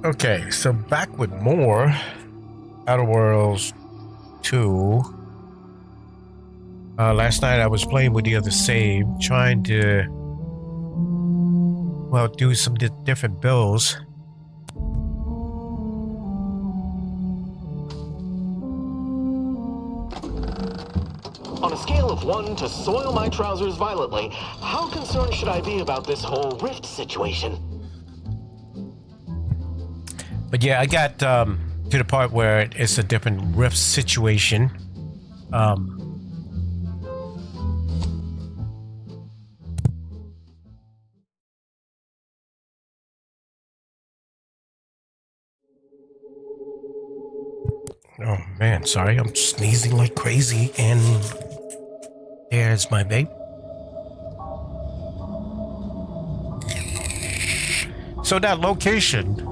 Okay, so back with more Outer Worlds 2. Last night I was playing with the other save, trying to, well, do some different builds. On a scale of 1 to soil my trousers violently, how concerned should I be about this whole rift situation? But yeah, I got to the part where it's a different rift situation. Oh man, sorry, I'm sneezing like crazy, and there's my babe. So that location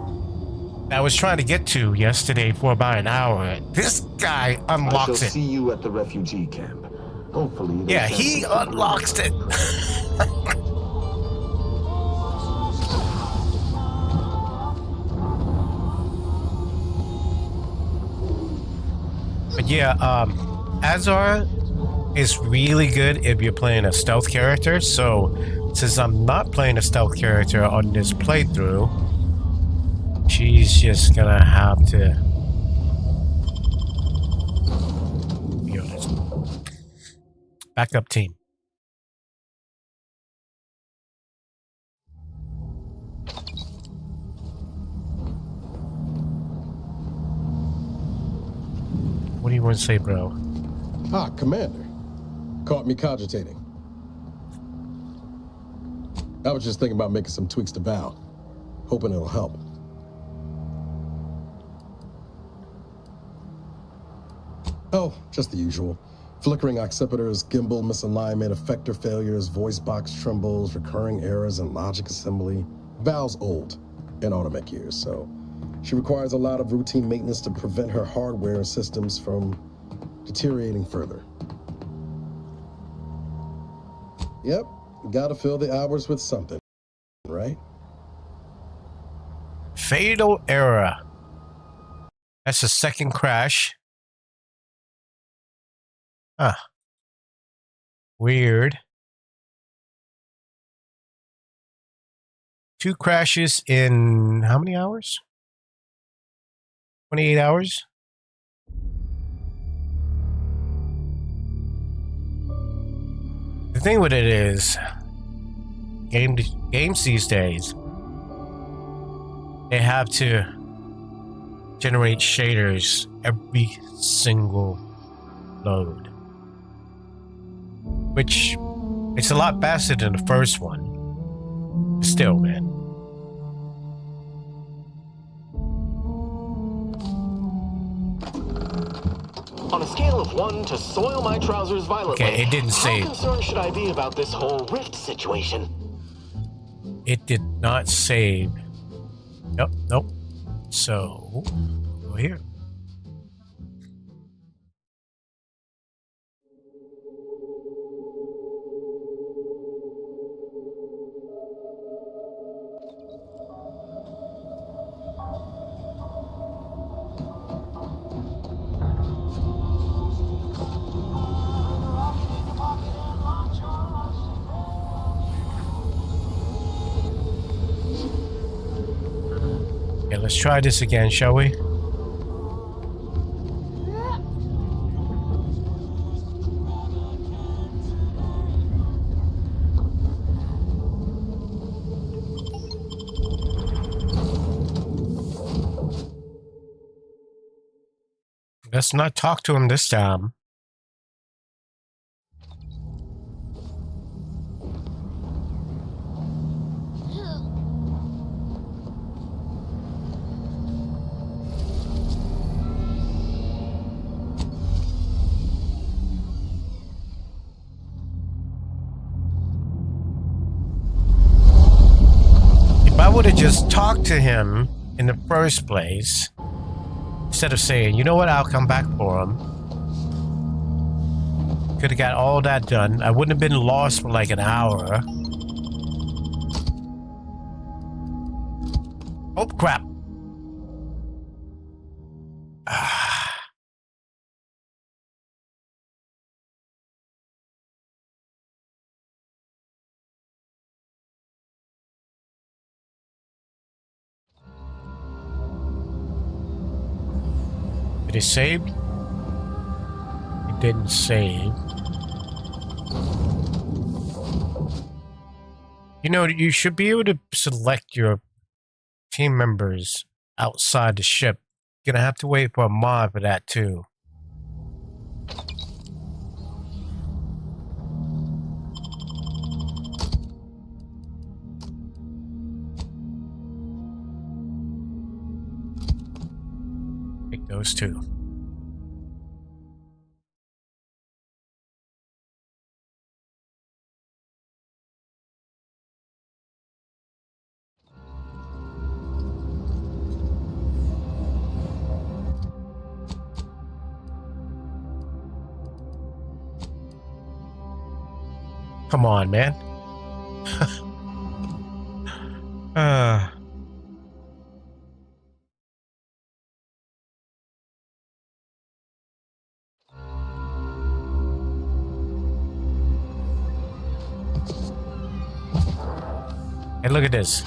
I was trying to get to yesterday for about an hour, this guy unlocks it. I shall see you at the refugee camp. Hopefully. Yeah, he unlocks it. But yeah, Azar is really good if you're playing a stealth character. So since I'm not playing a stealth character on this playthrough, she's just gonna have to be honest. Backup team. What do you want to say, bro? Ah, Commander. Caught me cogitating. I was just thinking about making some tweaks to Val. Hoping it'll help. Oh, just the usual. Flickering occipiters, gimbal misalignment, effector failures, voice box trembles, recurring errors in logic assembly. Val's old in Automech years, so she requires a lot of routine maintenance to prevent her hardware and systems from deteriorating further. Yep, gotta fill the hours with something, right? Fatal error. That's the second crash. Huh. Weird. 2 crashes in how many hours? 28 hours? The thing with it is, games these days, they have to generate shaders every single load. Which, it's a lot faster than the first one. Still, man. On a scale of 1 to soil my trousers violently, Okay, it didn't say. How concerned should I be about this whole rift situation? It did not save. Nope. So, go here. Okay, let's try this again, shall we? Let's not talk to him this time. If I would have just talked to him in the first place, instead of saying, you know what, I'll come back for him. Could have got all that done. I wouldn't have been lost for like an hour. Oh, crap. Did it save? It didn't save. You know, you should be able to select your team members outside the ship. You're gonna have to wait for a mod for that too. Take those two. Come on, man. Hey, look at this.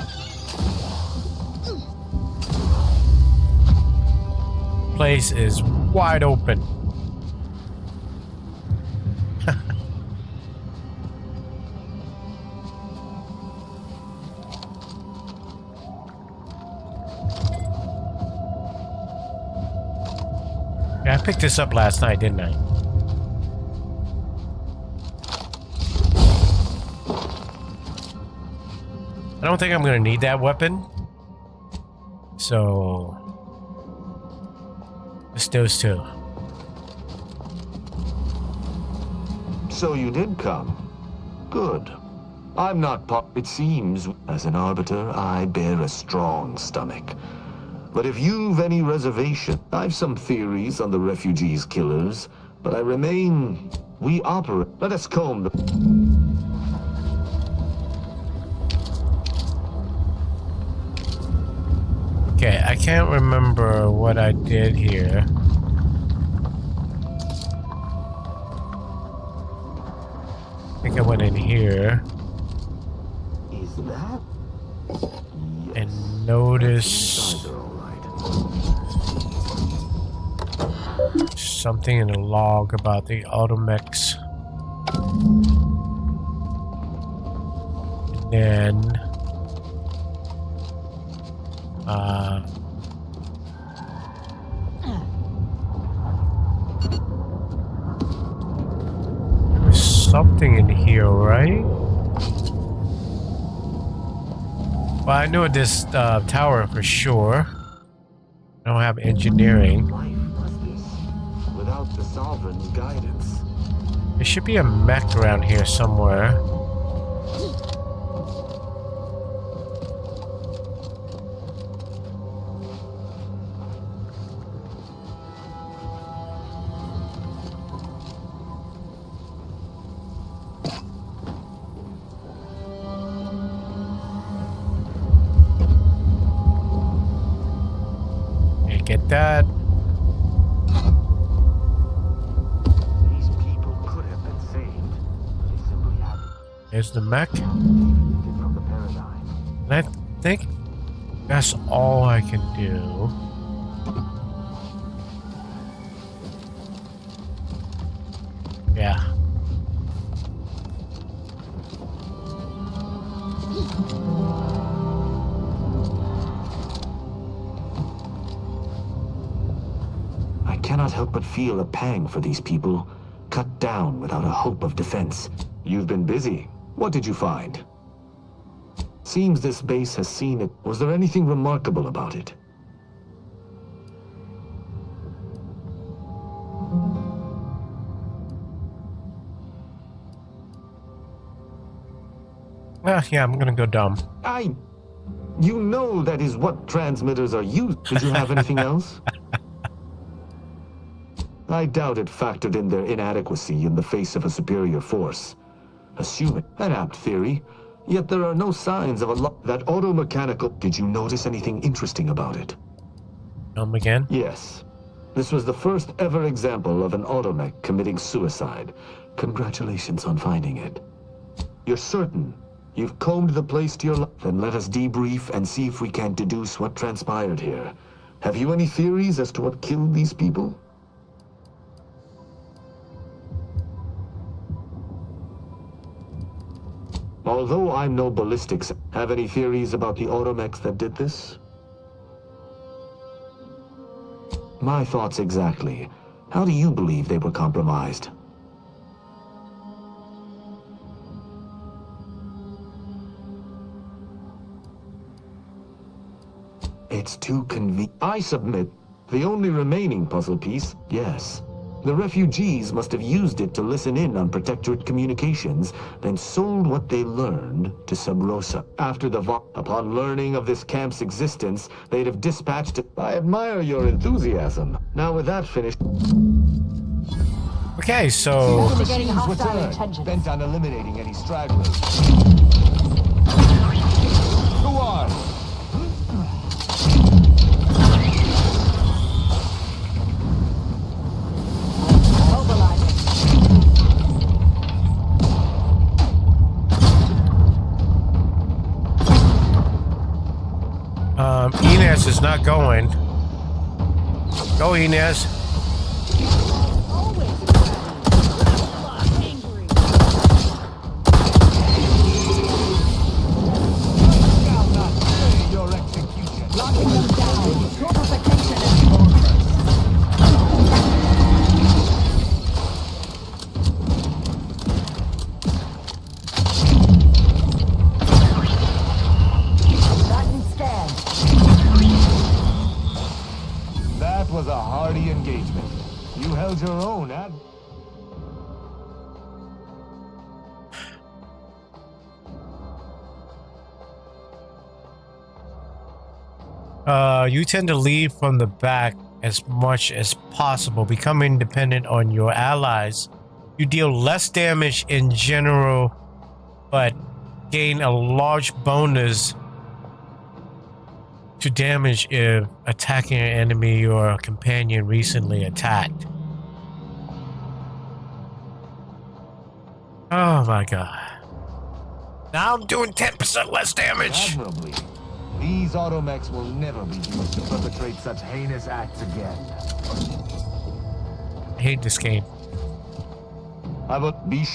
Place is wide open. Yeah, I picked this up last night, didn't I? I don't think I'm gonna need that weapon. So just those two. So you did come. Good. I'm not it seems, as an arbiter, I bear a strong stomach. But if you've any reservation, I've some theories on the refugees' killers, but I remain... We operate... Let us comb the... Okay, I can't remember what I did here. I think I went in here. Is that? And notice something in the log about the automechs. And then there's something in here, right? Well, I know this tower for sure. I don't have engineering. Life was this without the Sovereign's guidance? There should be a mech around here somewhere. Get that. These people could have been saved. They simply haven't. There's the mech. From the paradigm. And I think that's all I can do. Yeah. I cannot help but feel a pang for these people, cut down without a hope of defense. You've been busy. What did you find? Seems this base has seen it. Was there anything remarkable about it? Yeah, I'm gonna go dumb. You know that is what transmitters are used. Did you have anything else? I doubt it factored in their inadequacy in the face of a superior force. Assuming an apt theory, yet there are no signs of that automechanical. Did you notice anything interesting about it? Again? Yes. This was the first ever example of an automech committing suicide. Congratulations on finding it. You're certain you've combed the place to your life? Then let us debrief and see if we can deduce what transpired here. Have you any theories as to what killed these people? Although I'm no ballistics, have any theories about the automechs that did this? My thoughts exactly. How do you believe they were compromised? It's too convenient. I submit the only remaining puzzle piece, yes. The refugees must have used it to listen in on Protectorate communications, then sold what they learned to Sub Rosa. After the upon learning of this camp's existence, they'd have dispatched it. I admire your enthusiasm. Now with that finished... Okay, so... Getting hostile intentions. Bent on eliminating any stragglers. Go on! Inez is not going. Go, Inez. Your execution. Locking them down. Fortification in progress. Titan scan. That was a hardy engagement. You held your own, Ad. You tend to lead from the back as much as possible, becoming dependent on your allies. You deal less damage in general, but gain a large bonus to damage if attacking an enemy or a companion recently attacked. Oh my god. Now I'm doing 10% less damage. Admirably. These automechs will never be used to perpetrate such heinous acts again. I hate this game. I will be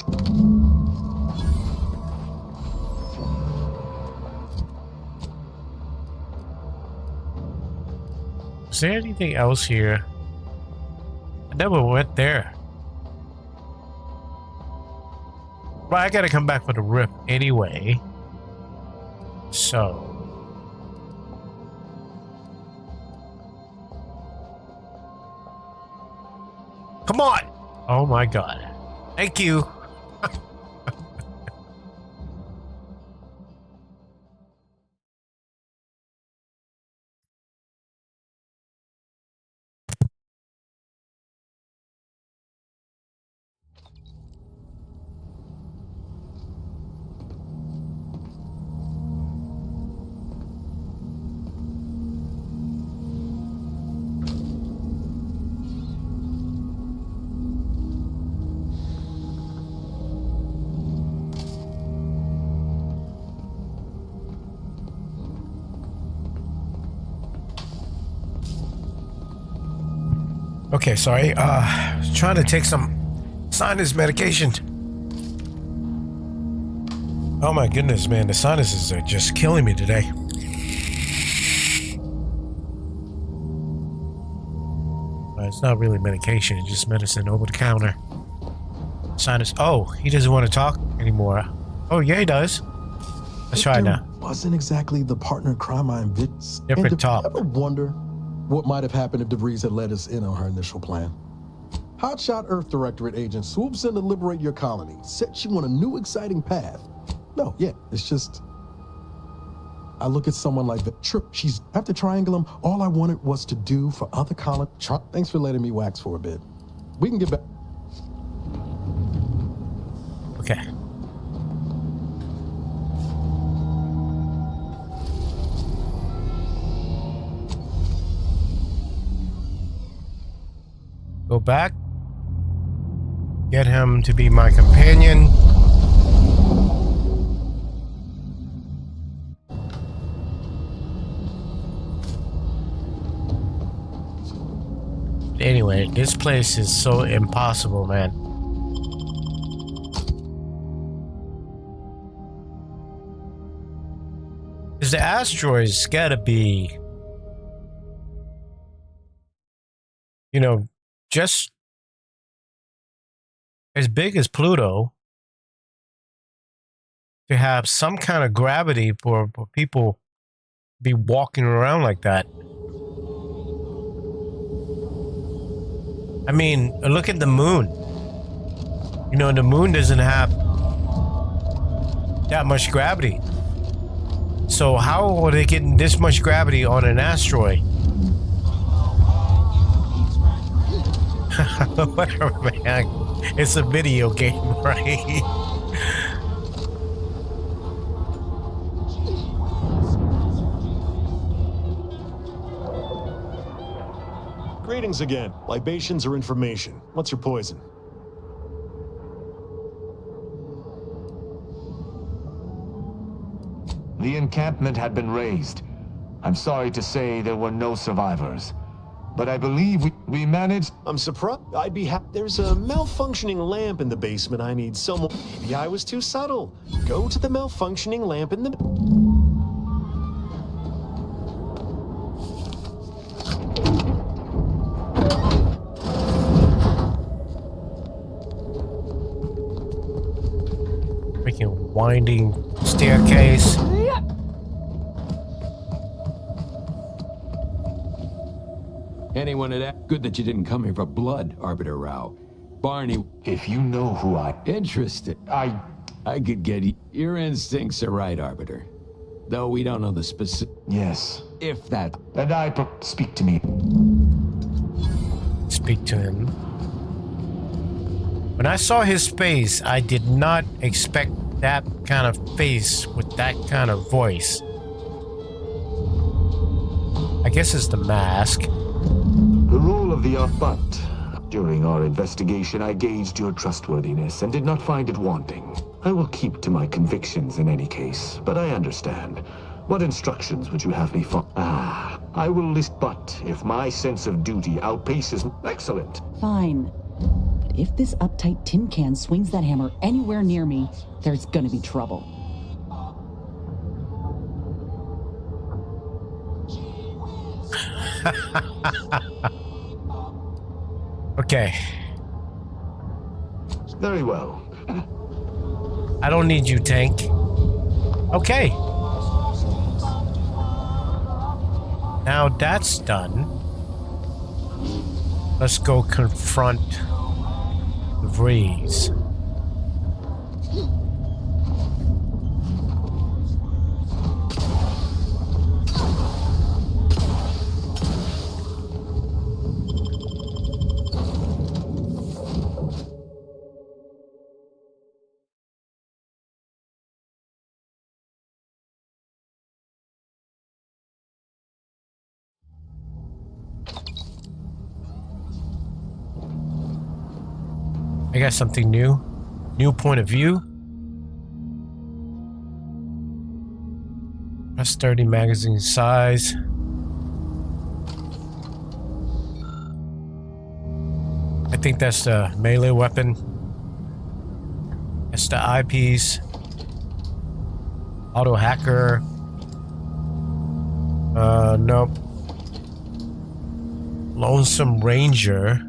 Is there anything else here? I never went there. But I gotta come back for the rift anyway. So. Come on! Oh my god. Thank you. Okay, sorry. Trying to take some sinus medication. Oh my goodness, man. The sinuses are just killing me today. It's not really medication. It's just medicine over the counter. Sinus. Oh, he doesn't want to talk anymore. Oh, yeah, he does. Let's try it now. Wasn't exactly the partner in crime I envisioned. Different And top. did you ever wonder what might have happened if DeVries had let us in on her initial plan? Hotshot Earth Directorate agent swoops in to liberate your colony, sets you on a new exciting path. No, yeah, it's just... I look at someone like that. Sure, she's after Triangulum. All I wanted was to do for other colonies. Thanks for letting me wax for a bit. We can get back. Okay. Go back. Get him to be my companion. Anyway, this place is so impossible, man. Because the asteroid's gotta be, you know, just as big as Pluto to have some kind of gravity for people to be walking around like that. I mean, look at the moon. You know, the moon doesn't have that much gravity. So how are they getting this much gravity on an asteroid? Whatever, man. It's a video game, right? Greetings again. Libations or information? What's your poison? The encampment had been razed. I'm sorry to say there were no survivors. But I believe we managed... I'm surprised. I'd be happy. There's a malfunctioning lamp in the basement. I need someone... Maybe I was too subtle. Go to the malfunctioning lamp in the... Freaking winding staircase. Anyone at that? Good that you didn't come here for blood, Arbiter Rao. Barney, If you know who I... interested. I could get your instincts are right, Arbiter. Though we don't know the specific. Yes. If that. And speak to me. Speak to him. When I saw his face, I did not expect that kind of face with that kind of voice. I guess it's the mask. The role of the but during our investigation, I gauged your trustworthiness and did not find it wanting. I will keep to my convictions in any case, but I understand. What instructions would you have me follow? I will list but if my sense of duty outpaces... Excellent. Fine. But if this uptight tin can swings that hammer anywhere near me, there's gonna be trouble. Okay. Very well. I don't need you, Tank. Okay. Now that's done. Let's go confront the Vrees. I got something new. New point of view. Press 30 magazine size. I think that's the melee weapon. That's the eyepiece. Auto hacker. Nope. Lonesome Ranger.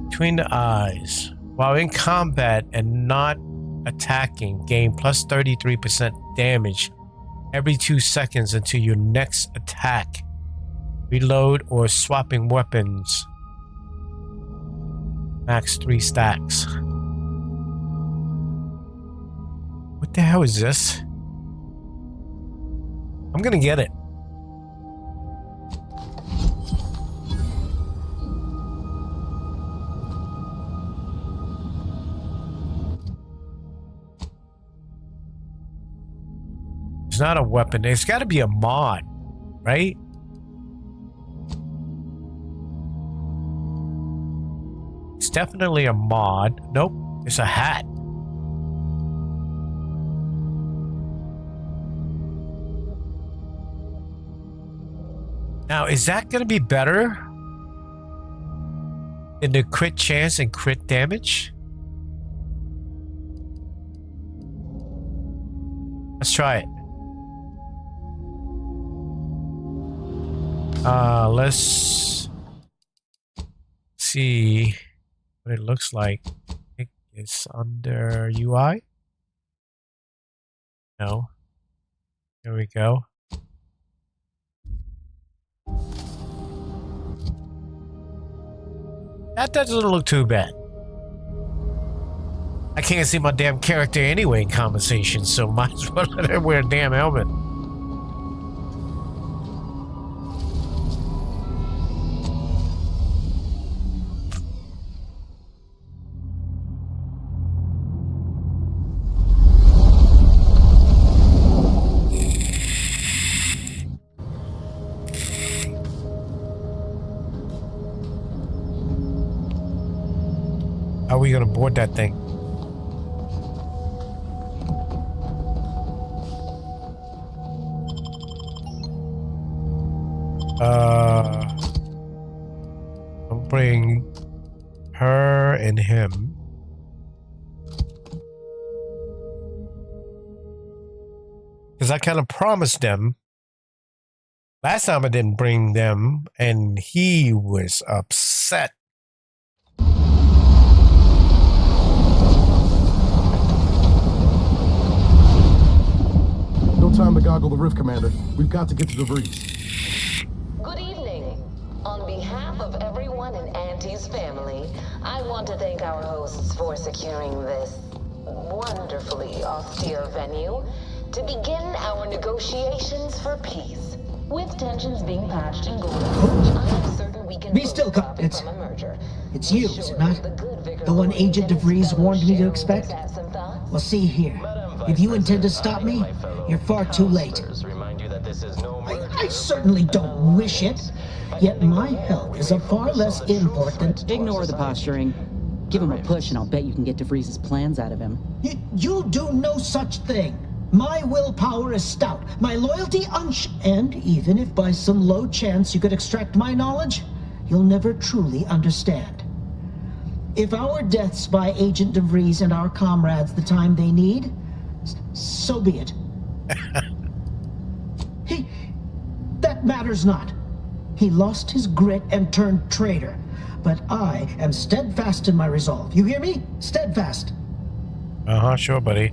Between the eyes. While in combat and not attacking, gain plus 33% damage every 2 seconds until your next attack. Reload or swapping weapons. Max 3 stacks. What the hell is this? I'm gonna get it. It's not a weapon. It's got to be a mod, right? It's definitely a mod. Nope, it's a hat. Now, is that going to be better than the crit chance and crit damage? Let's try it. Let's see what it looks like. I think it's under UI. No. There we go. That doesn't look too bad. I can't see my damn character anyway in conversation, so might as well let her wear a damn helmet. How are we gonna board that thing? I'll bring her and him. Because I kind of promised them. Last time I didn't bring them, and he was upset. No time to goggle the rift, Commander. We've got to get to DeVries. Good evening. On behalf of everyone in Auntie's family, I want to thank our hosts for securing this wonderfully austere venue to begin our negotiations for peace. With tensions being patched in Golden Forge, I am certain we can Be still, profit it's from a merger. it's you, is it not? The one Agent DeVries warned me to expect? Well, see here. If you intend to stop me, you're far too late. I certainly don't wish it, yet my help is of far less import than... Ignore the posturing. Give him a push and I'll bet you can get DeVries' plans out of him. You'll do no such thing. My willpower is stout, my loyalty and even if by some low chance you could extract my knowledge, you'll never truly understand. If our deaths by Agent DeVries and our comrades the time they need, so be it. That matters not. He lost his grit and turned traitor. But I am steadfast in my resolve. You hear me? Steadfast. Uh-huh, sure, buddy.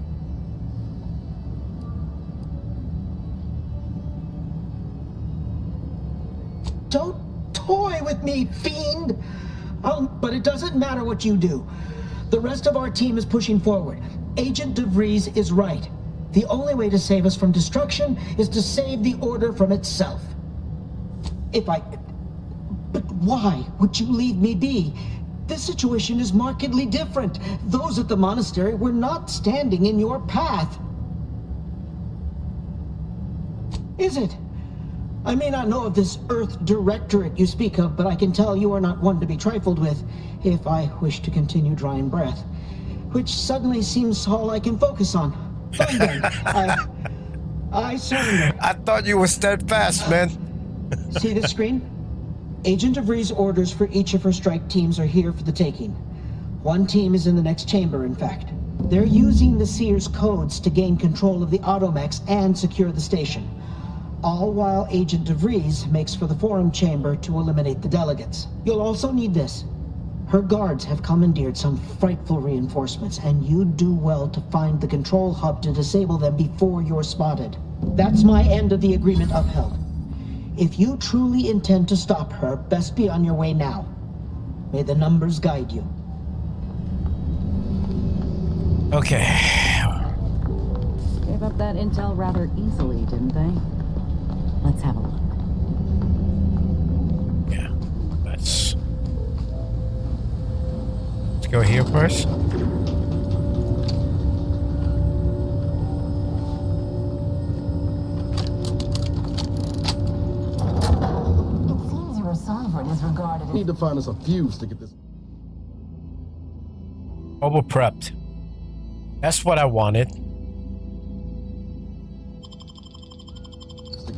Don't toy with me, fiend! But it doesn't matter what you do. The rest of our team is pushing forward. Agent DeVries is right. The only way to save us from destruction is to save the Order from itself. But why would you leave me be? This situation is markedly different. Those at the monastery were not standing in your path. Is it? I may not know of this Earth Directorate you speak of, but I can tell you are not one to be trifled with, if I wish to continue drawing breath. Which suddenly seems all I can focus on. Fine then. I surrender. I thought you were steadfast, man. See the screen? Agent DeVries' orders for each of her strike teams are here for the taking. One team is in the next chamber, in fact. They're using the Seer's codes to gain control of the automechs and secure the station. All while Agent DeVries makes for the forum chamber to eliminate the delegates. You'll also need this. Her guards have commandeered some frightful reinforcements, and you'd do well to find the control hub to disable them before you're spotted. That's my end of the agreement upheld. If you truly intend to stop her, best be on your way now. May the numbers guide you. Okay. Gave up that intel rather easily, didn't they? Let's have a look. Yeah, let's go here first. Need to find us a fuse to get this. Mobile prepped. That's what I wanted.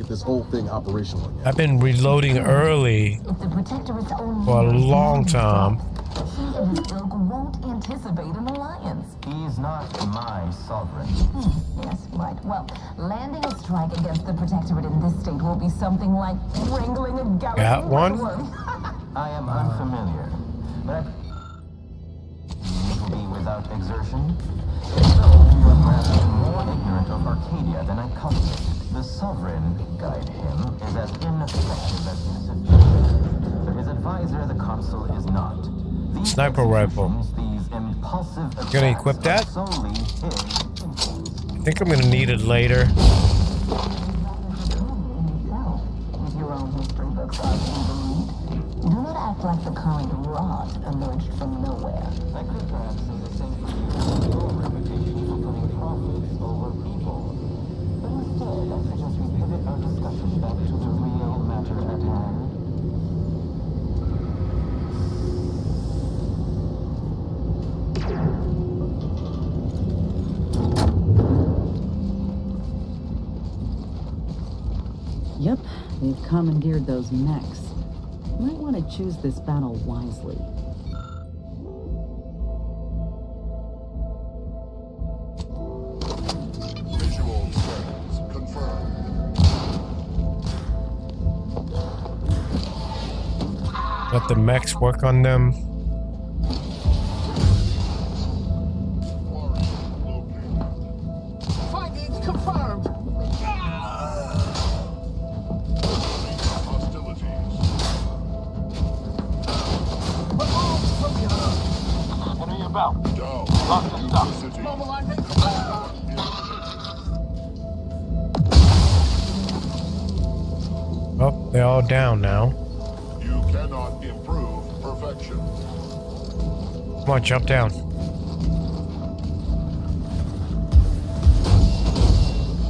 get this whole thing operational again. I've been reloading early If the Protectorate's own for a leader is long dead, time. he and his ilk won't anticipate an alliance. He's not my sovereign. Yes, right. Well, landing a strike against the Protectorate in this state will be something like wrangling a galloping Got one? railroad. I am unfamiliar, but it will be without exertion. If so, you are perhaps more ignorant of Arcadia than I calculated. The sovereign, guide him, is as ineffective as his advisor. But his advisor, the consul, is not. These Sniper rifle. These impulsive Gonna attacks equip are that? solely his influence. I think I'm gonna need it later. If your own history books are to be believed, do not act like the current rot emerged from nowhere. I could perhaps say the same for you. Your reputation for putting profits over people. But instead, I suggest we pivot our discussion back to the real matter at hand. Yep, they've commandeered those mechs. Might want to choose this battle wisely. Visual scans confirmed. Let the mechs work on them. Findings confirmed. Hostilities. What are you about? Down. Lots of stuff. City. Mobilizing. Oh, they're all down now. You cannot improve perfection. Come on, jump down.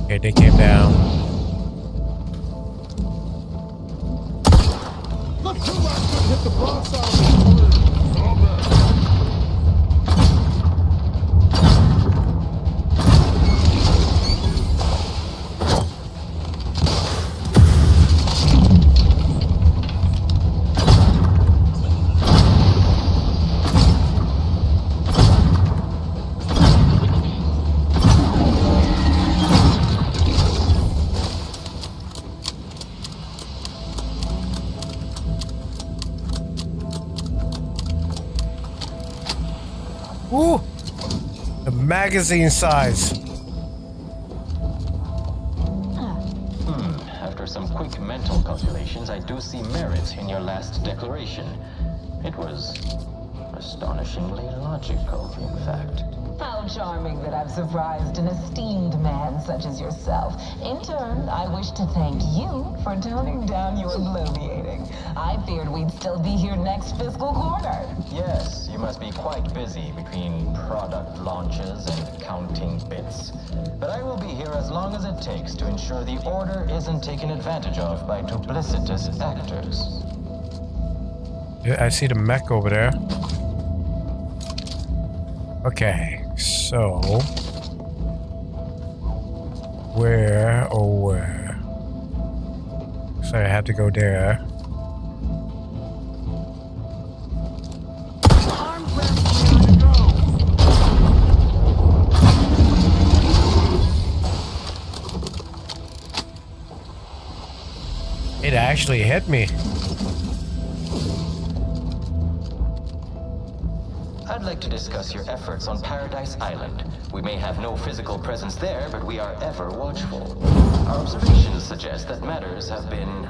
Okay, they came down. Let's do that. Hit the broadside of the combat. Woo! The magazine size. After some quick mental calculations, I do see merit in your last declaration. It was astonishingly logical, in fact. How charming that I've surprised an esteemed man such as yourself. In turn, I wish to thank you for toning down your bloviating. I feared we'd still be here next fiscal quarter. Yes, you must be quite busy between product launches and counting bits. But I will be here as long as it takes to ensure the order isn't taken advantage of by duplicitous actors. Yeah, I see the mech over there. Okay, so where? So I had to go there. It actually hit me. I'd like to discuss your efforts on Paradise Island. We may have no physical presence there, but we are ever watchful. Our observations suggest that matters have been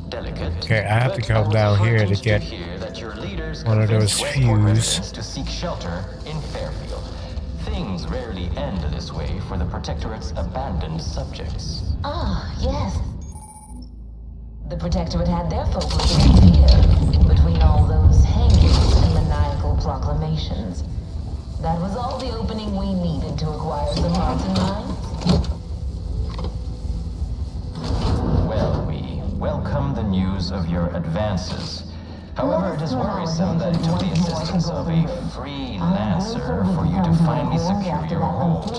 delicate. Okay, I have to come down here to get one of those fuse. To seek shelter in Fairfield. Things rarely end this way for the Protectorate's abandoned subjects. Ah, yes. The Protectorate had their focus in here, between all those hangings and maniacal proclamations. That was all the opening we needed to acquire some hearts and minds. Well, we welcome the news of your advances. However, it is worrisome that it took the assistance of a freelancer for you to finally secure your hold.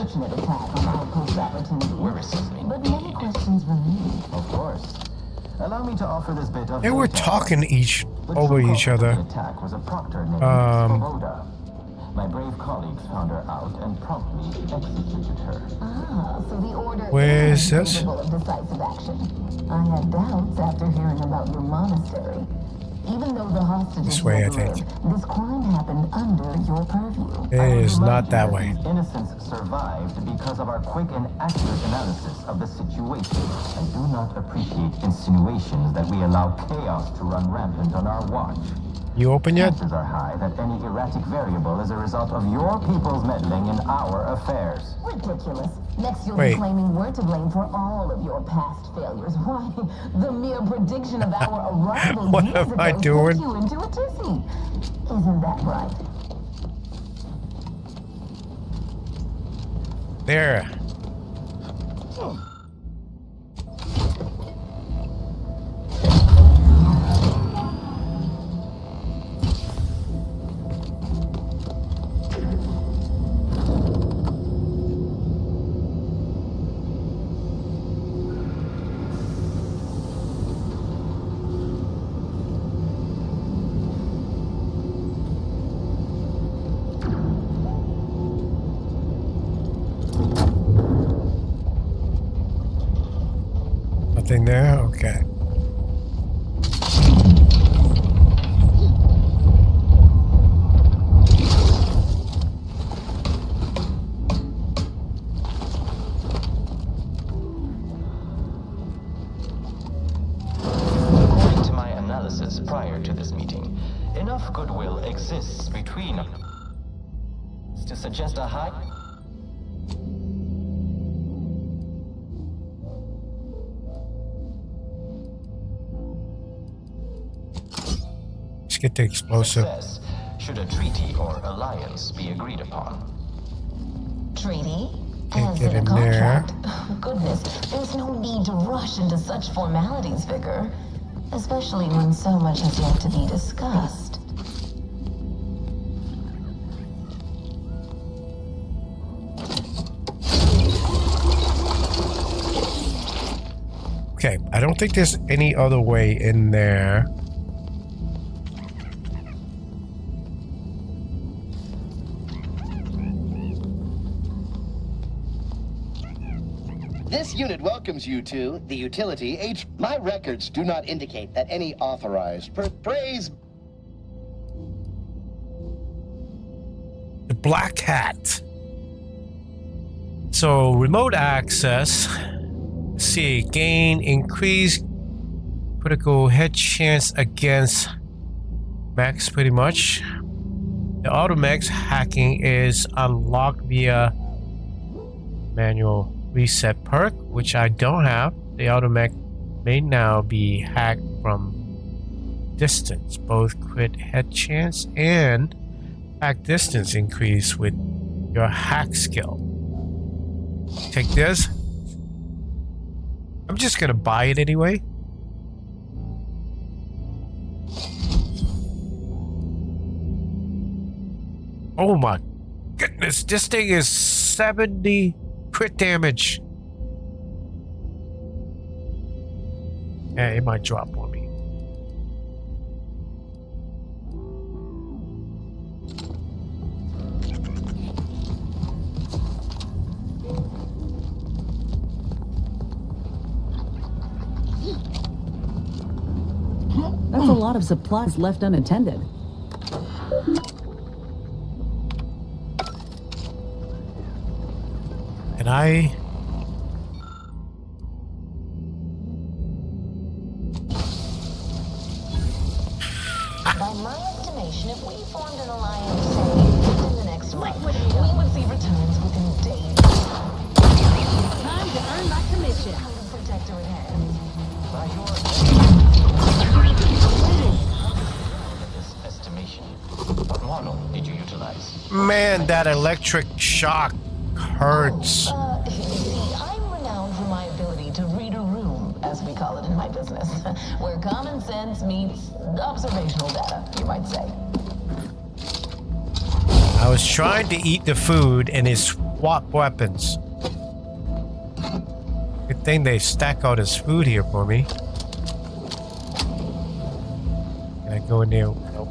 Worrisome indeed. questions remain. Of course. Allow me to offer this bit of They were data. talking The over true each culprit of other. The attack was a proctor named Svoboda. My brave colleagues found her out and promptly executed her. Ah, so the order Where is this? capable of decisive action. I had doubts after hearing about your monastery. Even though the hostages This way, I never think. lived, this crime happened under your purview. It is not that way. These innocents survived because of our quick and accurate analysis of the situation. I do not appreciate insinuations that we allow chaos to run rampant on our watch. You open yet? Chances are high that any erratic variable is a result of your people's meddling in our affairs. Ridiculous. Next you'll Wait. be claiming we're to blame for all of your past failures. Why, the mere prediction of our arrival What years am ago I doing? sent you into a tizzy. Isn't that right? There. Nothing there? Okay. According to my analysis prior to this meeting, enough goodwill exists between us to suggest a high... Let's get the explosive. success should a treaty or alliance be agreed upon. Treaty? Can't As get in a in there. contract? Oh, goodness, there's no need to rush into such formalities, Vicar. Especially when so much has yet to be discussed. Okay, I don't think there's any other way in there. This unit welcomes you to the utility H. My records do not indicate that any authorized praise. The Black Hat. So, remote access. Let's see, gain increased critical hit chance against mechs, pretty much. The automechs hacking is unlocked via manual reset perk, which I don't have. The automech may now be hacked from distance. Both crit hit chance and hack distance increase with your hack skill. Take this. I'm just gonna buy it anyway. Oh my goodness, this thing is 70 crit damage. Yeah, it might drop on me. That's a lot of supplies left unattended. And I... By my estimation, if we formed an alliance, say, within the next month, we would see returns within days. Time to earn my commission. Protector in hand. By your this estimation, what model did you utilize? Man, that electric shock hurts. You see, I'm renowned for my ability to read a room, as we call it in my business, where common sense meets observational data, you might say. I was trying to eat the food and it swapped weapons. Good thing they stack all this food here for me. Can I go in there? Nope.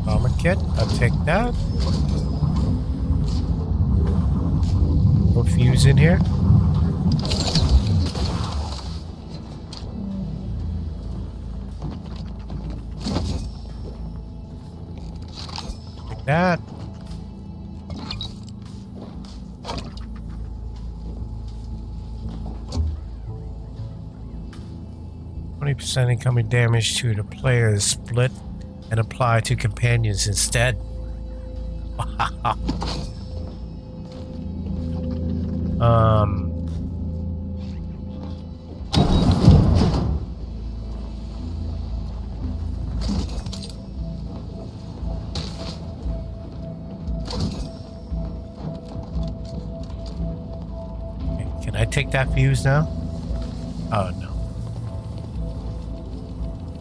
Armor kit, I'll take that. No fuse in here. Take that. %, incoming damage to the player is split and apply to companions instead. Wow. Can I take that fuse now? Oh no.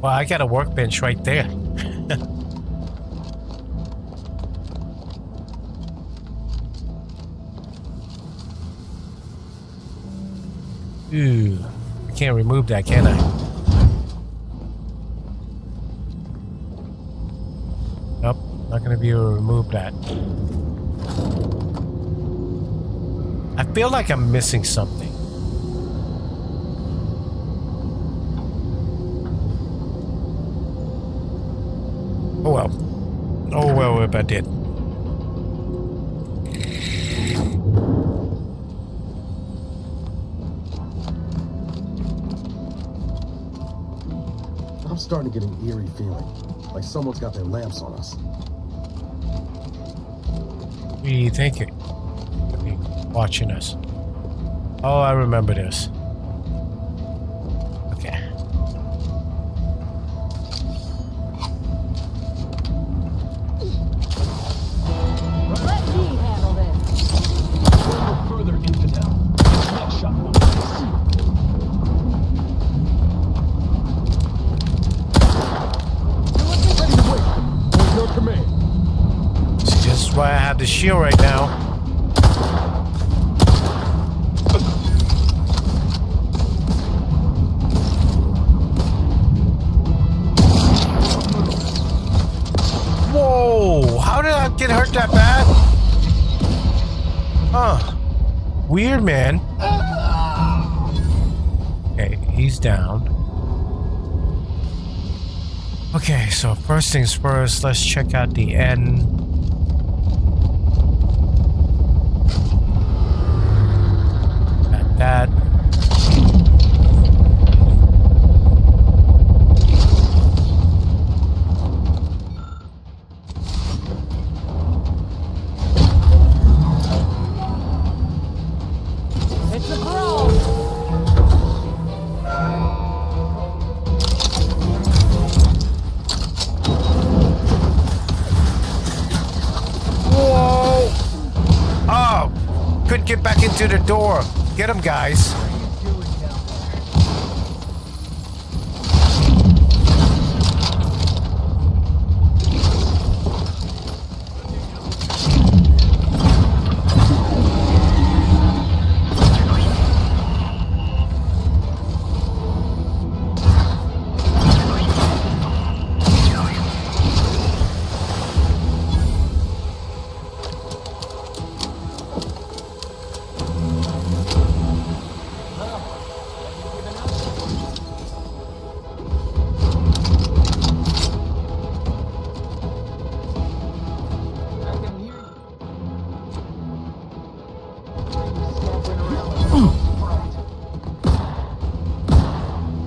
Well, I got a workbench right there. Ooh, I can't remove that, can I? Nope, not gonna be able to remove that. I feel like I'm missing something. Oh well. Oh well if I did. I'm starting to get an eerie feeling, like someone's got their lamps on us. What are you thinking? Watching us. Oh, I remember this. Okay. Let me handle this. Further, infidel. Next shot. Ready to wait. On your command. See, this is why I have the shield right now. Whoa! How did I get hurt that bad? Huh. Weird, man. Okay, he's down. Okay, so first things first, let's check out the end. Got that. It's a crawl. Whoa! Oh! Couldn't get back into the door. Get him, guys.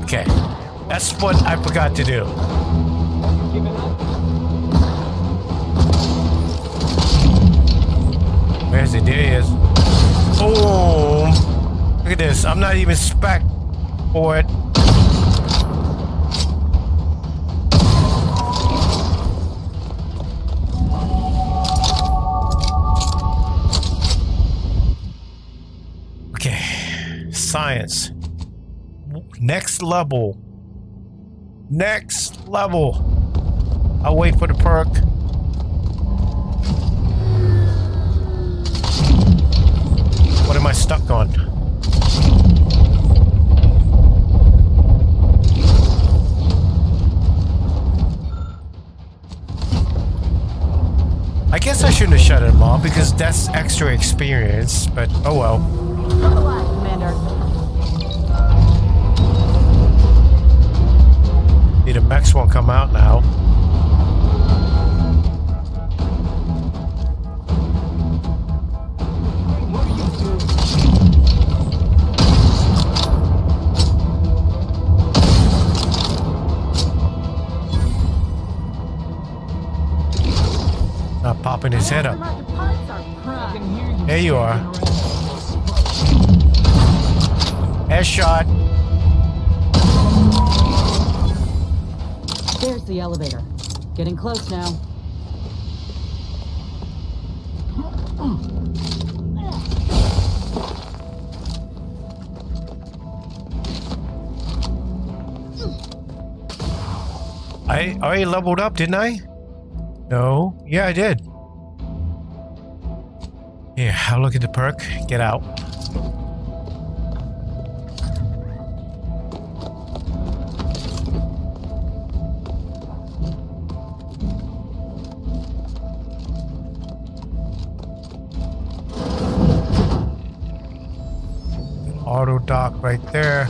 Okay, that's what I forgot to do. Where's it? There he is. Boom! Look at this. I'm not even spec for it. Okay, science. Next level Next level. I'll wait for the perk. What am I stuck on? I guess I shouldn't have shut him off because that's extra experience, but oh well. Otherwise, Commander. See, the mechs won't come out now. What are you doing? Not popping his head up. Aftermarket parts are prime. There you are. Headshot. There's the elevator. Getting close now. I already leveled up, didn't I? No. Yeah, I did. Yeah, I'll look at the perk. Get out. Auto dock right there.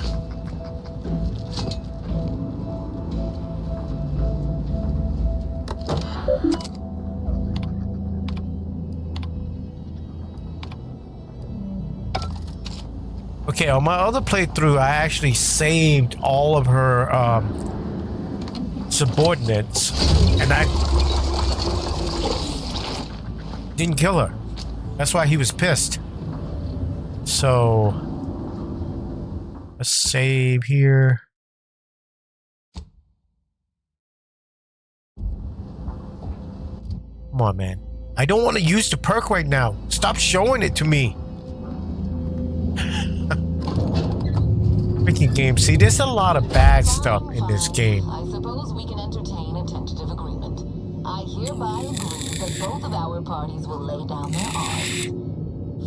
Okay, on my other playthrough, I actually saved all of her subordinates, and I didn't kill her. That's why he was pissed. So let's save here. Come on, man. I don't want to use the perk right now. Stop showing it to me. Freaking game. See, there's a lot of bad stuff in this game. I suppose we can entertain a tentative agreement. I hereby agree that both of our parties will lay down their arms.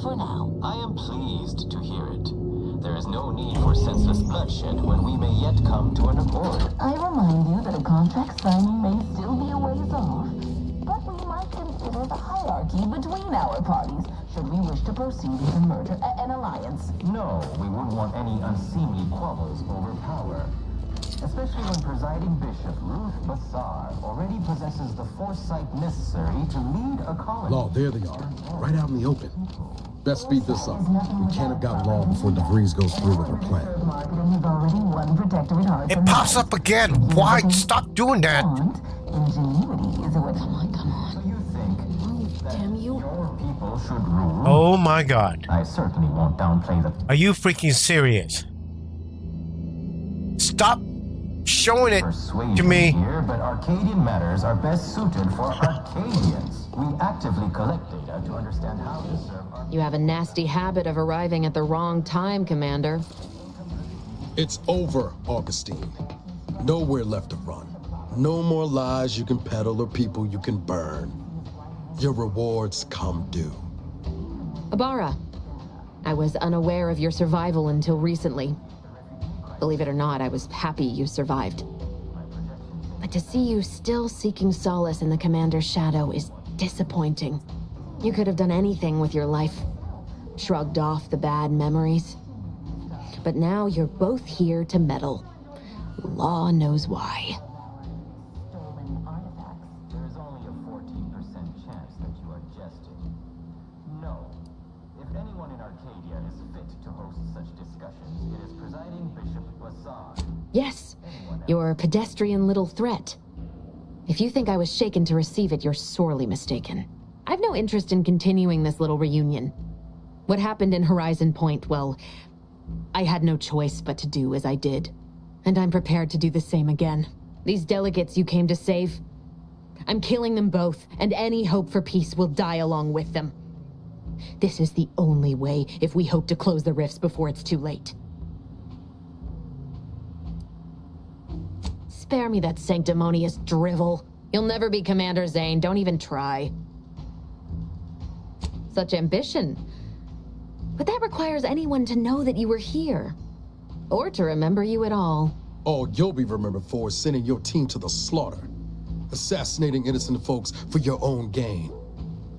For now. I am pleased to hear it. There is no need for senseless bloodshed when we may yet come to an accord. I remind you that a contract signing may still be a ways off, but we might consider the hierarchy between our parties should we wish to proceed with a merger, an alliance. No, we wouldn't want any unseemly quarrels over power. Especially when presiding Bishop Ruth Bassar already possesses the foresight necessary to lead a colony. Law, there they are. Right out in the open. Best speed this up. We can't have gotten long before DeVries goes through with her plan. Marketing has already won protectorate hearts. It pops up again. Why? Stop doing that. Ingenuity is what. Come on. So you think Damn you. your people should rule? Oh my god. I certainly won't downplay the Are you freaking serious? Stop showing it persuasion to me. here, but Arcadian matters are best suited for Arcadians. We actively collect data to understand how to serve our... You have a nasty habit of arriving at the wrong time, Commander. It's over, Augustine. Nowhere left to run. No more lies you can peddle or people you can burn. Your rewards come due. Abara, I was unaware of your survival until recently. Believe it or not, I was happy you survived. But to see you still seeking solace in the Commander's shadow is disappointing. You could have done anything with your life. Shrugged off the bad memories. But now you're both here to meddle. Law knows why. Stolen artifacts. There is only a 14% chance that you are jesting. No. If anyone in Arcadia is fit to host such discussions, it is presiding Bishop Bassar. Yes, your pedestrian little threat. If you think I was shaken to receive it, you're sorely mistaken. I've no interest in continuing this little reunion. What happened in Horizon Point, well, I had no choice but to do as I did. And I'm prepared to do the same again. These delegates you came to save, I'm killing them both, and any hope for peace will die along with them. This is the only way if we hope to close the rifts before it's too late. spare me that sanctimonious drivel. You'll never be Commander Zane. Don't even try. Such ambition. But that requires anyone to know that you were here. Or to remember you at all. All you'll be remembered for is sending your team to the slaughter. Assassinating innocent folks for your own gain.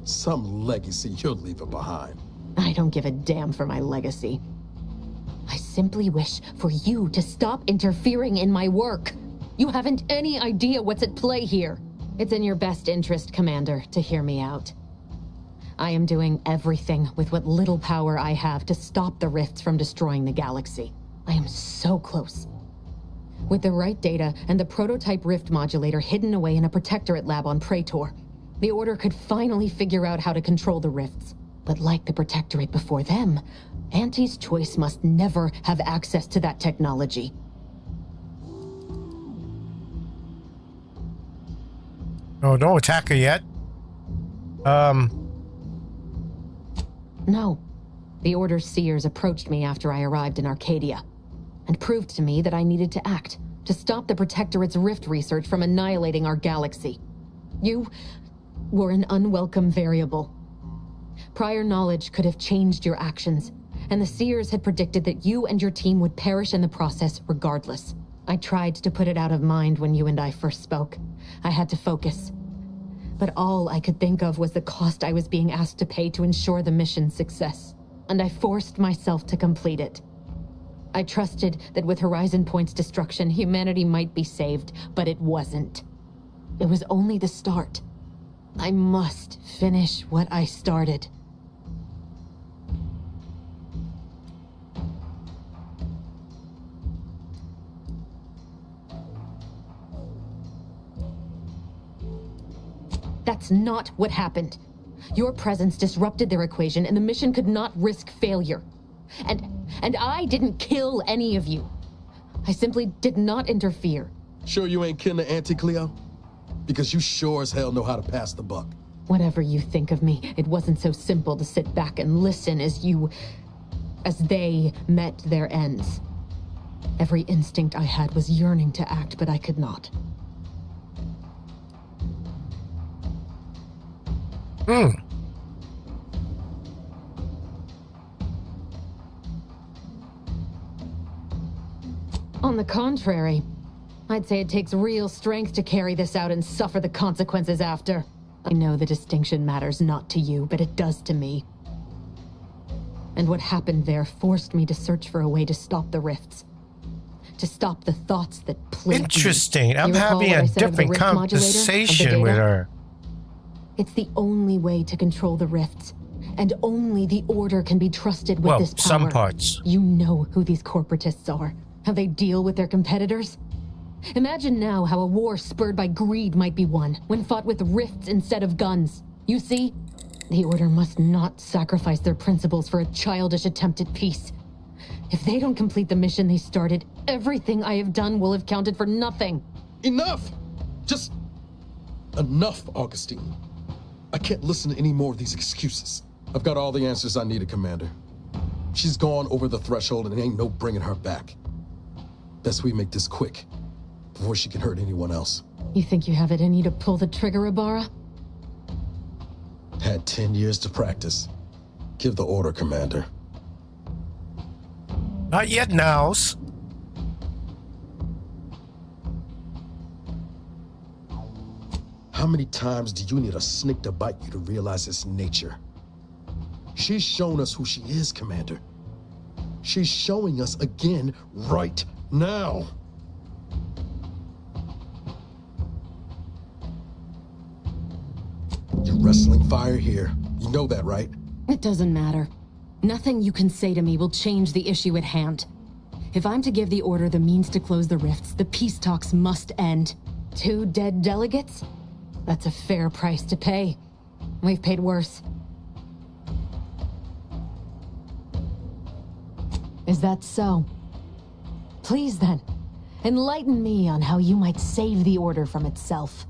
Some legacy you're leaving behind. I don't give a damn for my legacy. I simply wish for you to stop interfering in my work. You haven't any idea what's at play here. It's in your best interest, Commander, to hear me out. I am doing everything with what little power I have to stop the rifts from destroying the galaxy. I am so close. With the right data and the prototype rift modulator hidden away in a protectorate lab on Praetor, the Order could finally figure out how to control the rifts. But like the protectorate before them, Auntie's Choice must never have access to that technology. Oh, don't attack her yet. No. The Order's seers approached me after I arrived in Arcadia, and proved to me that I needed to act, to stop the Protectorate's rift research from annihilating our galaxy. You were an unwelcome variable. Prior knowledge could have changed your actions, and the seers had predicted that you and your team would perish in the process regardless. I tried to put it out of mind when you and I first spoke. I had to focus. But all I could think of was the cost I was being asked to pay to ensure the mission's success, and I forced myself to complete it. I trusted that with Horizon Point's destruction, humanity might be saved, but it wasn't. It was only the start. I must finish what I started. That's not what happened. Your presence disrupted their equation, and the mission could not risk failure. And I didn't kill any of you. I simply did not interfere. Sure you ain't kin to Auntie Cleo? Because you sure as hell know how to pass the buck. Whatever you think of me, it wasn't so simple to sit back and listen as they met their ends. Every instinct I had was yearning to act, but I could not. On the contrary, I'd say it takes real strength to carry this out and suffer the consequences after. I know the distinction matters not to you, but it does to me. And what happened there forced me to search for a way to stop the rifts. To stop the thoughts that plague me. Interesting. I'm You recall having what I a said of the different rift modulator, of the conversation with data? her. It's the only way to control the rifts. And only the Order can be trusted with Well, this power. some parts. You know who these corporatists are. How they deal with their competitors. Imagine now how a war spurred by greed might be won, when fought with rifts instead of guns. You see? The Order must not sacrifice their principles for a childish attempt at peace. If they don't complete the mission they started, everything I have done will have counted for nothing. Enough! Just enough, Augustine. I can't listen to any more of these excuses. I've got all the answers I needed, Commander. She's gone over the threshold and ain't no bringing her back. Best we make this quick, before she can hurt anyone else. You think you have it in you to pull the trigger, Ibarra? Had 10 years to practice. Give the order, Commander. Not yet, Nows. How many times do you need a snake to bite you to realize its nature? She's shown us who she is, Commander. She's showing us again right now. You're wrestling fire here. You know that, right? It doesn't matter. Nothing you can say to me will change the issue at hand. If I'm to give the Order the means to close the rifts, the peace talks must end. 2 dead delegates? That's a fair price to pay. We've paid worse. Is that so? Please then, enlighten me on how you might save the Order from itself.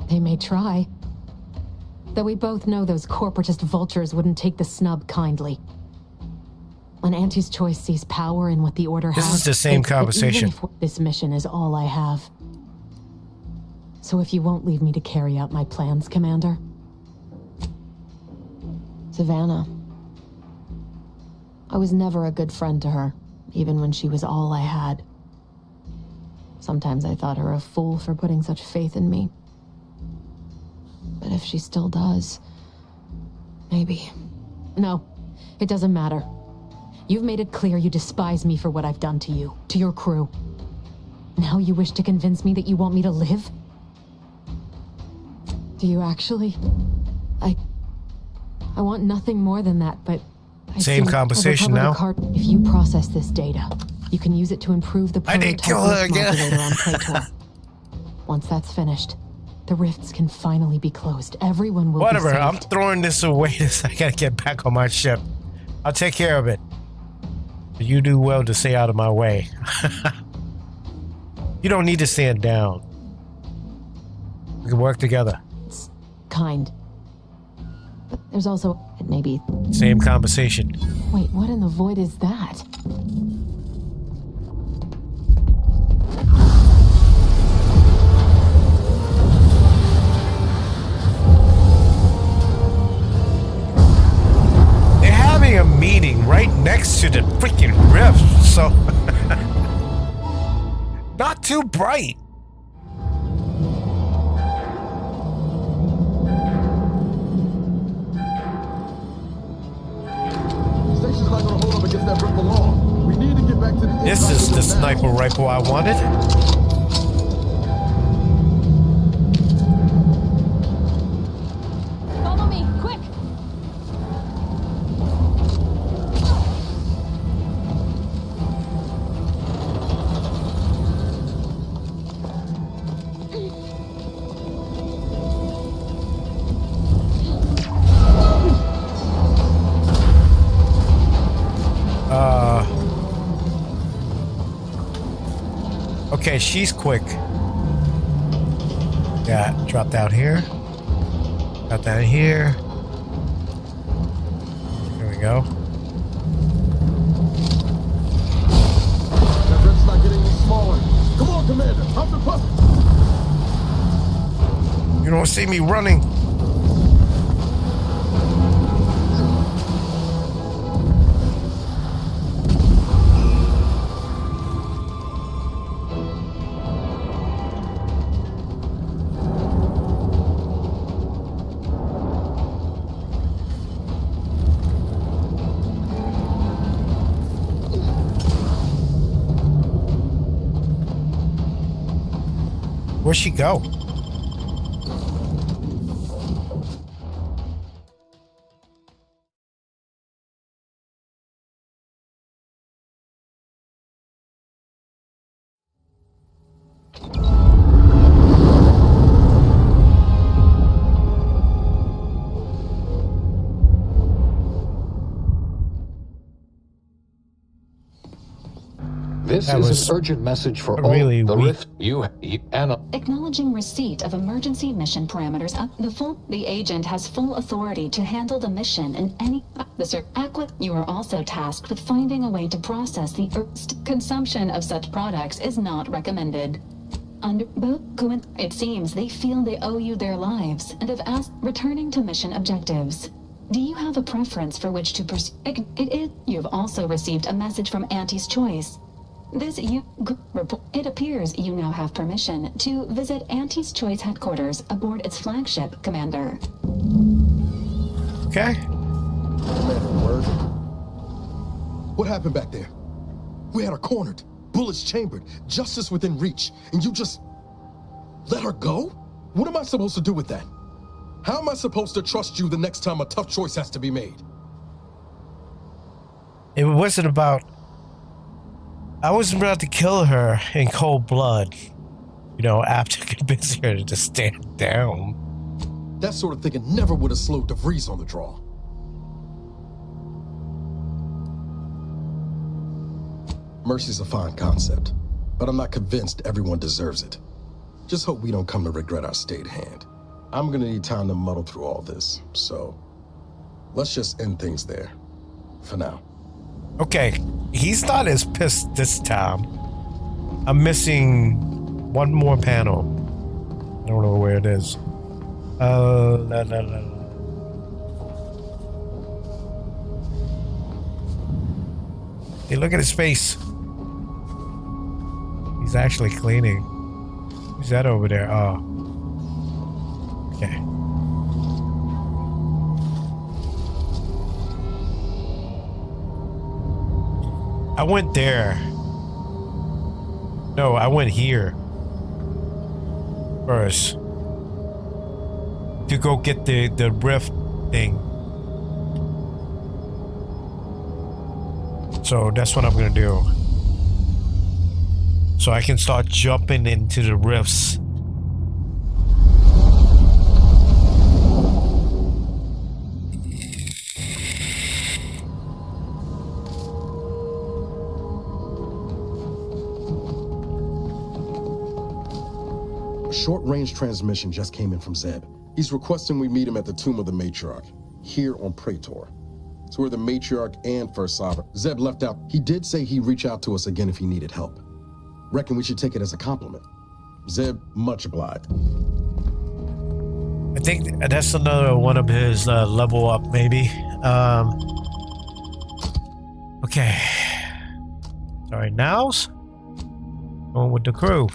They may try. Though we both know those corporatist vultures wouldn't take the snub kindly. When Auntie's Choice sees power in what the Order has... This is the same conversation. Even if this mission is all I have. So if you won't leave me to carry out my plans, Commander... Savannah. I was never a good friend to her, even when she was all I had. Sometimes I thought her a fool for putting such faith in me. But if she still does... maybe... No, it doesn't matter. You've made it clear you despise me for what I've done to you, to your crew. Now you wish to convince me that you want me to live? Do you actually? I want nothing more than that, but... Same conversation now. If you process this data, you can use it to improve the prototype modulator on Praetor. Once that's finished, the rifts can finally be closed. Everyone will Whatever, be saved. I'm throwing this away. I gotta get back on my ship. I'll take care of it. You do well to stay out of my way. You don't need to stand down. We can work together. It's kind. But there's also... it may be... Same conversation. Wait, what in the void is that? They're having a meeting right next to the freaking rift, so... Not too bright. Station's not gonna hold up against that rift for long. We need to get back to the... This is the sniper rifle I wanted. Follow me, quick! Okay, she's quick. Yeah, drop down here. Drop down here. There we go. That rift's not getting any smaller. Come on, Commander. Huff and puff. You don't see me running. Where'd she go? This That is was an urgent message for all really the weak. rift Anna. Acknowledging receipt of emergency mission parameters. The agent has full authority to handle the mission in any... You are also tasked with finding a way to process the consumption of such products is not recommended. It seems they feel they owe you their lives and have asked returning to mission objectives. Do you have a preference for which to pursue? You've also received a message from Auntie's Choice. It appears you now have permission to visit Auntie's Choice headquarters aboard its flagship, Commander. Okay. What happened back there? We had her cornered, bullets chambered, justice within reach, and you just let her go? What am I supposed to do with that? How am I supposed to trust you the next time a tough choice has to be made? It wasn't about... I wasn't about to kill her in cold blood. You know, after convincing her to just stand down. That sort of thinking never would have slowed DeVries on the draw. Mercy's a fine concept, but I'm not convinced everyone deserves it. Just hope we don't come to regret our stayed hand. I'm gonna need time to muddle through all this, so let's just end things there, for now. Okay, he's not as pissed this time. I'm missing one more panel. I don't know where it is. Hey, look at his face. He's actually cleaning. Who's that over there? Oh. Okay. I went there. No, I went here first to go get the rift thing. So that's what I'm gonna do. So I can start jumping into the rifts. A short-range transmission just came in from Zeb. He's requesting we meet him at the Tomb of the Matriarch, here on Praetor. So we're the Matriarch and First Sovereign. Zeb left out. He did say he'd reach out to us again if he needed help. Reckon we should take it as a compliment. Zeb, much obliged. I think that's another one of his level up, maybe. Okay. Sorry, now's going with the crew.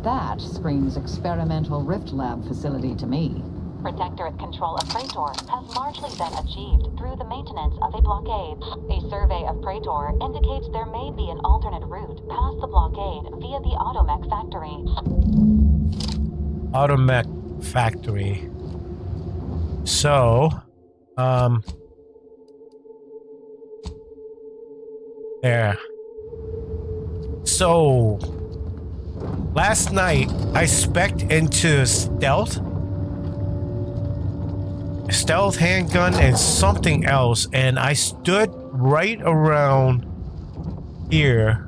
That screams experimental rift lab facility to me. Protectorate control of Praetor has largely been achieved through the maintenance of a blockade. A survey of Praetor indicates there may be an alternate route past the blockade via the Automech factory. Automech factory. So, there. So, last night, I spec'd into stealth handgun, and something else, and I stood right around here.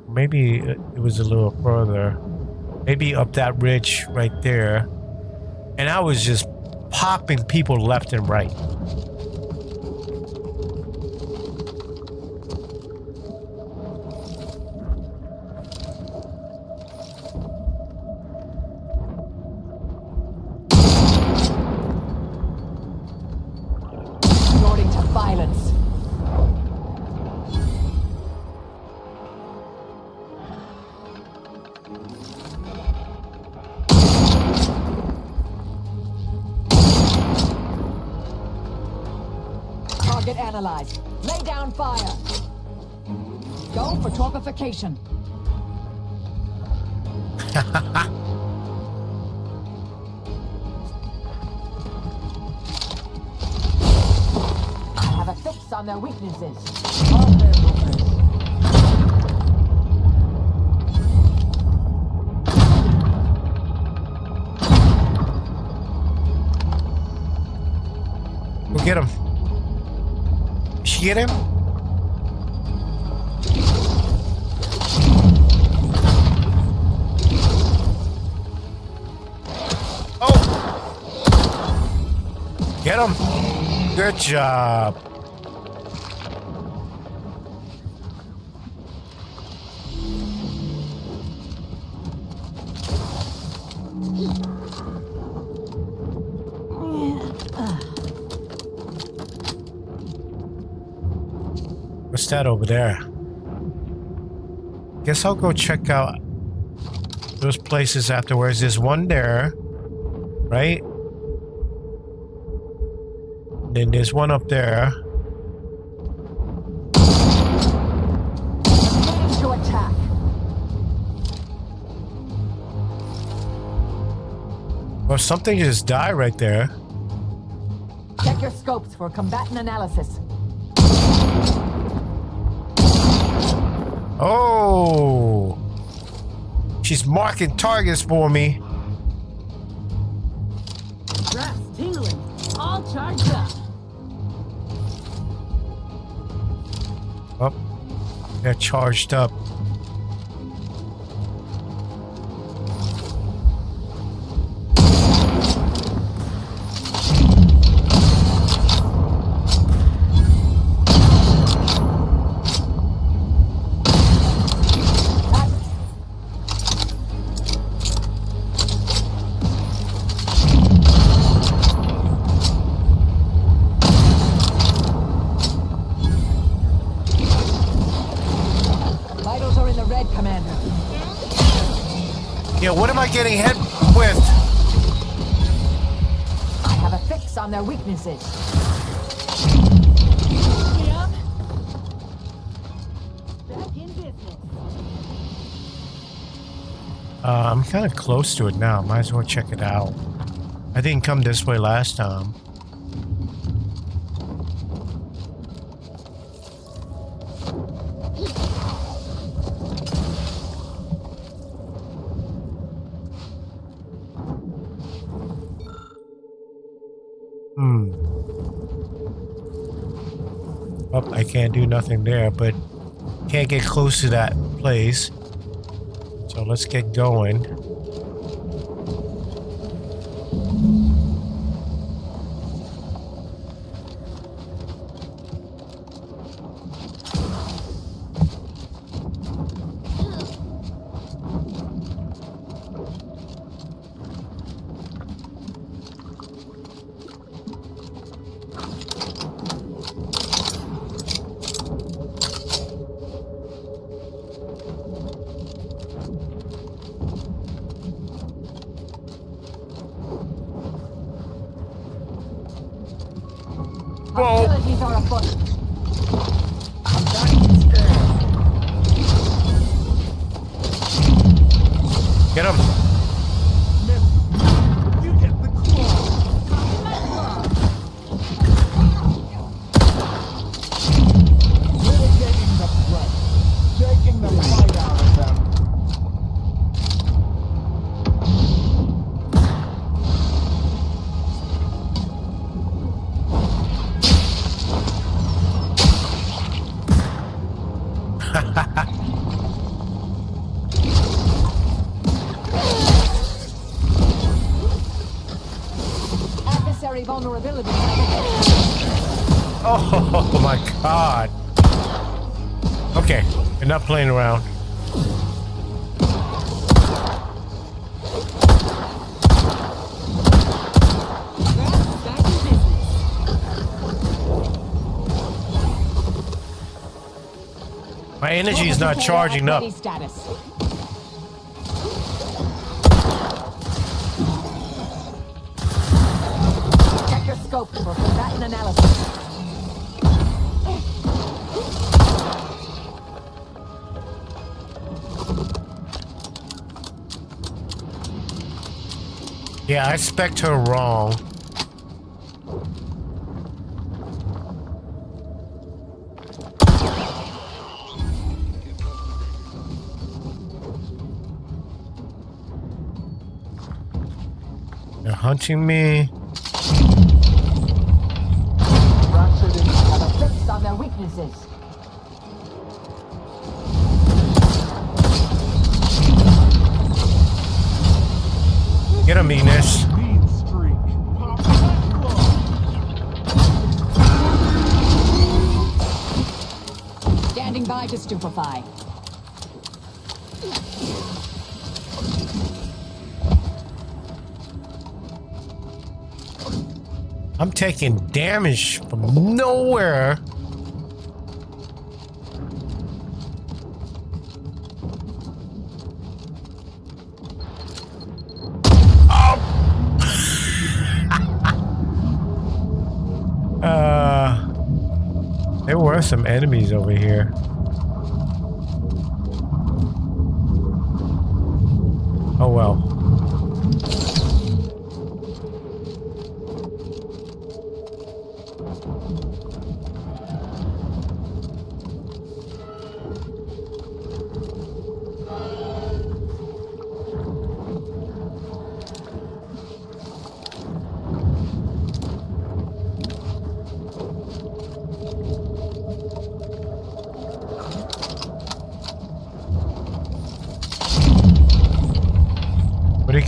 Maybe it was a little further. Maybe up that ridge right there. And I was just popping people left and right. Analyzed. Lay down fire. Go for torpification. I have a fix on their weaknesses. Go get him. Get him? Oh! Get him! Good job. What's that over there? Guess I'll go check out those places afterwards. There's one there, right? Then there's one up there. To attack. Well, something just died right there. Check your scopes for combatant analysis. Oh! She's marking targets for me. Grass tingling. All charged up. Oh, they're charged up. Vitals are in the red, Commander. Yeah, what am I getting hit with? I have a fix on their weaknesses. Yep. Back in business. I'm kind of close to it now. Might as well check it out. I didn't come this way last time. Oh, I can't do nothing there, but can't get close to that place. So let's get going. Hostilities are afoot. Get him. You get the claw. Mitigating the threat. Taking the fight out of them. Adversary vulnerability. Oh my god. Okay, you're not playing around. Back in business. My energy is not charging up. Ready status. Check your scope for combatant analysis. Yeah, I spec'd her wrong. They're hunting me. Have a fix on their weaknesses. Get him, Enos. Speed streak. Pop that claw. Standing by to stupefy. I'm taking damage from nowhere. There were some enemies over here. Oh well.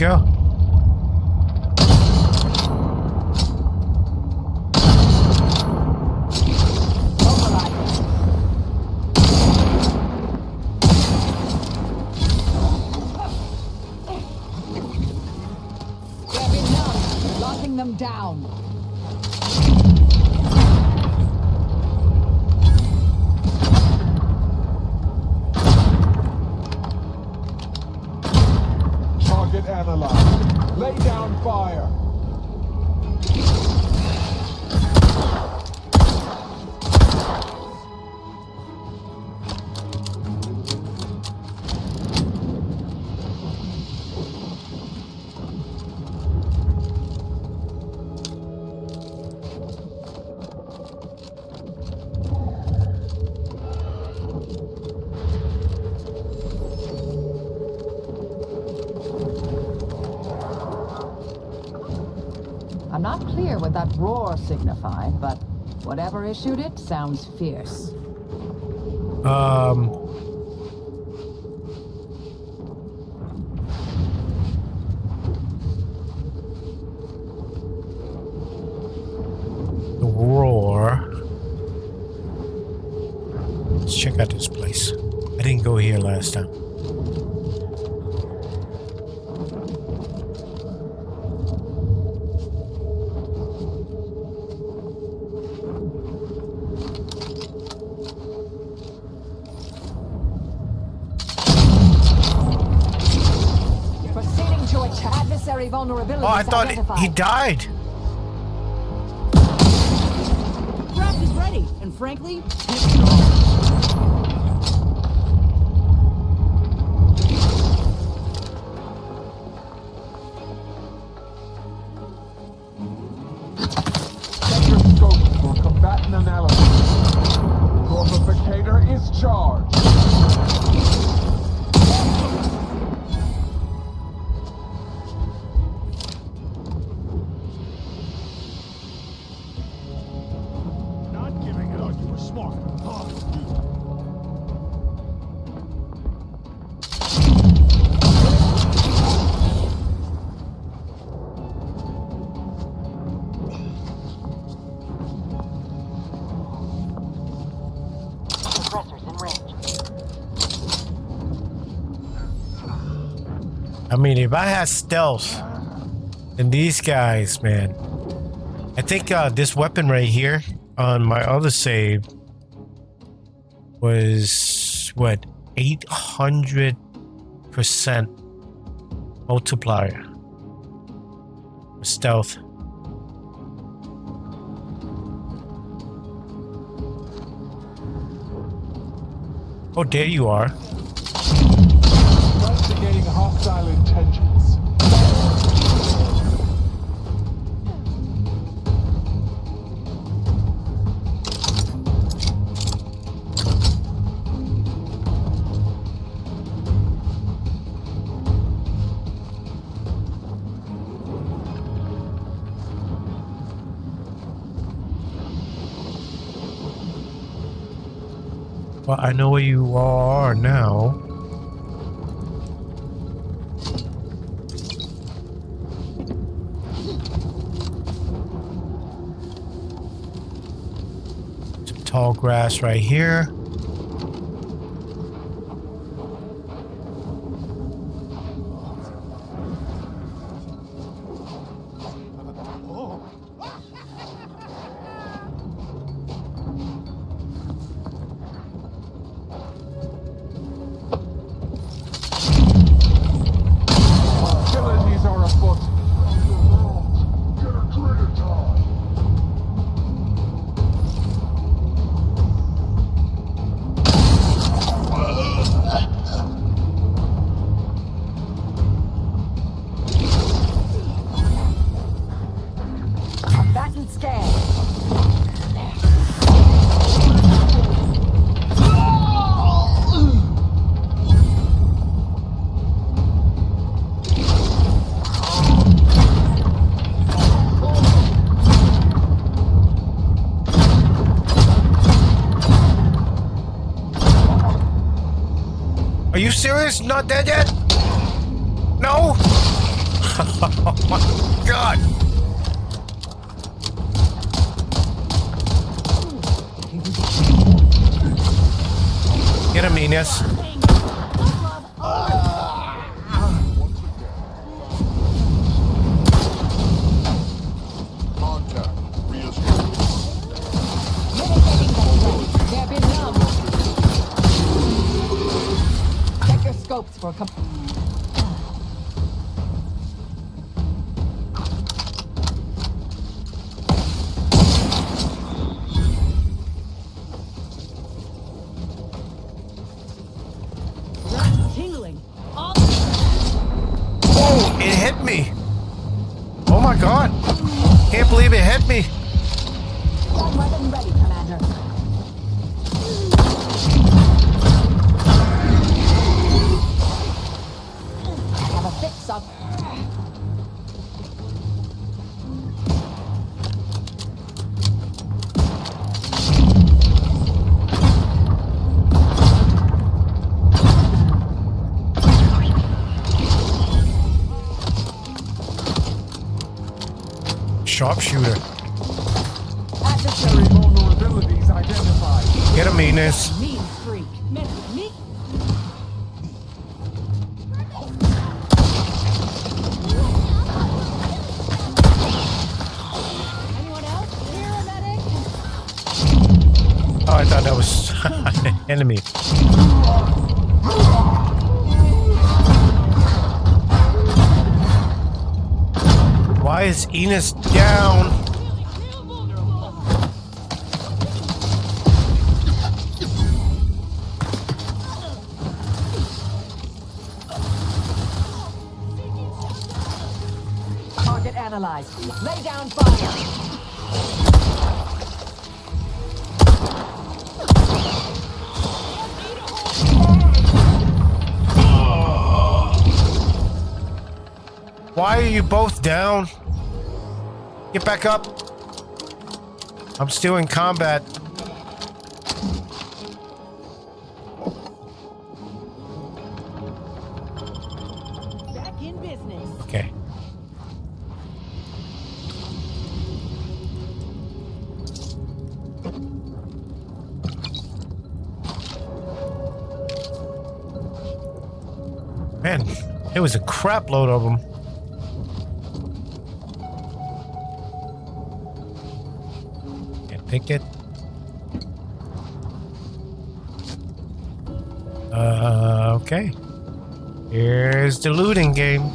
go. Locking them down. Target analyzed. Lay down fire. I'm not clear what that roar signified, but whatever issued it sounds fierce. The roar. Let's check out this place. I didn't go here last time. Proceeding to attack. Adversary vulnerability. Oh, I thought he died. Craft is ready, and frankly, Scope for combatant analysis. Corpificator is charged. Not giving it up, you were smart. Suppressors in range. I mean, if I had stealth, then these guys, man. I think this weapon right here on my other save was what, 800% multiplier for stealth. Oh, there you are. Investigating hostile intentions. Well, I know where you are now. Some tall grass right here. Hostilities are afoot. Get a trigger time. combatant scan. Are you serious? Not dead yet? No? Oh my god! Get him, Ines. Check your scopes for a couple. Tingling. Oh, it hit me! Oh my god! Can't believe it hit me! Weapon ready, Commander. Have a fix up. Sharpshooter. Adversary vulnerabilities identified. Get him, Ines. Mean freak. Me. Anyone else? Paramedic? Oh, I thought that was an enemy. Why is Ines down? Target analyzed. Lay down fire. Why are you both down? Get back up. I'm still in combat. Back in business. Okay. Man, there was a crap load of them. Can't pick it. Okay. Here's the looting game.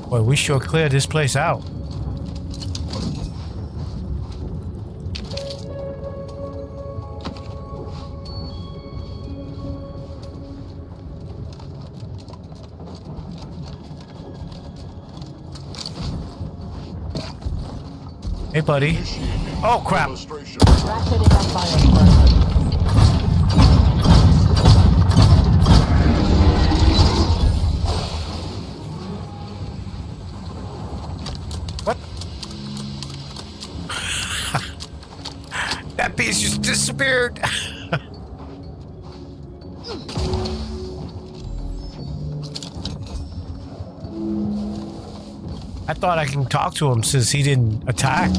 Boy, we sure cleared this place out. Hey, buddy. Oh, crap. Ratcheting up fire. What? That piece just disappeared. I thought I can talk to him since he didn't attack.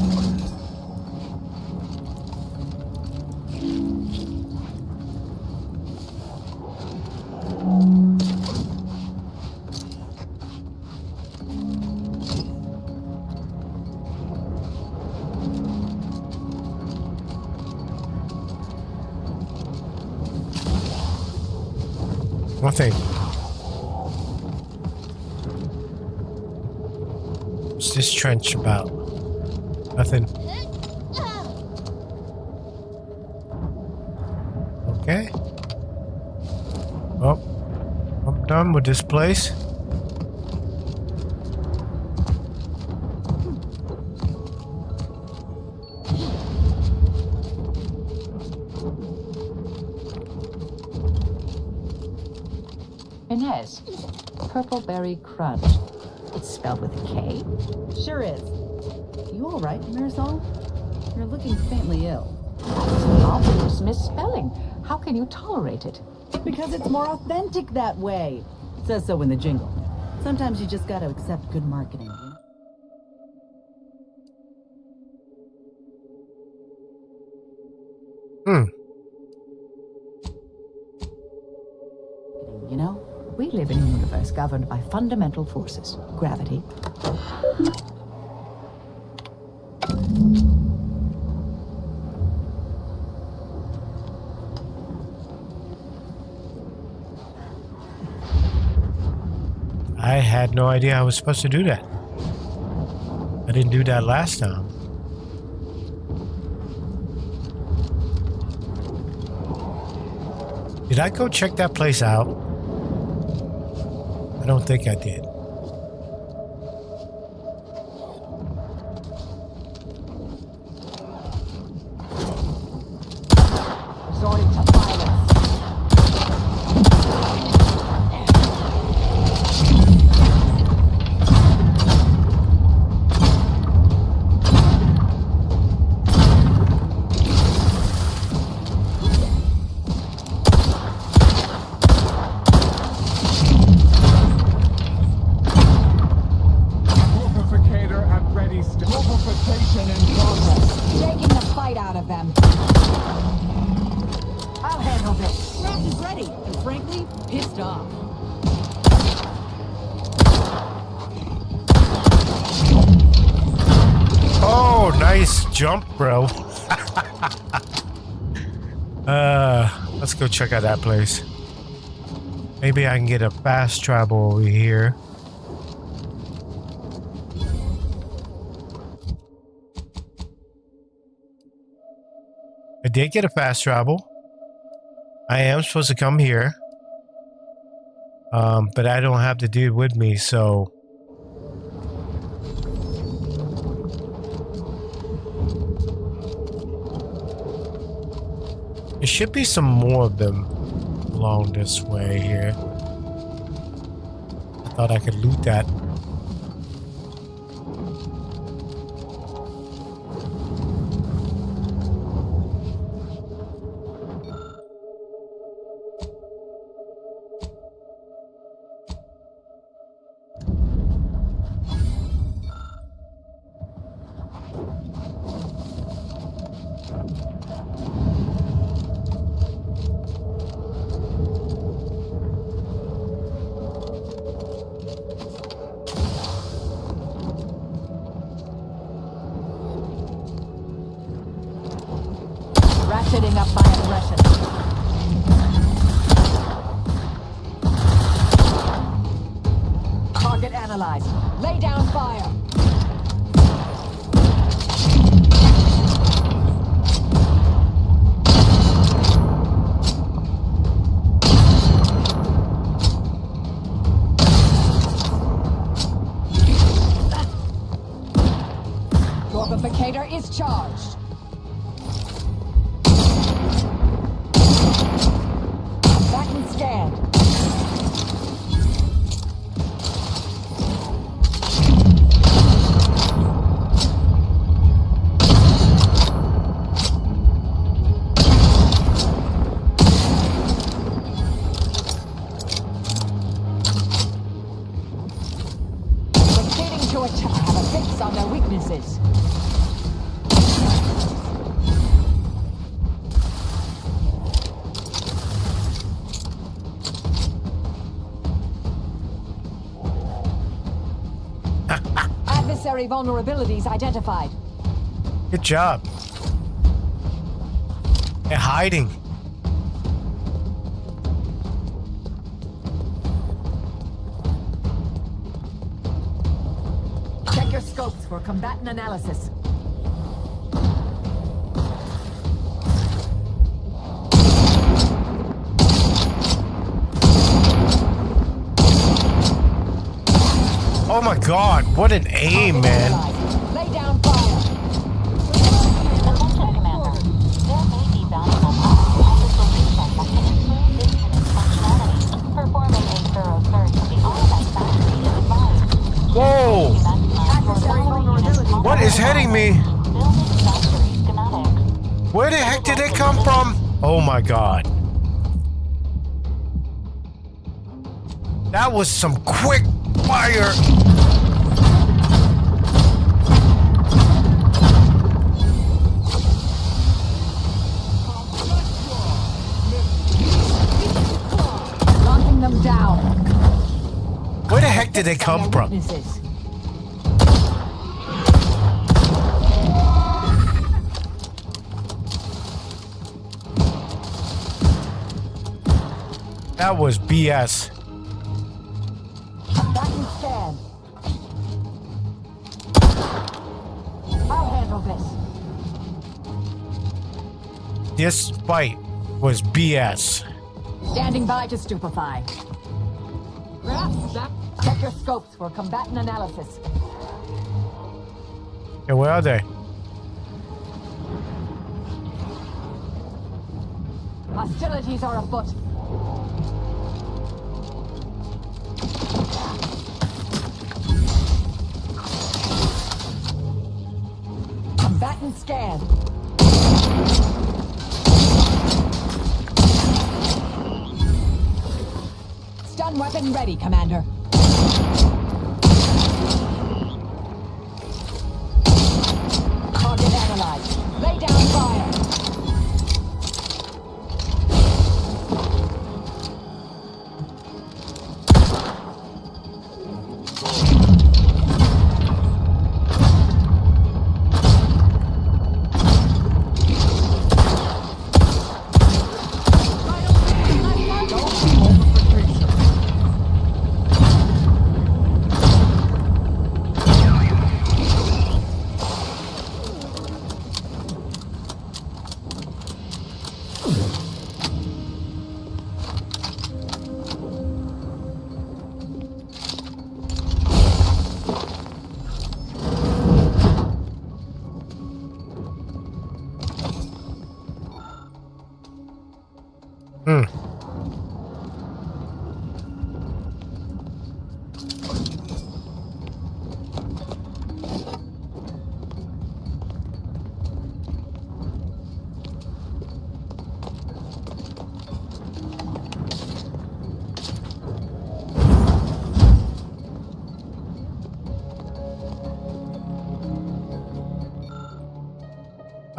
One thing. What's this trench about? Nothing. Okay. Well, I'm done with this place. Inez, Purple Berry Crunch. It's spelled with a K. Sure is. all right, Marisol? You're looking faintly ill. Obvious misspelling. How can you tolerate it? Because it's more authentic that way. It says so in the jingle. Sometimes you just gotta accept good marketing. You know, we live in a universe governed by fundamental forces. Gravity. I had no idea I was supposed to do that. I didn't do that last time. Did I go check that place out? I don't think I did. Resorting to violence. Taking the fight out of them. I'll handle this. Round is ready, and frankly, pissed off. Oh, nice jump, bro. Let's go check out that place. Maybe I can get a fast travel over here. I did get a fast travel. I am supposed to come here. But I don't have the dude with me, so... There should be some more of them along this way here. I thought I could loot that. Ratcheting up my aggression. Target analyzed. Lay down fire. Gorgificator is charged. Back and stand. Proceeding to attack. Have a fix on their weaknesses. Adversary vulnerabilities identified. Good job. They're hiding. Check your scopes for combatant analysis. Oh my god, what an aim, man. Lay down fire. Attention, Commander. There may be valuable parts at this location that can improve this unit's functionality. Performing a thorough search of the Autobot factory is advised. Whoa! What is heading kidding me? Where the heck did it come from? Oh my god. That was some quick fire. Knocking them down. Where the heck did they come from? That was BS. Back and stand. I'll handle this. This fight was BS. Standing by to stupefy. Grasp that. Check your scopes for combatant analysis. Yeah, where are they? Hostilities are afoot. Combatant scan. Stun weapon ready, Commander. Target analyzed. Lay down fire.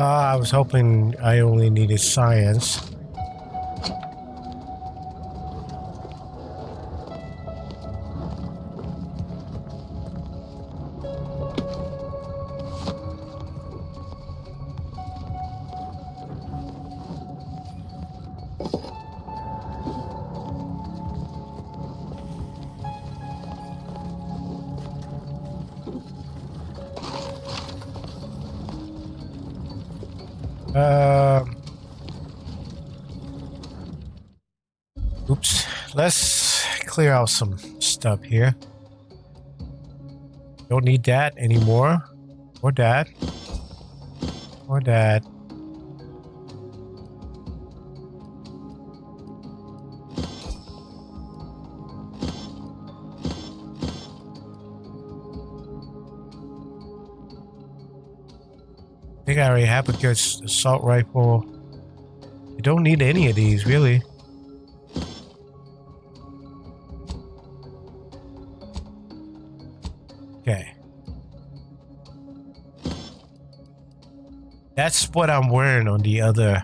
I was hoping I only needed science. Oops. Let's clear out some stuff here. Don't need that anymore. Or that. Or that. I think I already have a good assault rifle. You don't need any of these, really. Okay. That's what I'm wearing on the other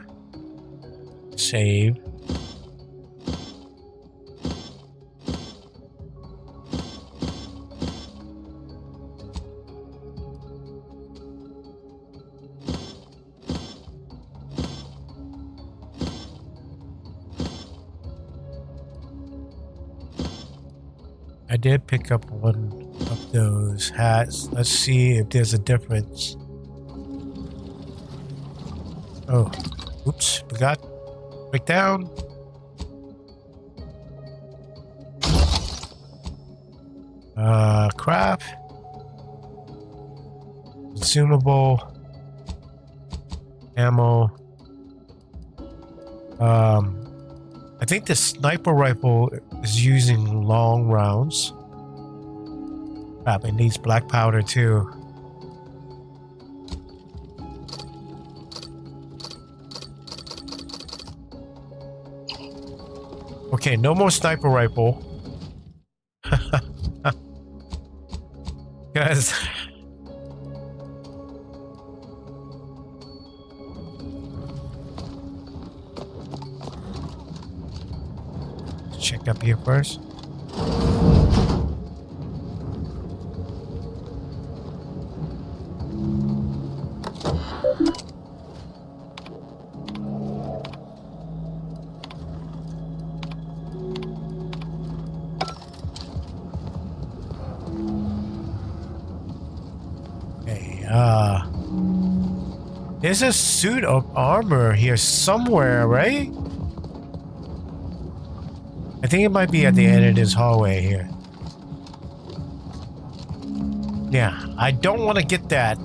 save. I did pick up one of those hats. Let's see if there's a difference. Oh, oops, forgot. Break down. Craft. Consumable. Ammo. I think the sniper rifle is using long rounds. Crap, it needs black powder too. Okay, no more sniper rifle. Guys. Check up here first. There's a suit of armor here somewhere, right? I think it might be at the end of this hallway here. Yeah, I don't want to get that.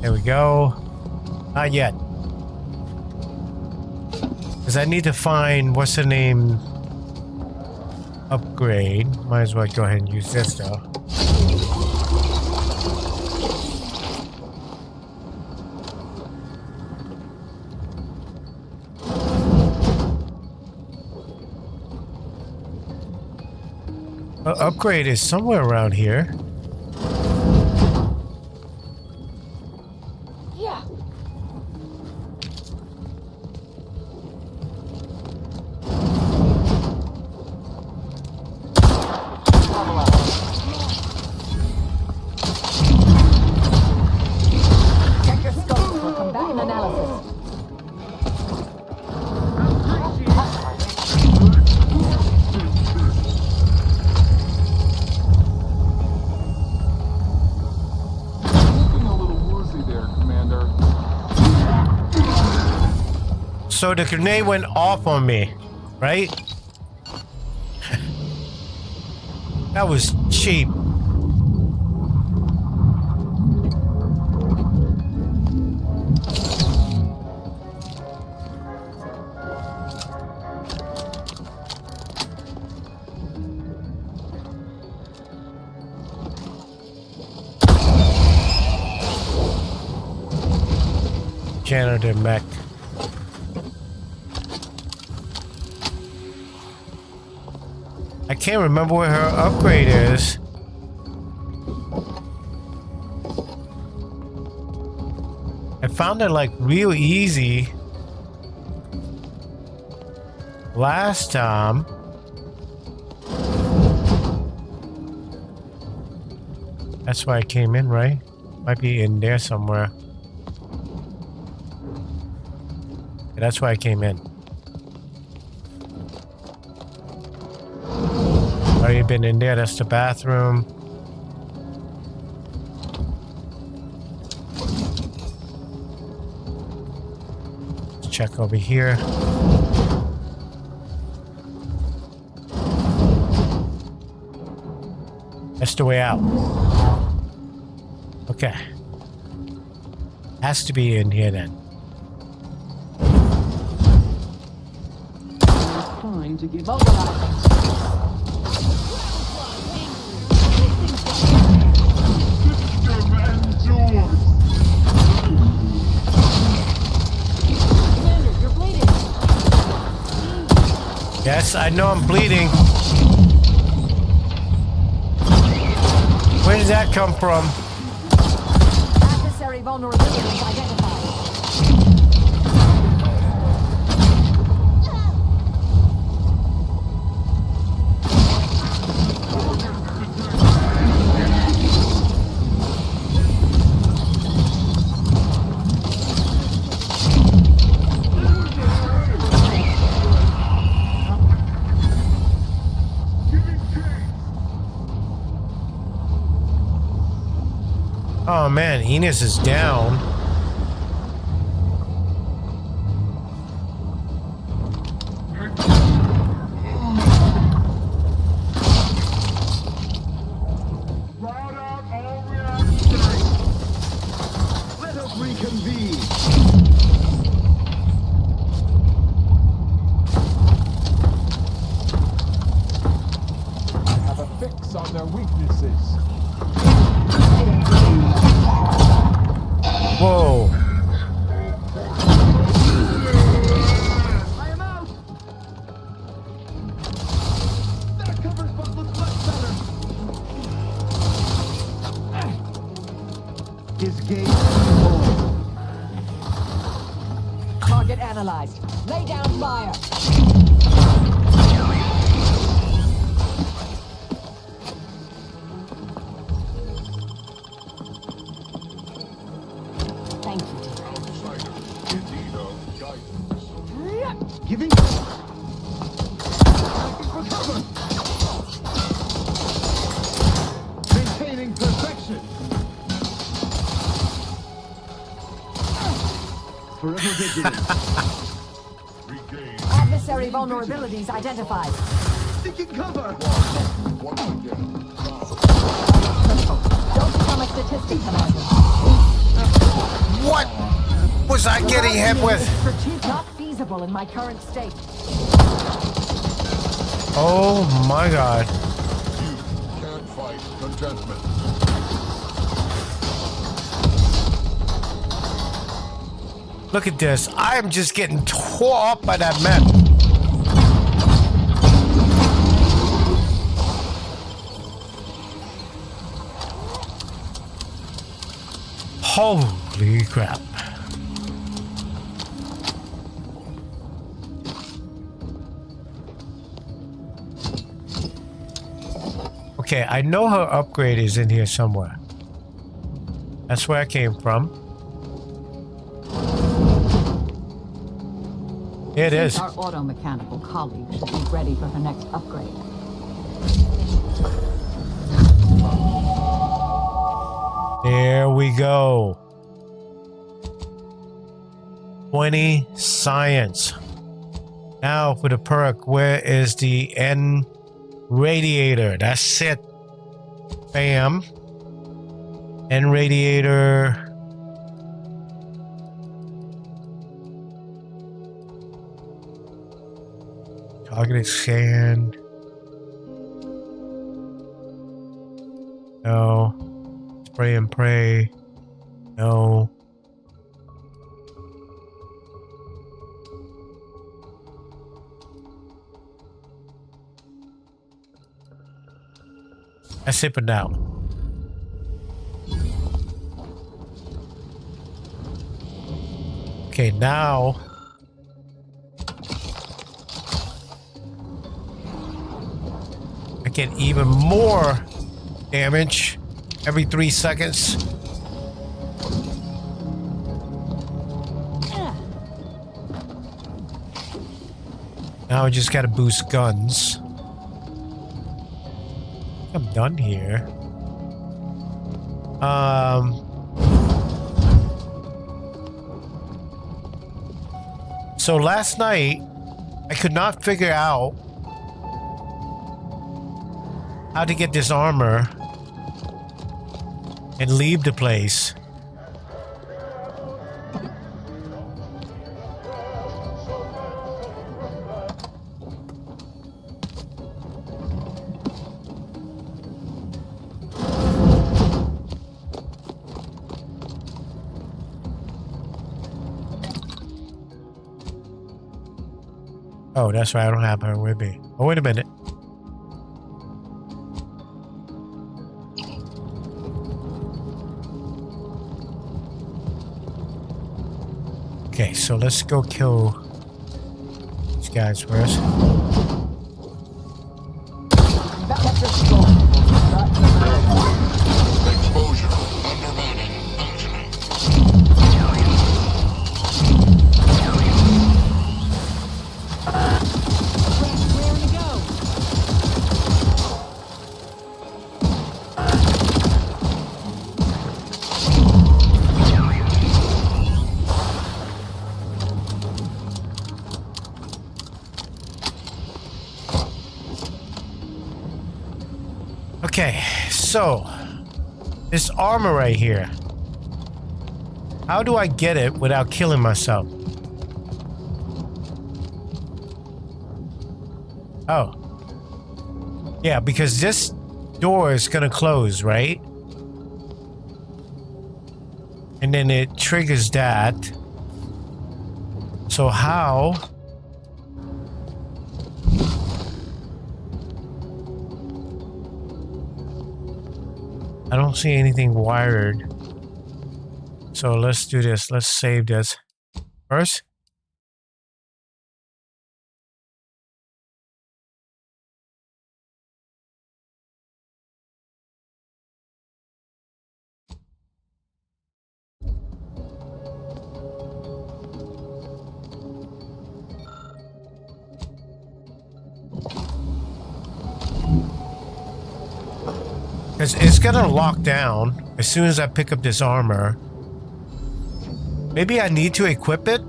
There we go. Not yet. Because I need to find, what's the name? Upgrade. Might as well go ahead and use this though. Upgrade is somewhere around here. Yeah. Check your scopes for combatant analysis. So the grenade went off on me, right? That was cheap. Janitor mech. I can't remember where her upgrade is. I found it like real easy last time. That's why I came in, right? Might be in there somewhere. Yeah, that's why I came in. Already been in there. That's the bathroom. Let's check over here. That's the way out. Okay. Has to be in here then. Time to give up. Yes, I know I'm bleeding. Where did that come from? Adversary vulnerability identified. Oh man, Enos is down. Let us reconvene. I have a fix on their weaknesses. Whoa. analyzed. Lay down fire. Thank you, dear. Giving. For cover. Maintaining perfection. Forever vigilant. Adversary vulnerabilities identified. Seeking cover. Don't become a statistic, Commander. What was I getting hit with? Not feasible in my current state. Oh my god. Can't fight contentment. Look at this. I am just getting tore up by that map. Holy crap. Okay, I know her upgrade is in here somewhere. That's where I came from. It is. Our auto-mechanical colleague should be ready for her next upgrade. There we go. 20 science. Now for the perk, where is the N radiator? That's it. Bam. N radiator. Targeted scan. No. Spray and pray. No. That's it for now. Okay, now I get even more damage every 3 seconds. Now I just gotta boost guns. I'm done here. So last night I could not figure out how to get this armor and leave the place. Oh, that's right. I don't have her with me. Oh, wait a minute. Okay, so let's go kill these guys first. Exposure. Undermining. Functioning. Okay, so this armor right here. How do I get it without killing myself? Oh. Yeah, because this door is gonna close, right? And then it triggers that. So how? I don't see anything wired. So let's do this. Let's save this. First, It's gonna lock down as soon as I pick up this armor. Maybe I need to equip it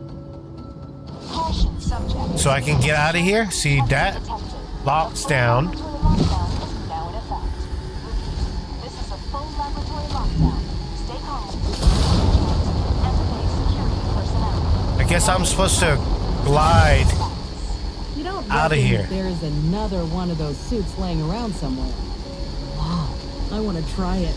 so I can get out of here. See, that locks down. I guess I'm supposed to glide out of here. There's another one of those suits laying around somewhere. Wow, I want to try it.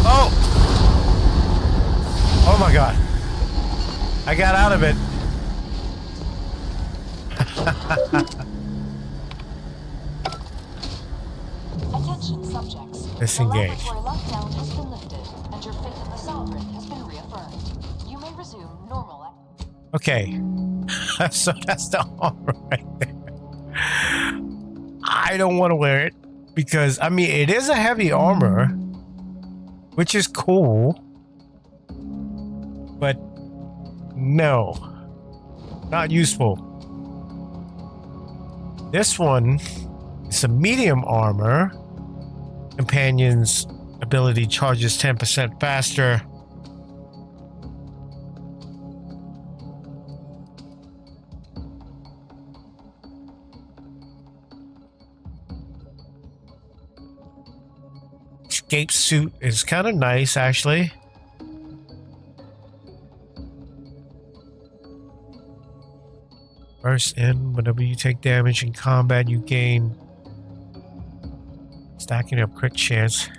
Oh! Oh my god. I got out of it. Attention subjects. Disengage. The laboratory lockdown has been lifted, and your faith in the Sovereign has been reaffirmed. You may resume normal. Okay. So that's the armor right there. I don't want to wear it because, I mean, it is a heavy armor, which is cool. But no, not useful. This one is a medium armor. Companion's ability charges 10% faster. Escape suit is kind of nice, actually. Burst in. Whenever you take damage in combat, you gain stacking up crit chance.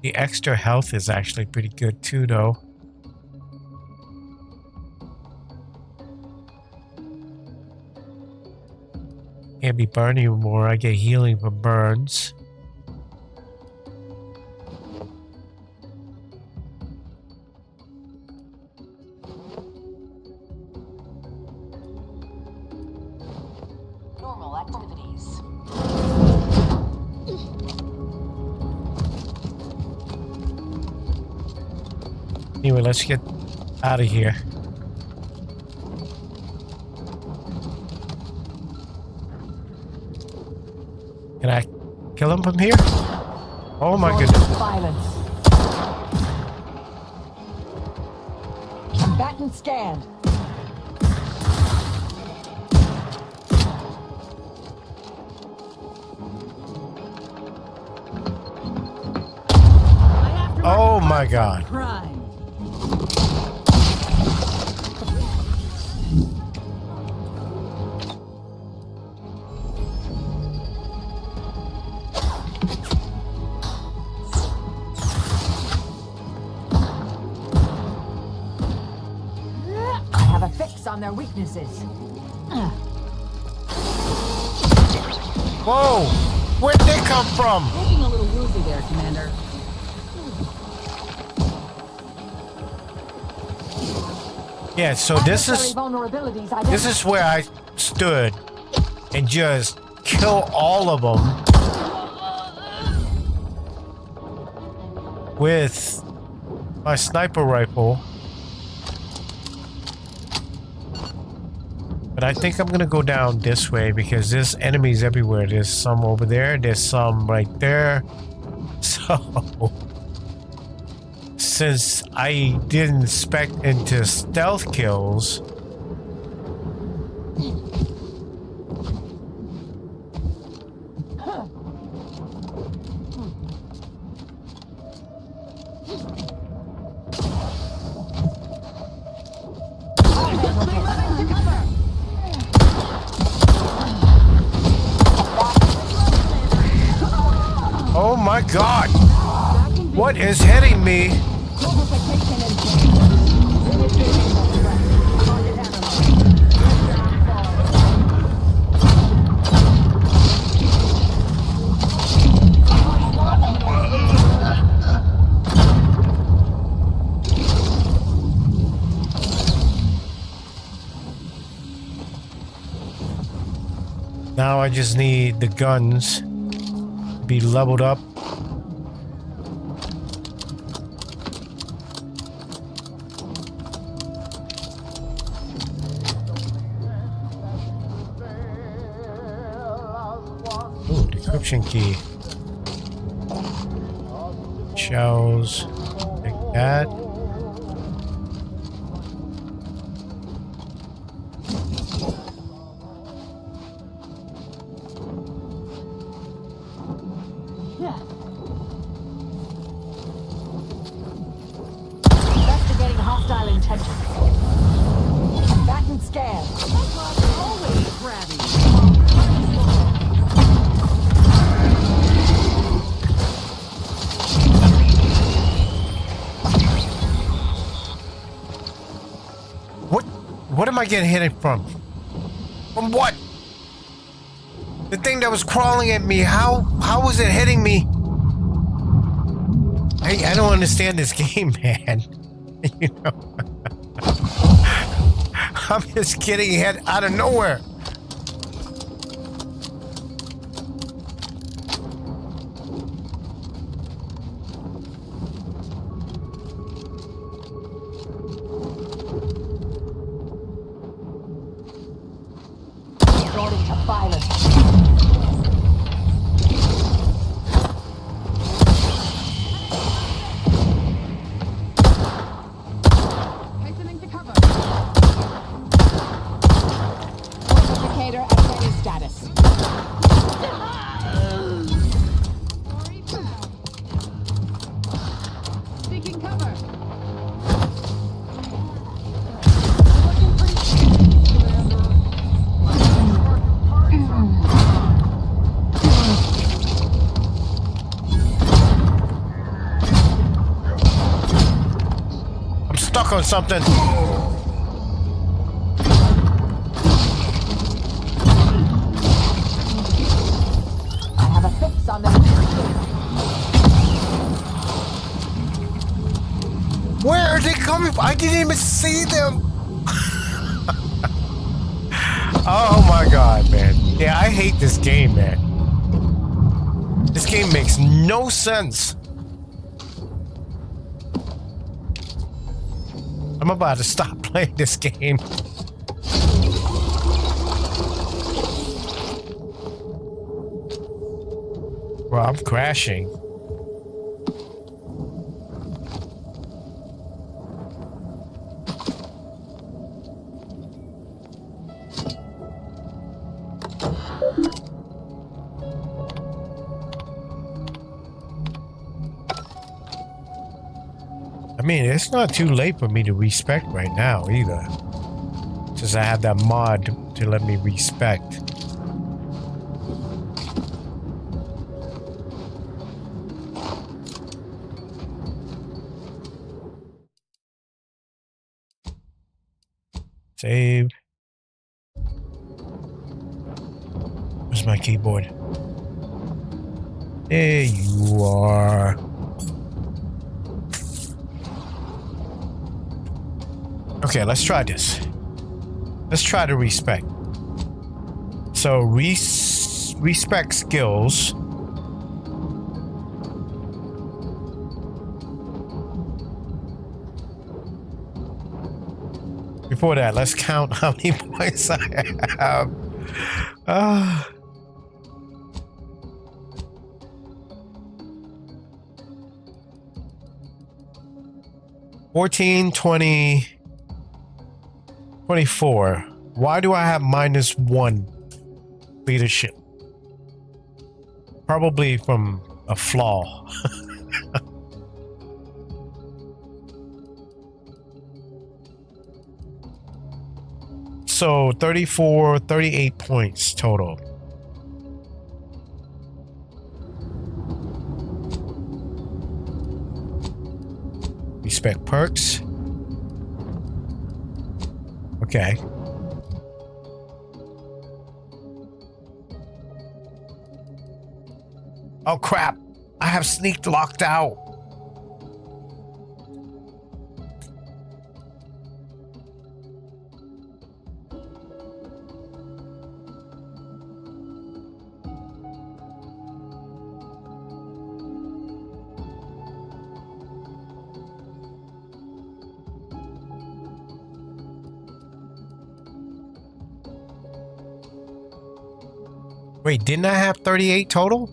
The extra health is actually pretty good too, though. Can't be burned anymore. I get healing from burns. Normal activities. Anyway, let's get out of here. Can I kill him from here? Oh my goodness. Violence. Combatant scanned. Oh my god. Crime. I have a fix on their weaknesses. Whoa! Where'd they come from? Looking a little woozy there, Commander. Yeah, so this is where I stood and just kill all of them with my sniper rifle. But I think I'm gonna go down this way because there's enemies everywhere. There's some over there, there's some right there. So since I didn't spec into stealth kills, oh my god! What is hitting me? now I just need the guns be leveled up. Ooh, decryption key. Shells. Like that. Investigating hostile intentions. Back and scan. Always crabby. What am I getting hit from? From what? The thing that was crawling at me, how was it hitting me? I don't understand this game, man. You know, I'm just getting hit out of nowhere. Resorting to violence. Hastening to cover. Fortificator at ready status. Seeking cover. I'm stuck on something. I have a fix on them. Where are they coming from? I didn't even see them. Oh my god, man. Yeah, I hate this game, man. This game makes no sense. I'm about to stop playing this game. Well, I'm crashing. I mean, it's not too late for me to respec right now either. Since I have that mod to let me respec. Save. Where's my keyboard? There you are. Okay, let's try this. Let's try to respec. So, respec skills. Before that, let's count how many points I have. 14, 20, 24. Why do I have -1 leadership? Probably from a flaw. So 34, 38 points total. Respec perks. Okay. Oh crap! I have sneak locked out. Wait, didn't I have 38 total?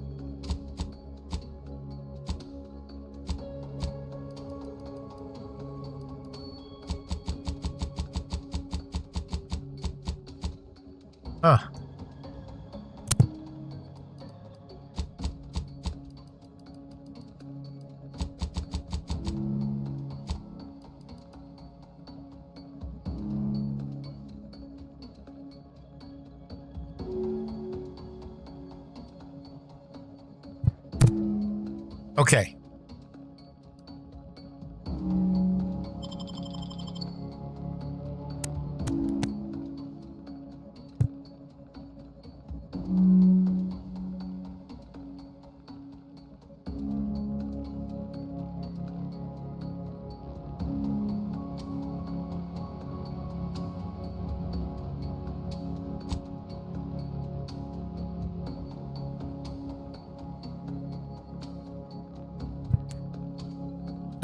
Huh. Okay.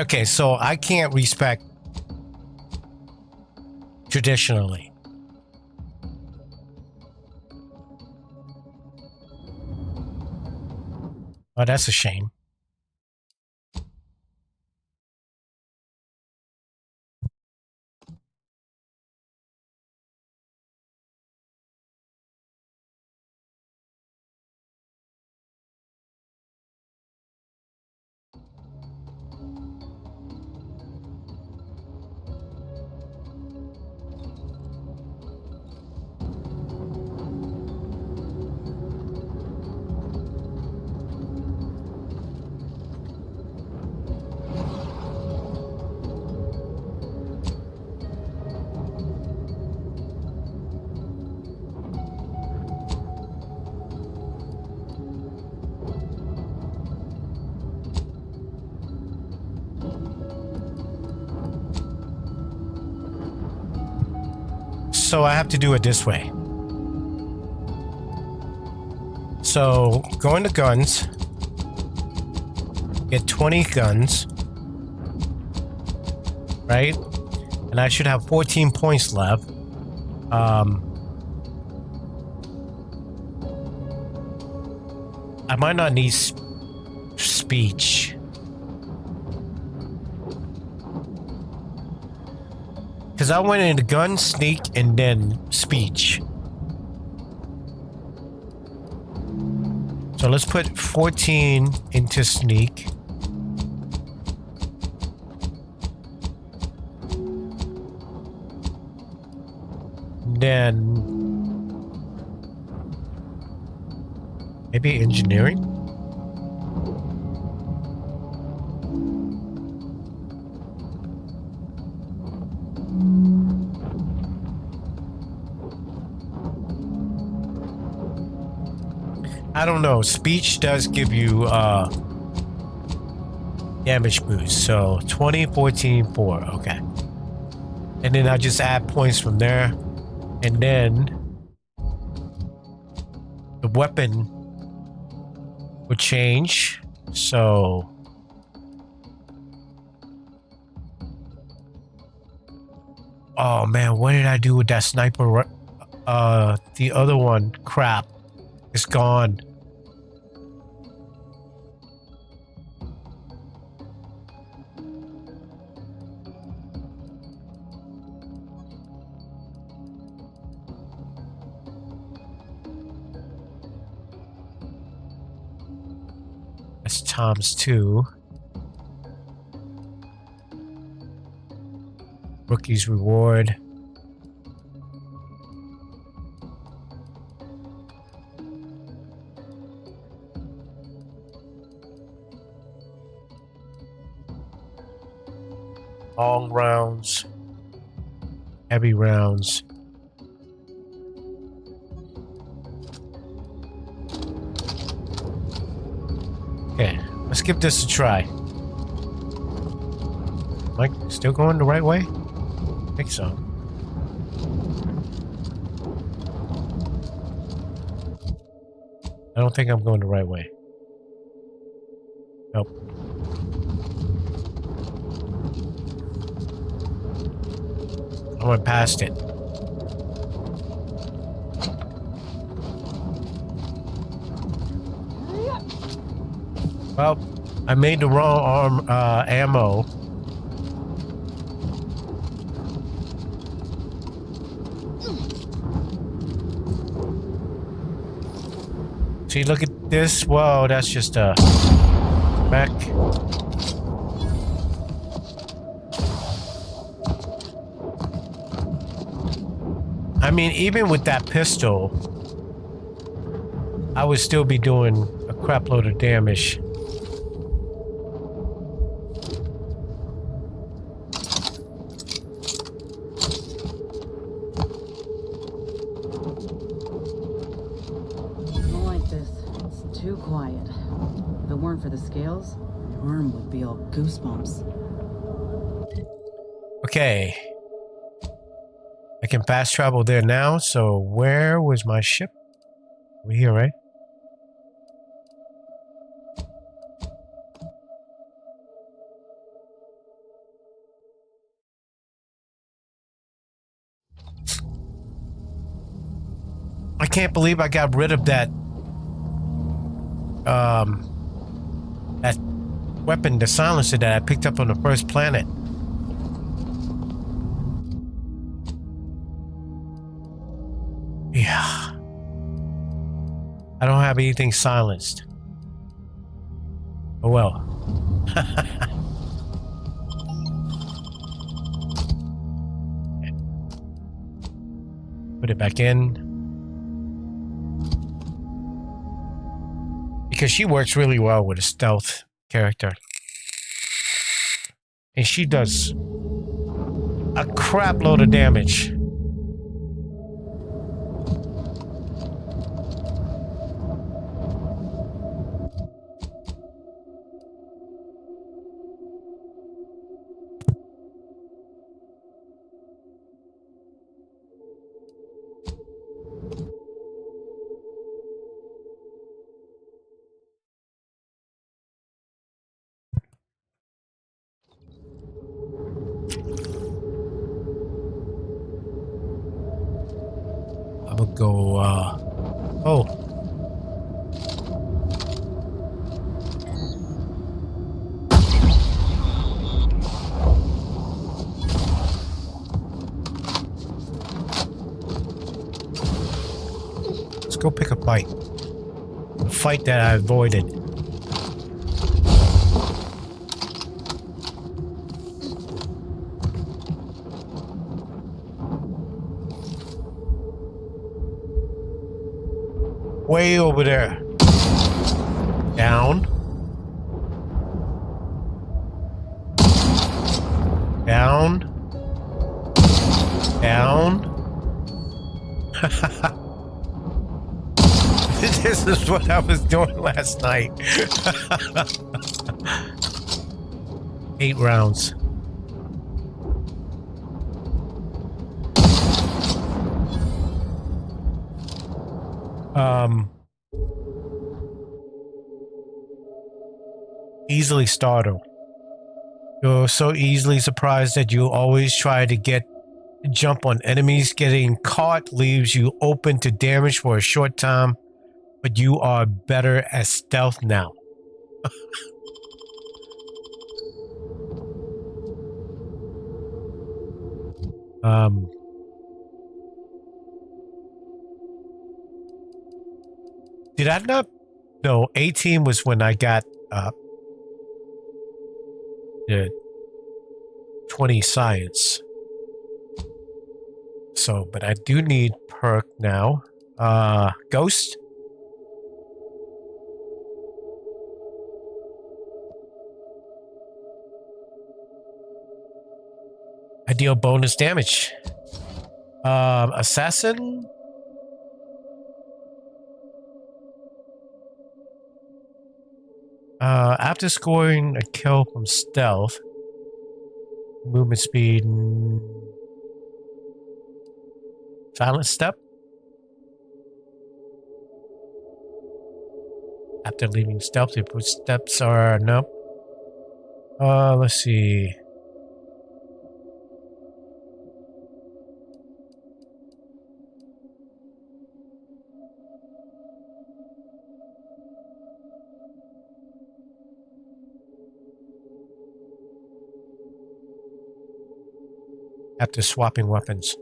Okay, so I can't respect traditionally. Oh, that's a shame. So I have to do it this way. So go into guns, get 20 guns, right? And I should have 14 points left. I might not need speech. Because I went into gun, sneak, and then speech. So let's put 14 into sneak. Then maybe engineering? I don't know. Speech does give you damage boost. So 20, 14, 4. Okay. And then I just add points from there. And then the weapon will change. So oh man, what did I do with that sniper? The other one, crap. It's gone. That's times 2. Rookie's reward. Long rounds, heavy rounds. Okay, let's give this a try. Am I still going the right way? I think so. I don't think I'm going the right way. Nope. I went past it. Well, I made the wrong ammo. See, look at this. Whoa, that's just a mech. I mean, even with that pistol, I would still be doing a crap load of damage. Too quiet. If it weren't for the scales, Worm would be all goosebumps. Okay. I can fast travel there now, so where was my ship? We're here, right? I can't believe I got rid of that that weapon, the silencer that I picked up on the first planet. Yeah. I don't have anything silenced. Oh well. Put it back in. Because she works really well with a stealth character. And she does a crap load of damage. I would go, oh. Let's go pick a fight. A fight that I avoided. Way over there. Down. Down. Down. This is what I was doing last night. 8 rounds. Easily startled. You're so easily surprised that you always try to jump on enemies. Getting caught leaves you open to damage for a short time, but you are better at stealth now. Did I not? No, 18 was when I got the 20 science. So, but I do need perk now. Ghost? I deal bonus damage. Assassin? After scoring a kill from stealth, movement speed, silent step. After leaving stealth, your footsteps are nope. Let's see. after swapping weapons.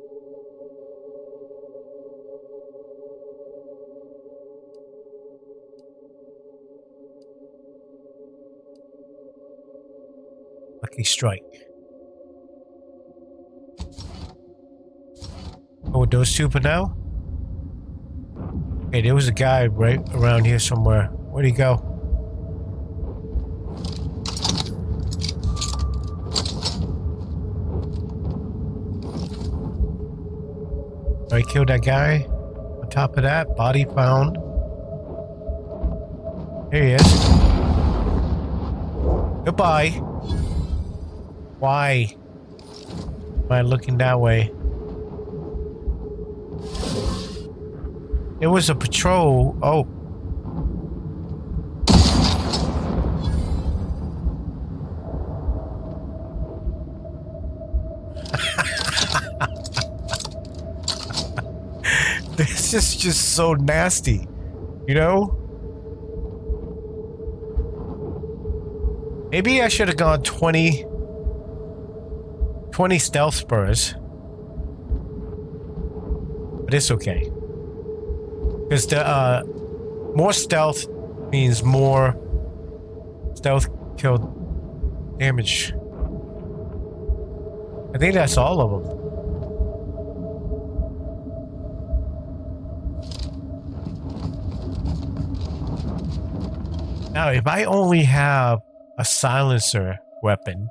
Lucky strike. Oh, those two for now? Hey, there was a guy right around here somewhere. Where'd he go? I killed that guy. On top of that, body found. Here he is. Goodbye. Why am I looking that way? It was a patrol. Oh. This is just so nasty, you know? Maybe I should have gone 20 stealth spurs. But it's okay. Because the more stealth means more stealth kill damage. I think that's all of them. Now, if I only have a silencer weapon,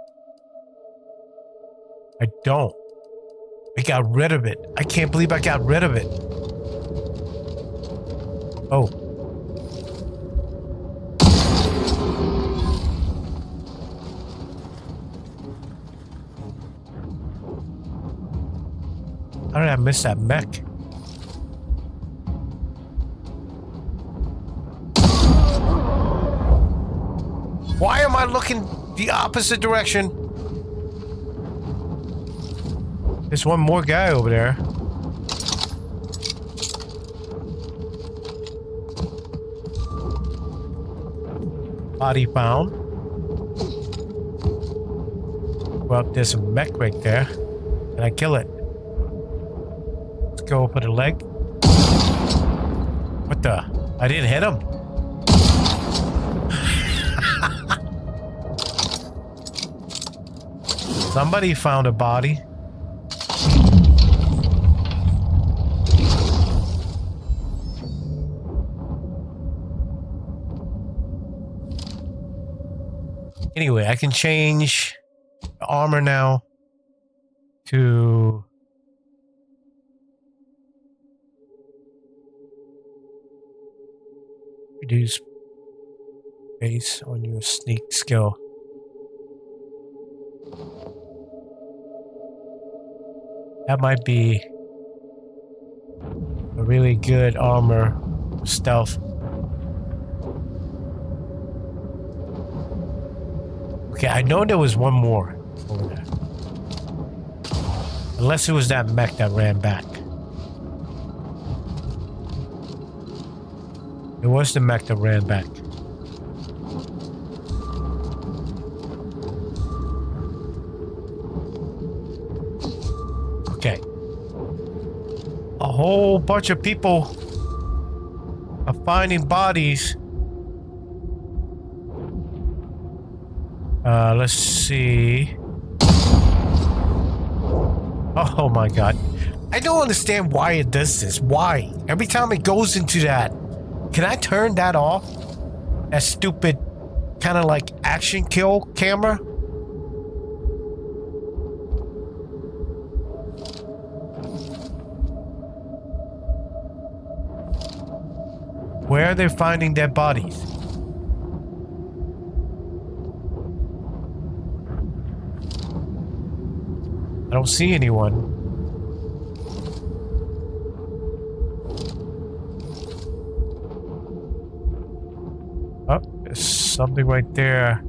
I don't. I got rid of it. I can't believe I got rid of it. Oh. How did I miss that mech? Why am I looking the opposite direction? There's one more guy over there. Body found. Well, there's a mech right there. Can I kill it? Let's go for the leg. What the? I didn't hit him. Somebody found a body. Anyway, I can change the armor now to reduce base on your sneak skill. That might be a really good armor stealth. Okay, I know there was one more over there. Unless it was that mech that ran back. It was the mech that ran back. Okay. A whole bunch of people are finding bodies. Let's see. Oh my god. I don't understand why it does this. Why? Every time it goes into that. Can I turn that off? That stupid kind of like action kill camera? Where are they finding dead bodies? I don't see anyone. Oh, there's something right there.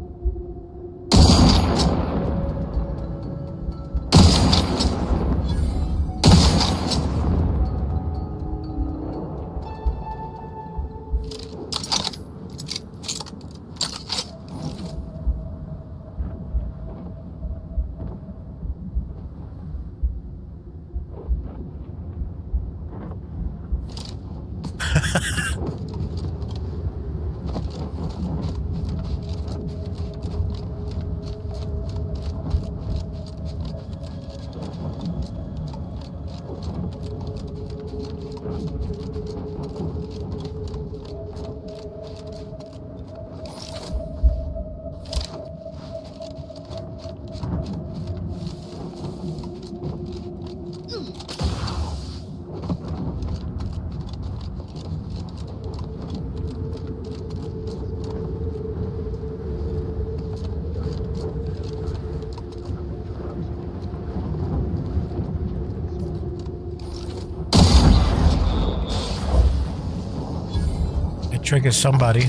trigger somebody.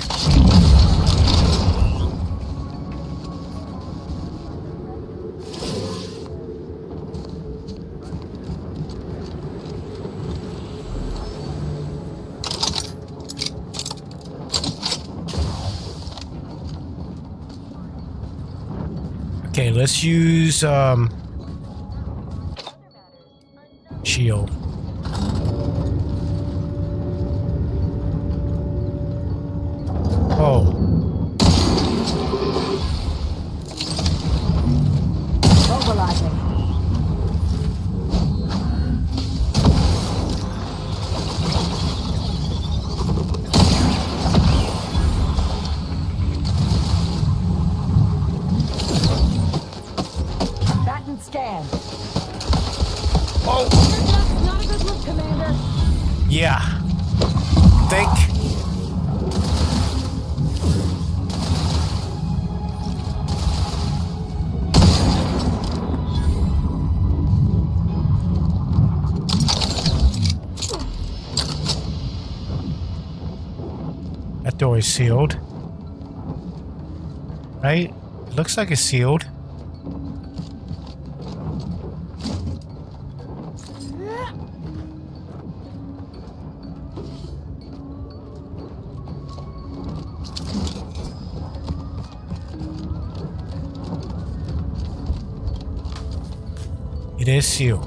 Okay, let's use shield. Oh. Mobilizing. Batten scan. Oh. Not a good look, Commander. Yeah. Think. That door is sealed. Right? It looks like it's sealed. It is sealed.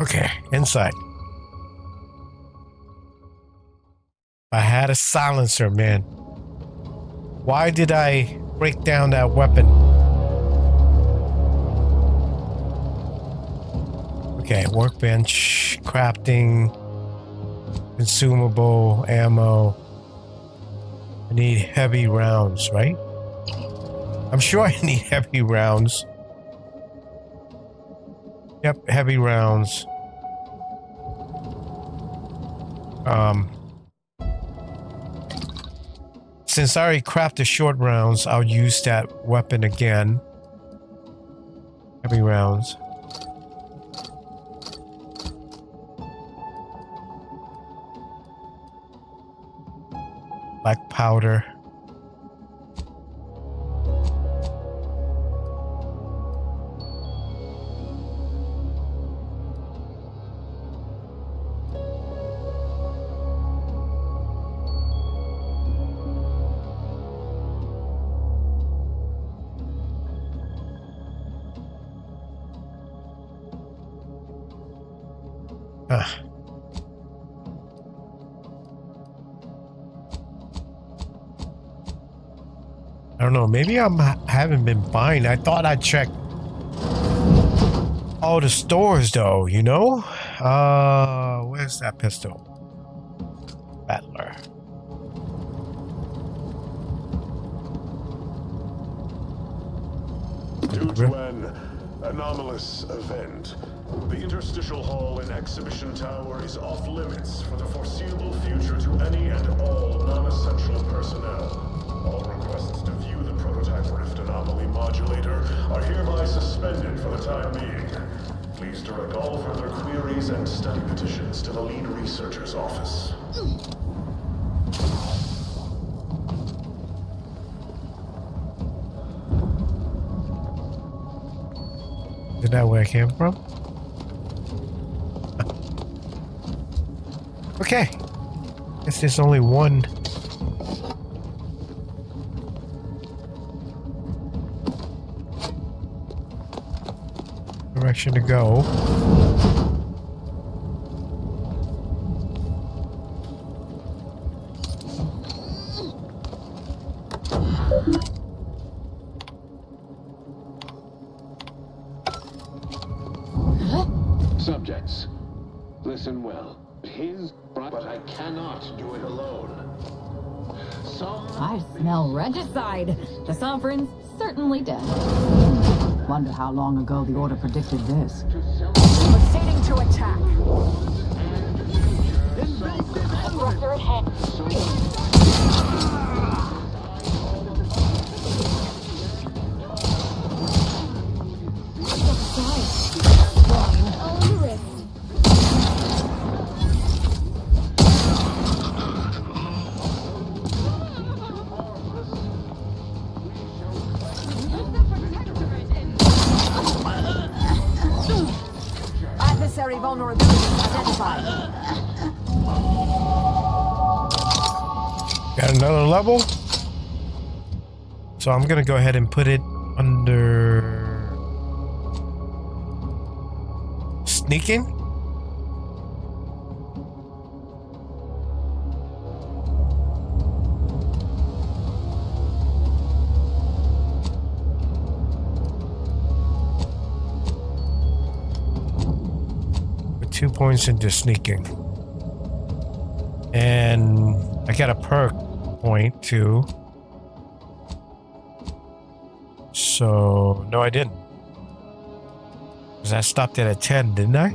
Okay, inside. I had a silencer, man. Why did I break down that weapon? Okay, workbench, crafting, consumable, ammo. I need heavy rounds, right? I'm sure I need heavy rounds. Yep, heavy rounds. Since I already crafted short rounds, I'll use that weapon again. Heavy rounds. Black powder. I don't know. Maybe I haven't been buying. I thought I checked all the stores, though. You know. Where's that pistol? Battler. Due to an anomalous event, the interstitial hall and exhibition tower is off limits for the foreseeable future to any and all non-essential personnel. All requests to view the prototype Rift Anomaly Modulator are hereby suspended for the time being. Please direct all further queries and study petitions to the lead researcher's office. Is that where I came from? Okay. Guess there's only one. Direction to go. Subjects, listen well. But I cannot do it alone. I smell regicide. The sovereign's certainly dead. Wonder how long ago the Order predicted this. Proceeding to attack. Disruptor at hand. Got another level. So I'm gonna go ahead and put it under sneaking. With 2 points into sneaking. And I got a perk point too. So, no, I didn't. Because I stopped it at 10, didn't I?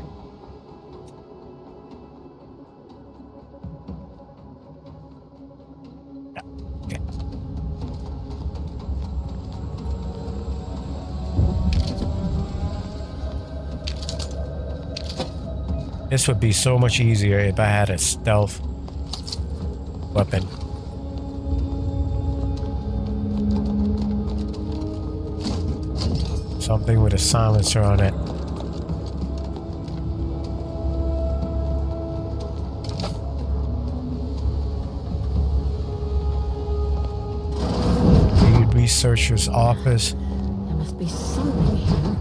Yeah. Okay. This would be so much easier if I had a stealth weapon. Something with a silencer on it. Lead researcher's office. There must be something here.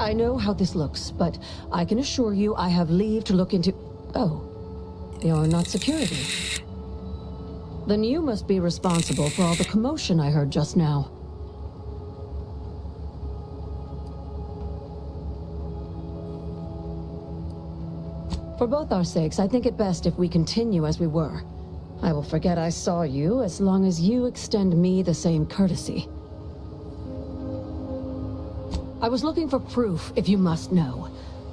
I know how this looks, but I can assure you I have leave to look into... Oh, you're not security. Then you must be responsible for all the commotion I heard just now. For both our sakes, I think it best if we continue as we were. I will forget I saw you as long as you extend me the same courtesy. I was looking for proof, if you must know.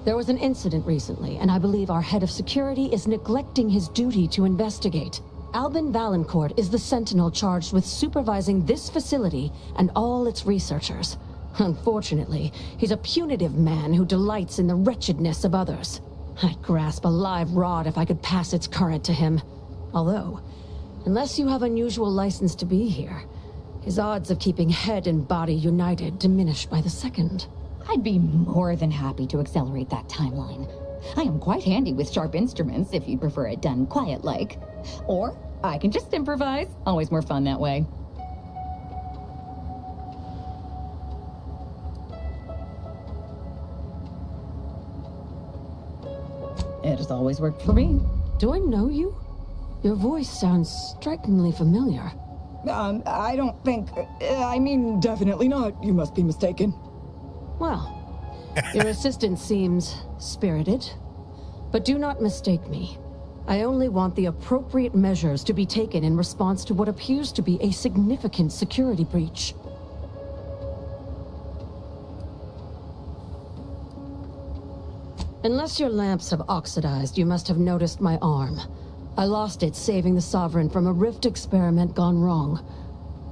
There was an incident recently, and I believe our head of security is neglecting his duty to investigate. Albin Valancourt is the sentinel charged with supervising this facility and all its researchers. Unfortunately, he's a punitive man who delights in the wretchedness of others. I'd grasp a live rod if I could pass its current to him. Although, unless you have unusual license to be here, his odds of keeping head and body united diminish by the second. I'd be more than happy to accelerate that timeline. I am quite handy with sharp instruments, if you'd prefer it done quiet-like. Or I can just improvise. Always more fun that way. It has always worked for me. Do I know you? Your voice sounds strikingly familiar. I don't think... I mean, definitely not. You must be mistaken. Well, your assistant seems spirited. But do not mistake me. I only want the appropriate measures to be taken in response to what appears to be a significant security breach. Unless your lamps have oxidized, you must have noticed my arm. I lost it saving the Sovereign from a rift experiment gone wrong.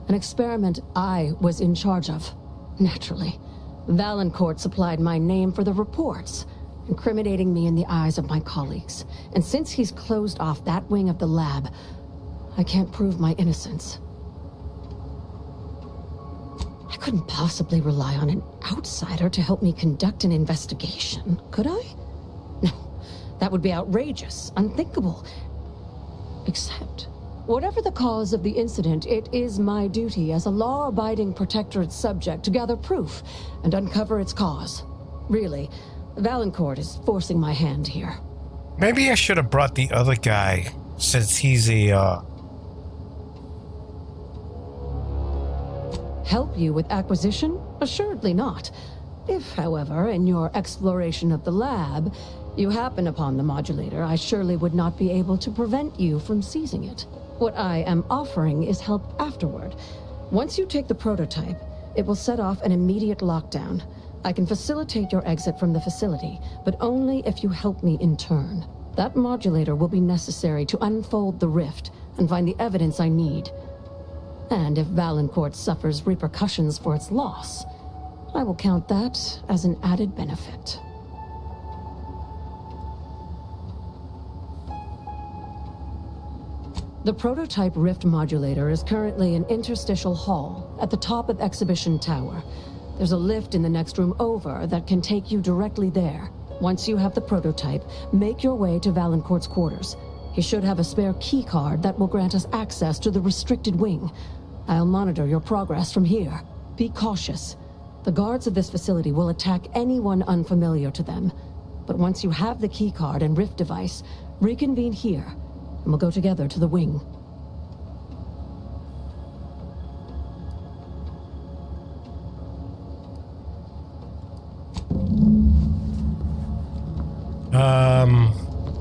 An experiment I was in charge of. Naturally. Valancourt supplied my name for the reports, incriminating me in the eyes of my colleagues. And since he's closed off that wing of the lab, I can't prove my innocence. I couldn't possibly rely on an outsider to help me conduct an investigation, could I? No, that would be outrageous, unthinkable. Except, whatever the cause of the incident, it is my duty as a law-abiding Protectorate subject to gather proof and uncover its cause. Really, Valancourt is forcing my hand here. Maybe I should have brought the other guy, since he's a, Help you with acquisition? Assuredly not. If, however, in your exploration of the lab, you happen upon the modulator, I surely would not be able to prevent you from seizing it. What I am offering is help afterward. Once you take the prototype, it will set off an immediate lockdown. I can facilitate your exit from the facility, but only if you help me in turn. That modulator will be necessary to unfold the rift and find the evidence I need. And if Valancourt suffers repercussions for its loss, I will count that as an added benefit. The prototype rift modulator is currently in Interstitial Hall at the top of Exhibition Tower. There's a lift in the next room over that can take you directly there. Once you have the prototype, make your way to Valancourt's quarters. He should have a spare key card that will grant us access to the restricted wing. I'll monitor your progress from here. Be cautious. The guards of this facility will attack anyone unfamiliar to them. But once you have the key card and rift device, reconvene here, and we'll go together to the wing.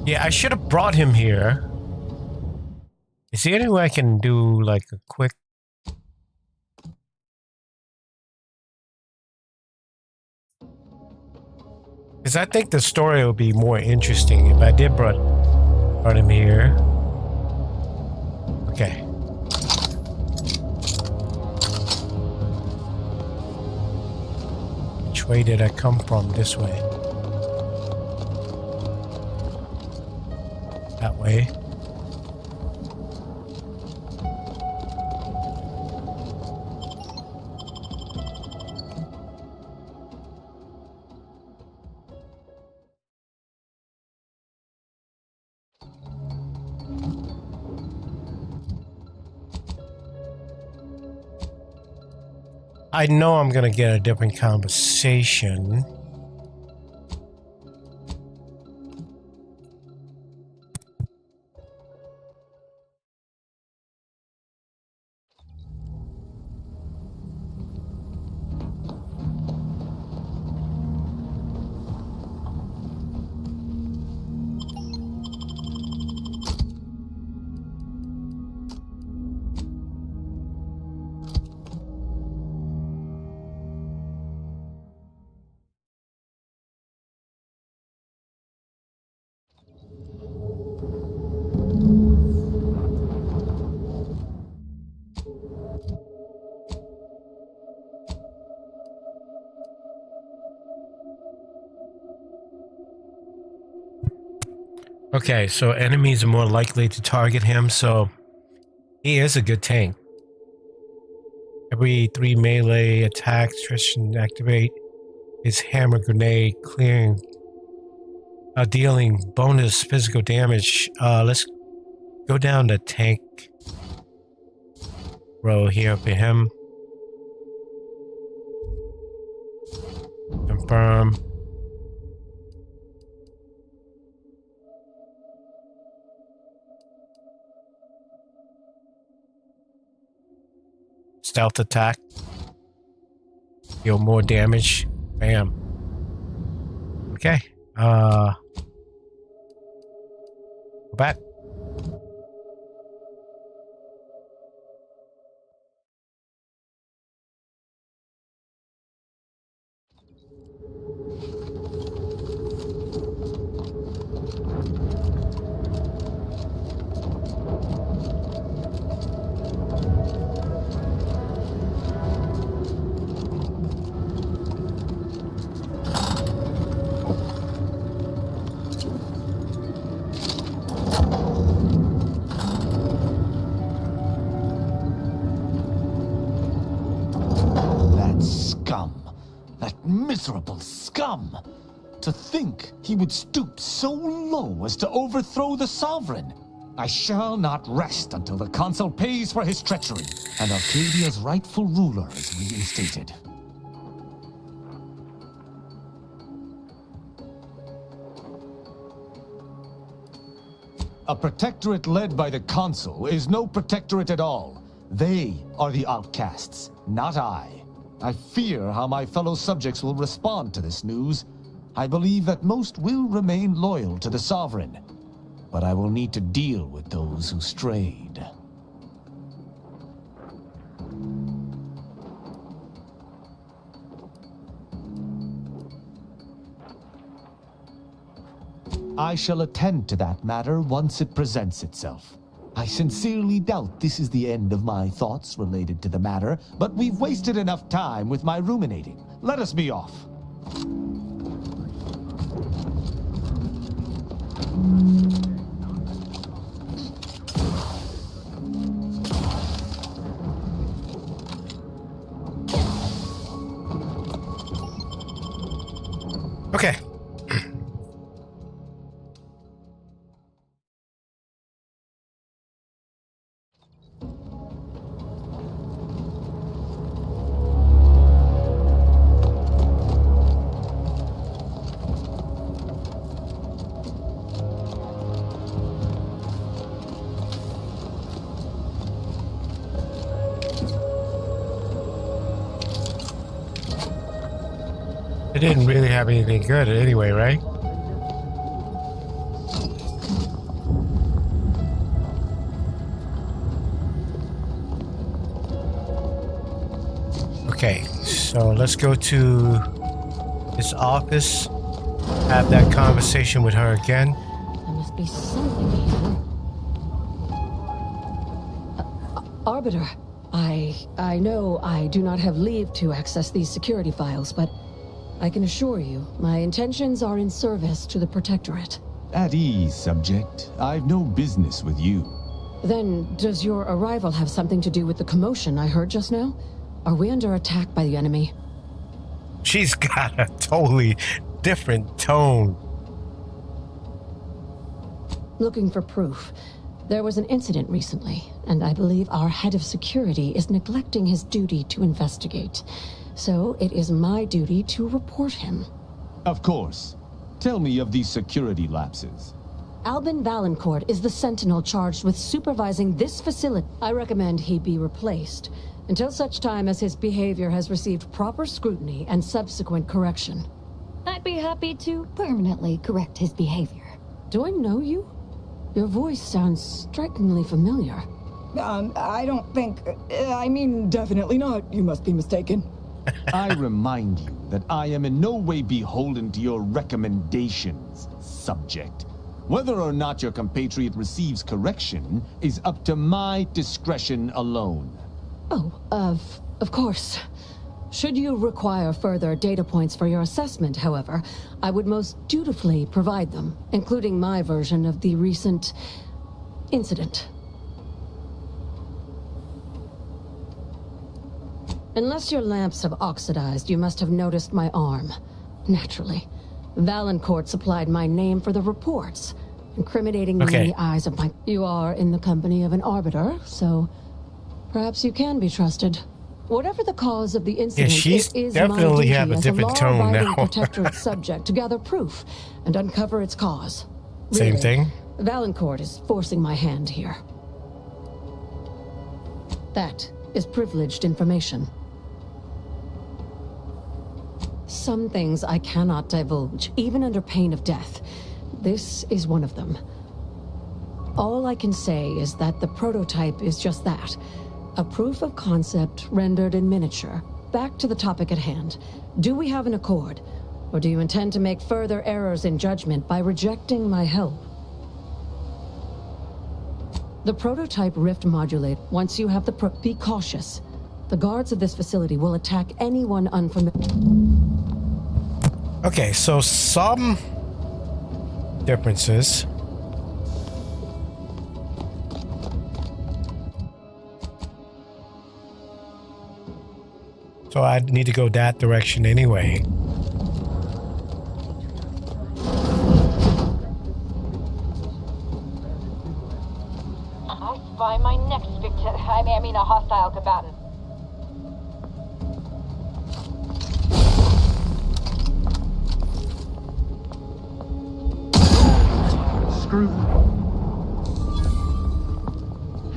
Yeah, I should have brought him here. Is there any way I can do like a quick... Because I think the story would be more interesting if I did brought him here. Okay. Which way did I come from? This way. That way. I know I'm gonna get a different conversation. Okay, so enemies are more likely to target him, so he is a good tank. Every 3 melee attacks, Tristan activate his hammer grenade, clearing, dealing bonus physical damage. Let's go down the tank row here for him. Confirm. Stealth attack. Deal more damage. Bam. Okay. Go back. Miserable scum! To think he would stoop so low as to overthrow the Sovereign. I shall not rest until the Consul pays for his treachery, and Arcadia's rightful ruler is reinstated. A protectorate led by the Consul is no protectorate at all. They are the outcasts, not I. I fear how my fellow subjects will respond to this news. I believe that most will remain loyal to the Sovereign, but I will need to deal with those who strayed. I shall attend to that matter once it presents itself. I sincerely doubt this is the end of my thoughts related to the matter, but we've wasted enough time with my ruminating. Let us be off. Okay. It didn't really have anything good anyway, right? Okay, so let's go to his office, have that conversation with her again. There must be something here. Arbiter, I know I do not have leave to access these security files, but I can assure you, my intentions are in service to the Protectorate. At ease, subject. I've no business with you. Then, does your arrival have something to do with the commotion I heard just now? Are we under attack by the enemy? She's got a totally different tone. Looking for proof. There was an incident recently, and I believe our head of security is neglecting his duty to investigate. So it is my duty to report him. Of course. Tell me of these security lapses. Albin Valancourt is the sentinel charged with supervising this facility. I recommend he be replaced until such time as his behavior has received proper scrutiny and subsequent correction. I'd be happy to permanently correct his behavior. Do I know you? Your voice sounds strikingly familiar. I don't think... I mean, definitely not. You must be mistaken. I remind you that I am in no way beholden to your recommendations, subject. Whether or not your compatriot receives correction is up to my discretion alone. Oh, of course. Should you require further data points for your assessment, however, I would most dutifully provide them, including my version of the recent incident. Unless your lamps have oxidized, you must have noticed my arm. Naturally. Valancourt supplied my name for the reports, incriminating me in the eyes of my... You are in the company of an arbiter, so perhaps you can be trusted. Whatever the cause of the incident, she's it is definitely my have a duty different as tone law-abiding now. Protectorate subject to gather proof and uncover its cause. Same Really, thing. Valancourt is forcing my hand here. That is privileged information. Some things I cannot divulge, even under pain of death. This is one of them. All I can say is that the prototype is just that. A proof of concept rendered in miniature. Back to the topic at hand. Do we have an accord? Or do you intend to make further errors in judgment by rejecting my help? The prototype rift modulate. Once you have be cautious. The guards of this facility will attack anyone unfamiliar. Okay, so some differences. So I need to go that direction anyway. I spy my next victim. I mean a hostile combatant. Scrutiny.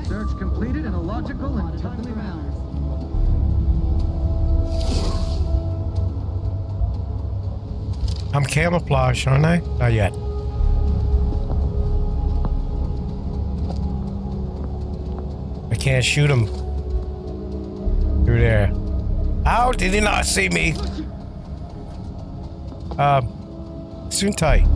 Search completed in a logical and timely manner. I'm camouflaged, aren't I? Not yet. I can't shoot him through there. How did he not see me? Soon tight.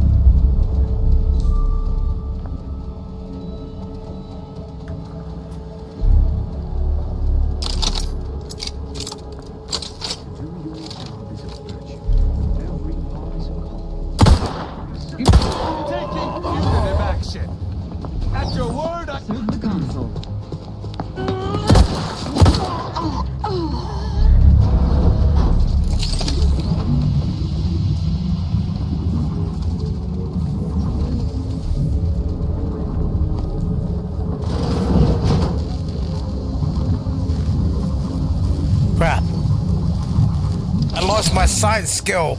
At your word, I Save the console. Crap. I lost my side skill.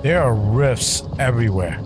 There are rifts everywhere.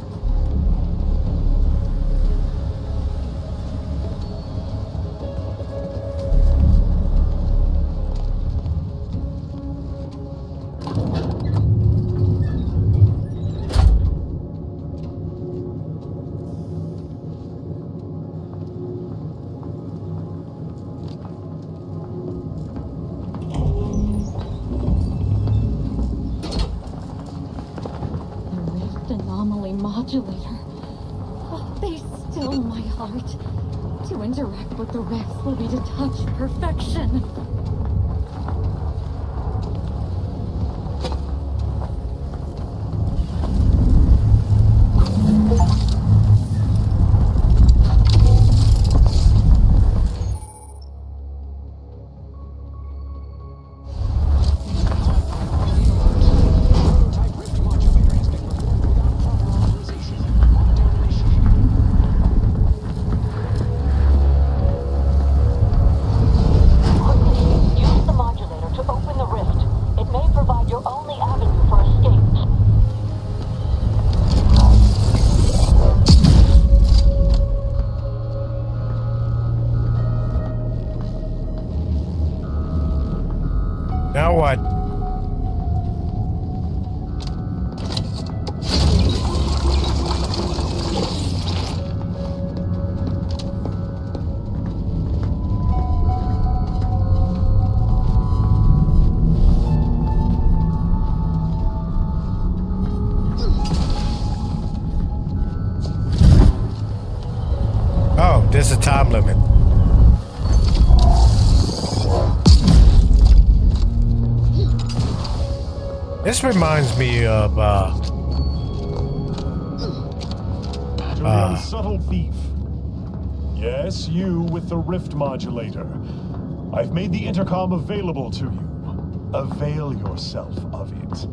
Anomaly modulator. Oh, they still my heart. To interact with the rifts will be to touch perfection. Now what? Oh, there's a time limit. This reminds me of subtle thief. Yes, you with the rift modulator. I've made the intercom available to you. Avail yourself of it.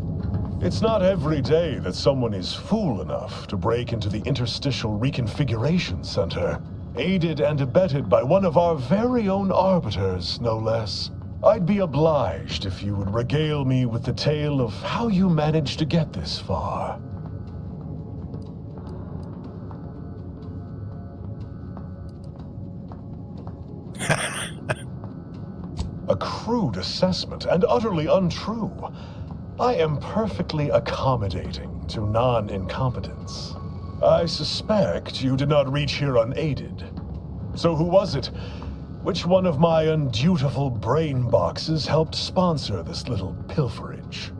It's not every day that someone is fool enough to break into the Interstitial Reconfiguration Center, aided and abetted by one of our very own arbiters, no less. I'd be obliged if you would regale me with the tale of how you managed to get this far. A crude assessment and utterly untrue. I am perfectly accommodating to non-incompetence. I suspect you did not reach here unaided. So who was it? Which one of my undutiful brain boxes helped sponsor this little pilferage?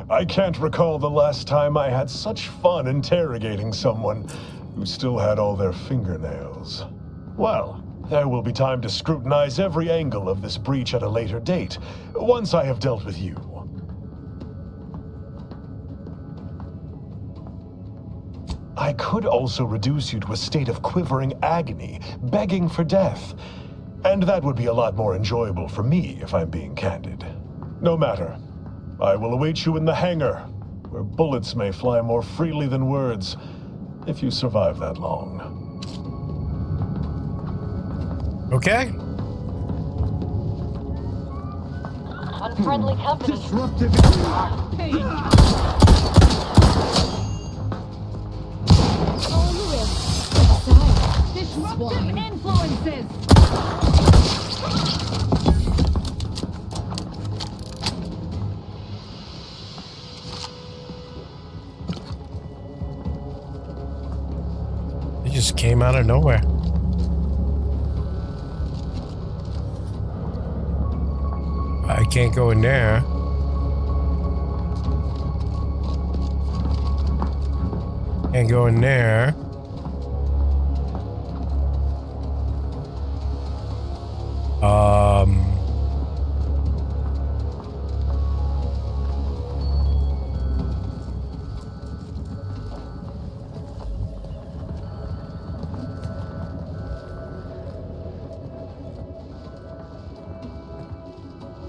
I can't recall the last time I had such fun interrogating someone who still had all their fingernails. Well, there will be time to scrutinize every angle of this breach at a later date, once I have dealt with you. I could also reduce you to a state of quivering agony, begging for death. And that would be a lot more enjoyable for me, if I'm being candid. No matter. I will await you in the hangar, where bullets may fly more freely than words, if you survive that long. Okay. Unfriendly company. Disruptive. Disruptive influences. It just came out of nowhere. I can't go in there. Can't go in there.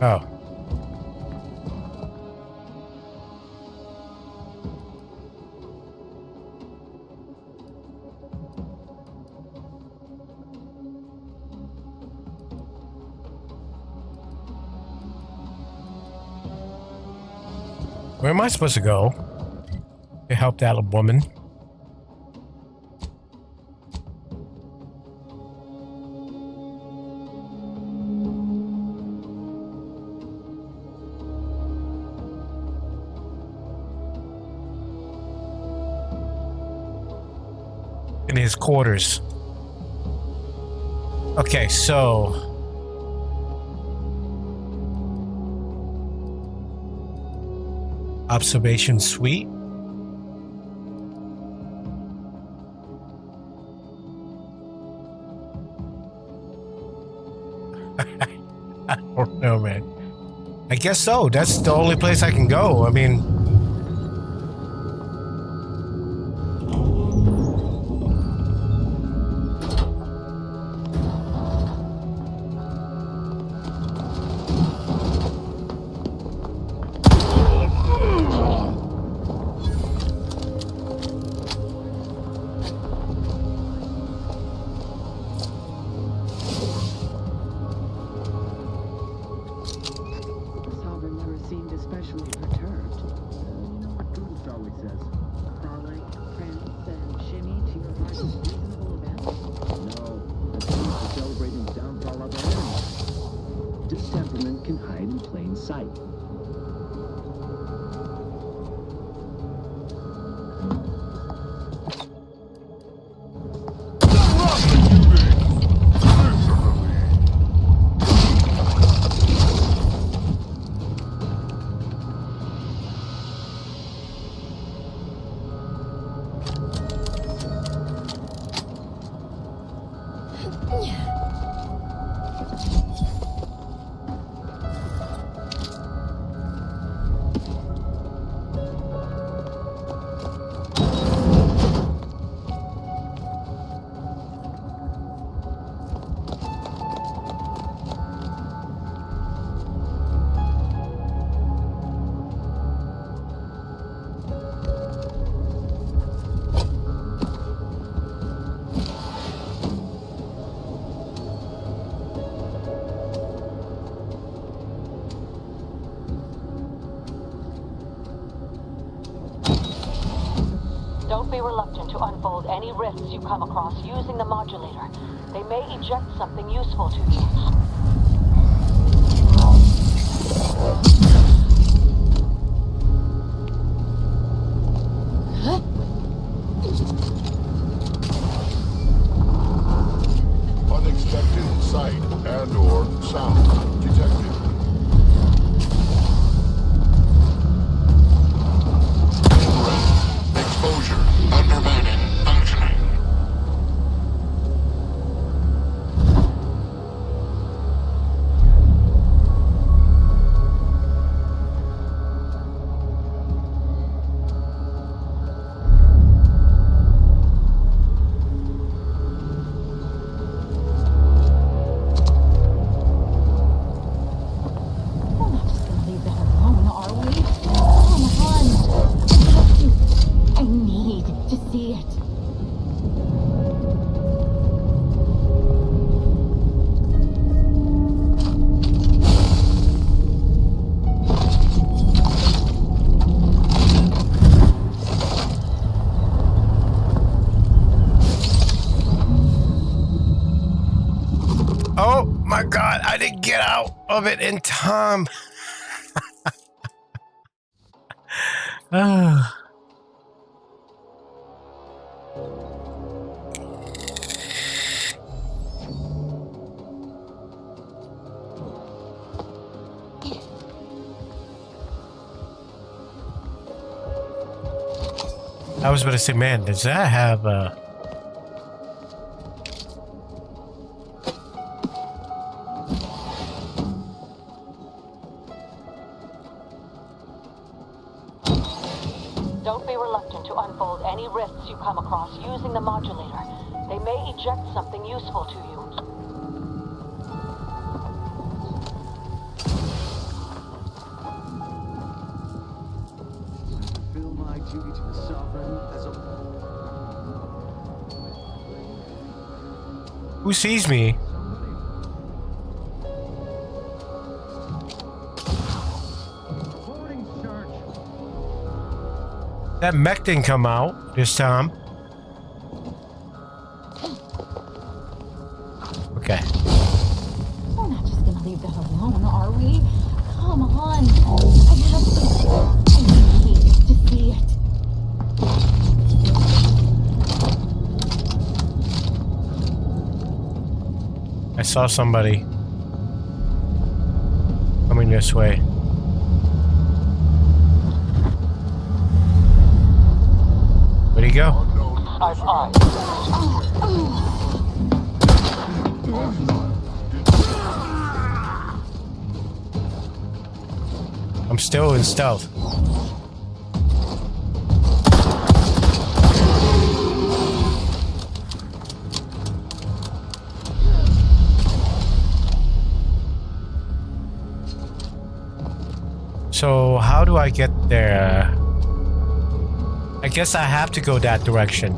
Oh. Where am I supposed to go to help that woman? In his quarters. Okay, so observation suite. I don't know, man. I guess so. That's the only place I can go. I mean, Don't be reluctant to unfold any rifts you come across using the modulator. They may eject something useful to you. Unexpected sight and/or sound detected. Exposure under Bannon functioning. oh my God, I didn't get out of it in time. I was about to say, man, does that have Don't be reluctant to unfold any rifts you come across using the modulator. They may eject something useful to you. Fulfill my duty to the Sovereign as a... who sees me? Reporting search. That mech didn't come out this time. Okay. We're not just gonna leave that alone, are we? Come on. I need to see it. I saw somebody coming this way. Where'd he go? I'm still in stealth. So how do I get there? I guess I have to go that direction.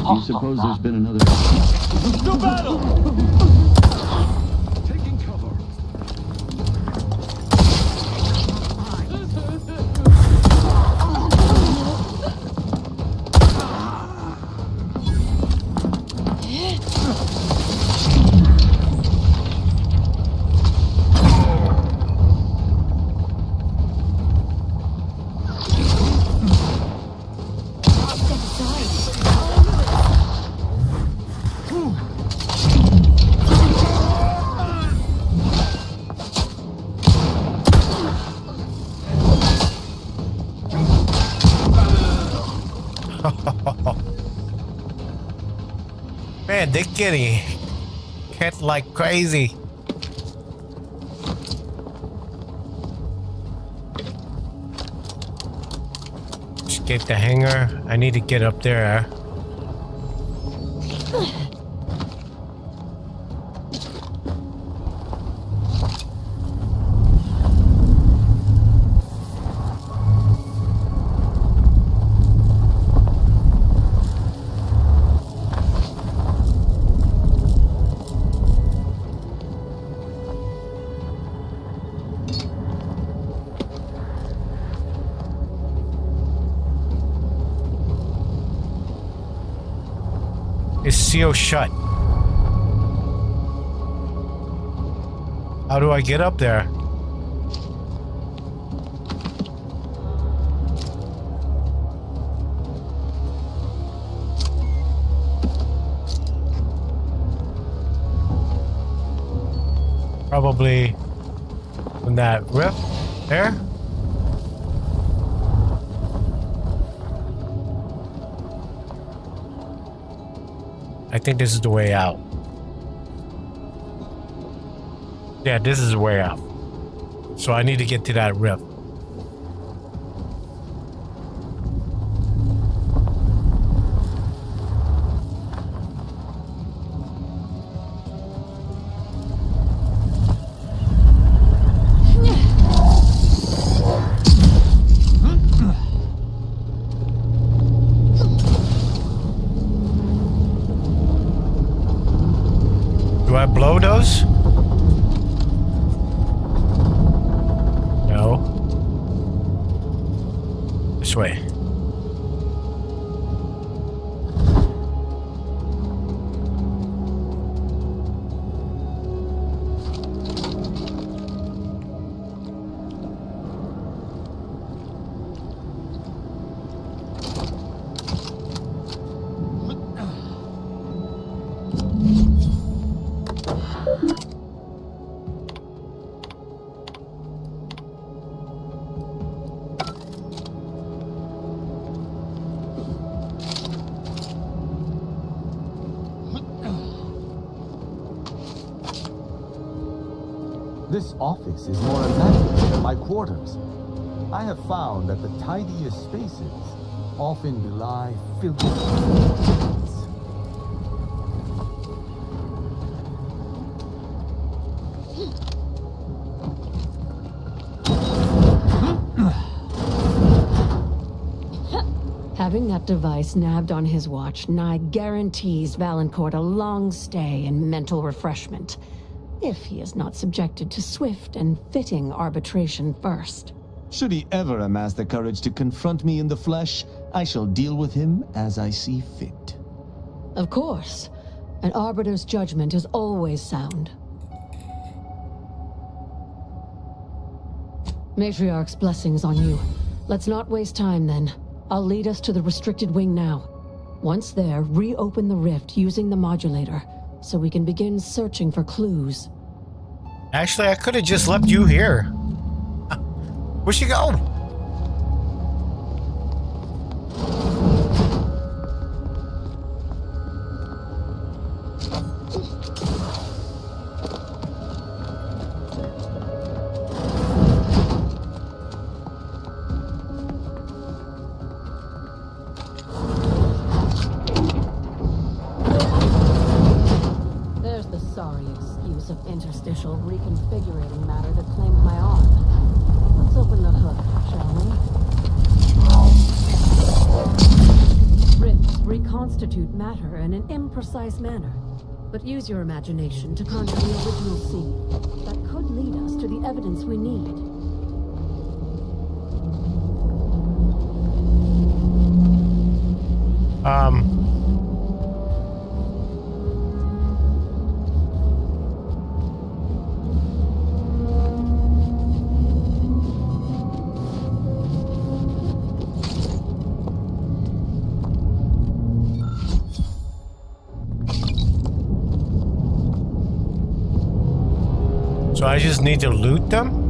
Do you suppose there's been another... To battle! Taking cover. Man, they're getting hit like crazy. Escape the hangar. I need to get up there. It's sealed shut. How do I get up there? Probably from that rift there. I think this is the way out. Yeah, this is the way out. So I need to get to that rift. Do I blow those? No. This way. This office is more immaculate than my quarters. I have found that the tidiest spaces often belie filthy. Having that device nabbed on his watch nigh guarantees Valancourt a long stay and mental refreshment, if he is not subjected to swift and fitting arbitration first. Should he ever amass the courage to confront me in the flesh, I shall deal with him as I see fit. Of course. An arbiter's judgment is always sound. Matriarch's blessings on you. Let's not waste time then. I'll lead us to the restricted wing now. Once there, reopen the rift using the modulator, so we can begin searching for clues. Actually, I could have just left you here. Where'd she go? There's the sorry excuse of interstitial reconfigurating matter that claimed my arm. Let's open the hook, shall we? Rifts reconstitute matter in an imprecise manner, but use your imagination to conjure the original seed that could lead us to the evidence we need. So I just need to loot them?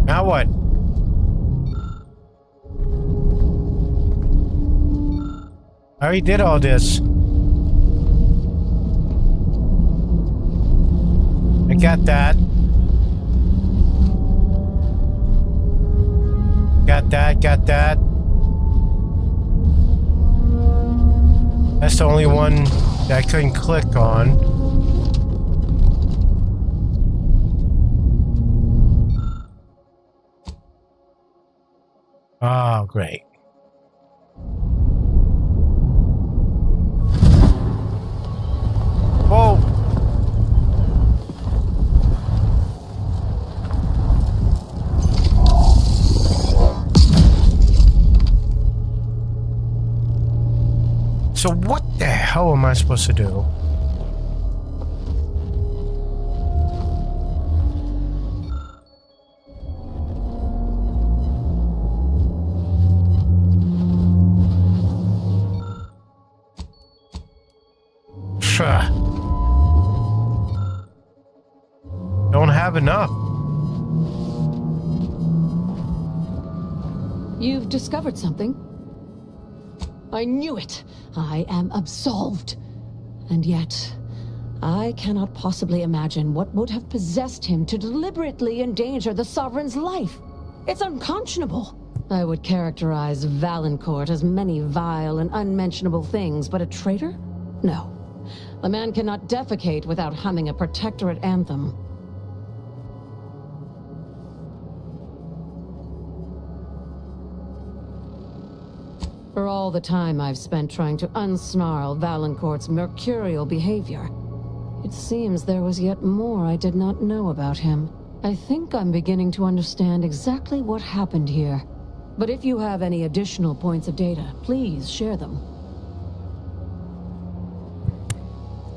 Now what? I already did all this. I got that. Got that, got that. That's the only one that I couldn't click on. Oh, great. Whoa. So what the hell am I supposed to do? Don't have enough. You've discovered something. I knew it. I am absolved. And yet, I cannot possibly imagine what would have possessed him to deliberately endanger the Sovereign's life. It's unconscionable. I would characterize Valancourt as many vile and unmentionable things, but a traitor? No. The man cannot defecate without humming a protectorate anthem. For all the time I've spent trying to unsnarl Valancourt's mercurial behavior, it seems there was yet more I did not know about him. I think I'm beginning to understand exactly what happened here. But if you have any additional points of data, please share them.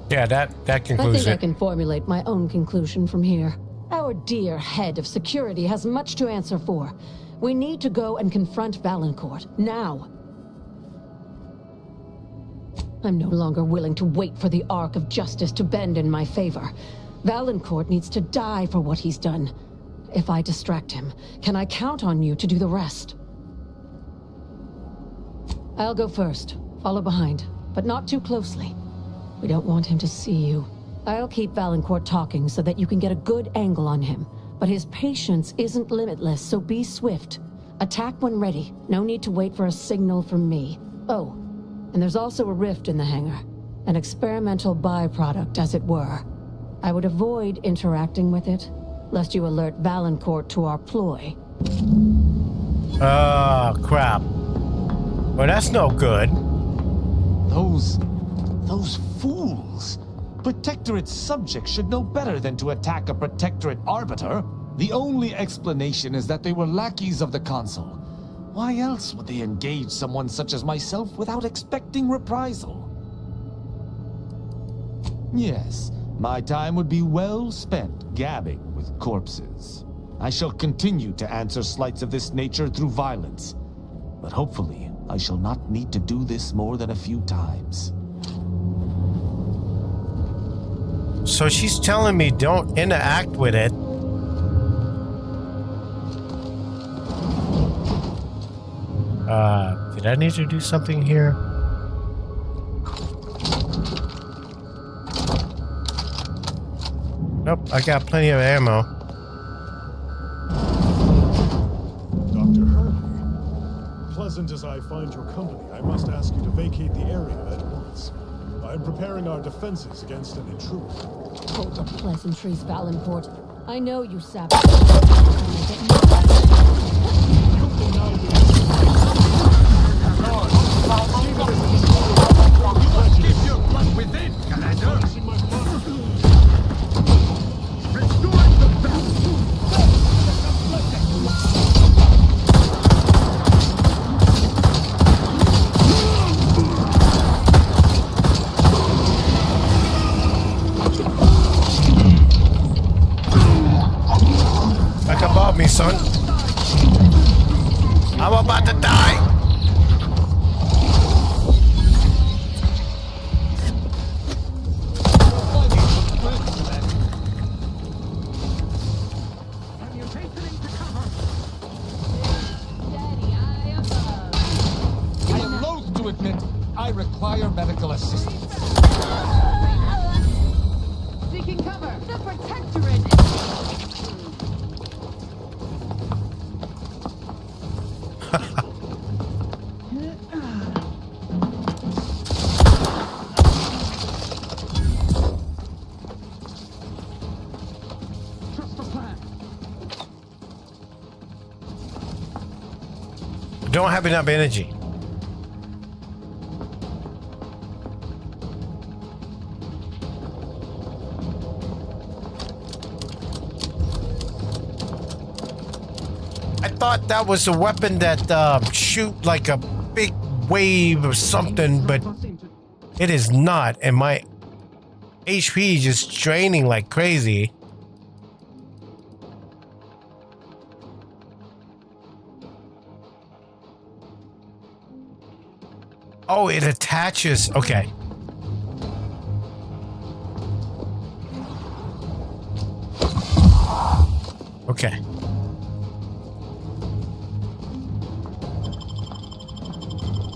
Yeah, that I concludes think I it. can formulate my own conclusion from here. Our dear head of security has much to answer for. We need to go and confront Valancourt, now. I'm no longer willing to wait for the arc of justice to bend in my favor. Valancourt needs to die for what he's done. If I distract him, can I count on you to do the rest? I'll go first. Follow behind, but not too closely. We don't want him to see you. I'll keep Valancourt talking so that you can get a good angle on him. But his patience isn't limitless, so be swift. Attack when ready. No need to wait for a signal from me. Oh, and there's also a rift in the hangar. An experimental byproduct, as it were. I would avoid interacting with it, lest you alert Valancourt to our ploy. Oh, crap. Well, that's no good. Those fools! Protectorate subjects should know better than to attack a Protectorate arbiter. The only explanation is that they were lackeys of the Consul. Why else would they engage someone such as myself without expecting reprisal? Yes, my time would be well spent gabbing with corpses. I shall continue to answer slights of this nature through violence, but hopefully I shall not need to do this more than a few times. So she's telling me don't interact with it. Did I need to do something here? Nope, I got plenty of ammo. Dr. Hurley, pleasant as I find your company, I must ask you to vacate the area at once. I am preparing our defenses against an intruder. Hold the pleasantries, Valancourt. I know you sap. Keep your blood within, Commander! Back above me, son. I'm about to die. I am loath to admit I require medical assistance. Seeking cover! The Protectorate! Don't have enough energy. I thought that was a weapon that shoot like a big wave or something, but it is not, and my HP just draining like crazy. Oh, it attaches. Okay. Okay.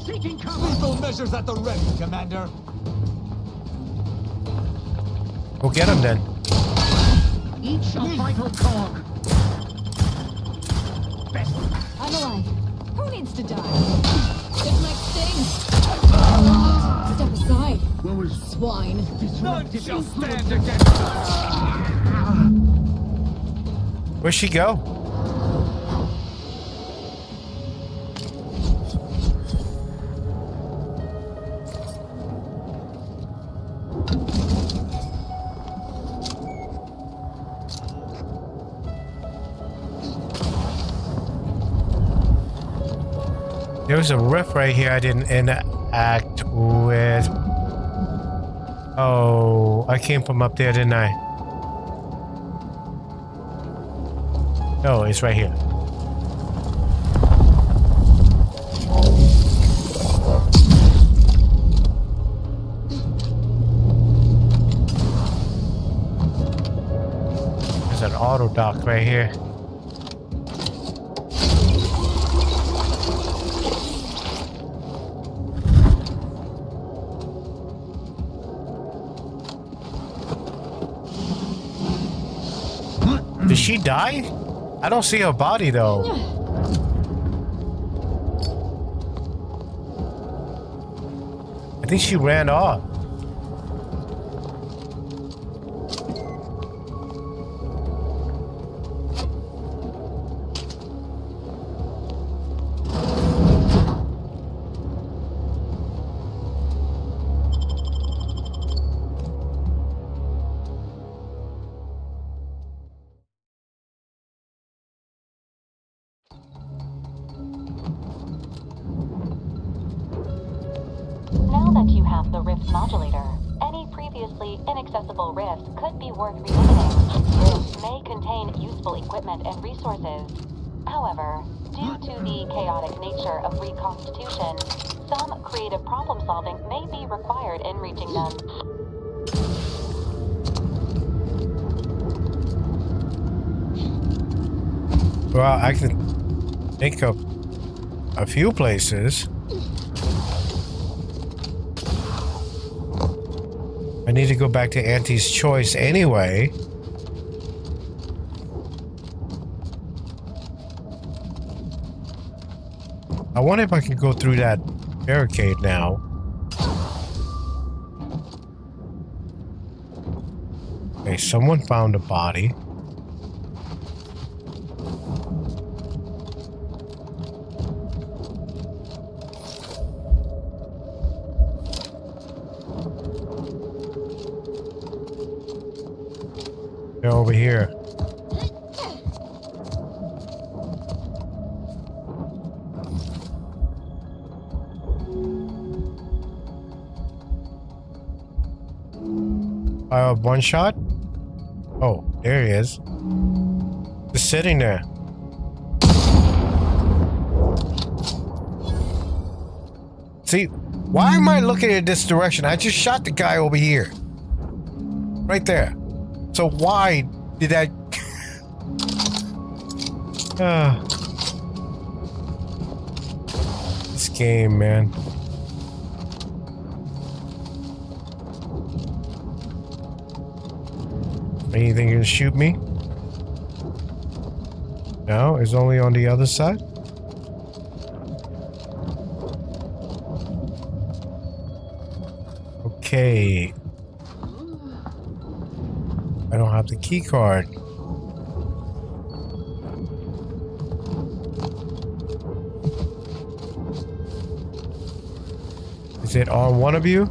Seeking cover! Lethal measures at the ready, Commander. We'll get him then. Each a vital cog. I'm alive. Who needs to die? This might sting. Step aside. Swine. None shall stand against Where'd she go? There was a rift right here I didn't interact with. Oh. I came from up there, didn't I? No, it's right here. There's an auto dock right here. Did she die? I don't see her body though. I think she ran off. Now that you have the Rift modulator, any previously inaccessible rifts could be worth revisiting. Rifts may contain useful equipment and resources. However, due to the chaotic nature of reconstitution, some creative problem solving may be required in reaching them. Well, I can think of a few places. I need to go back to Auntie's Choice anyway. I wonder if I can go through that barricade now. Okay, someone found a body. They're over here. One shot? Oh, there he is. Just sitting there. See, why am I looking in this direction? I just shot the guy over here. Right there. So why did I... This game, man. Anything gonna shoot me? No, it's only on the other side. Okay. I don't have the key card. Is it on one of you?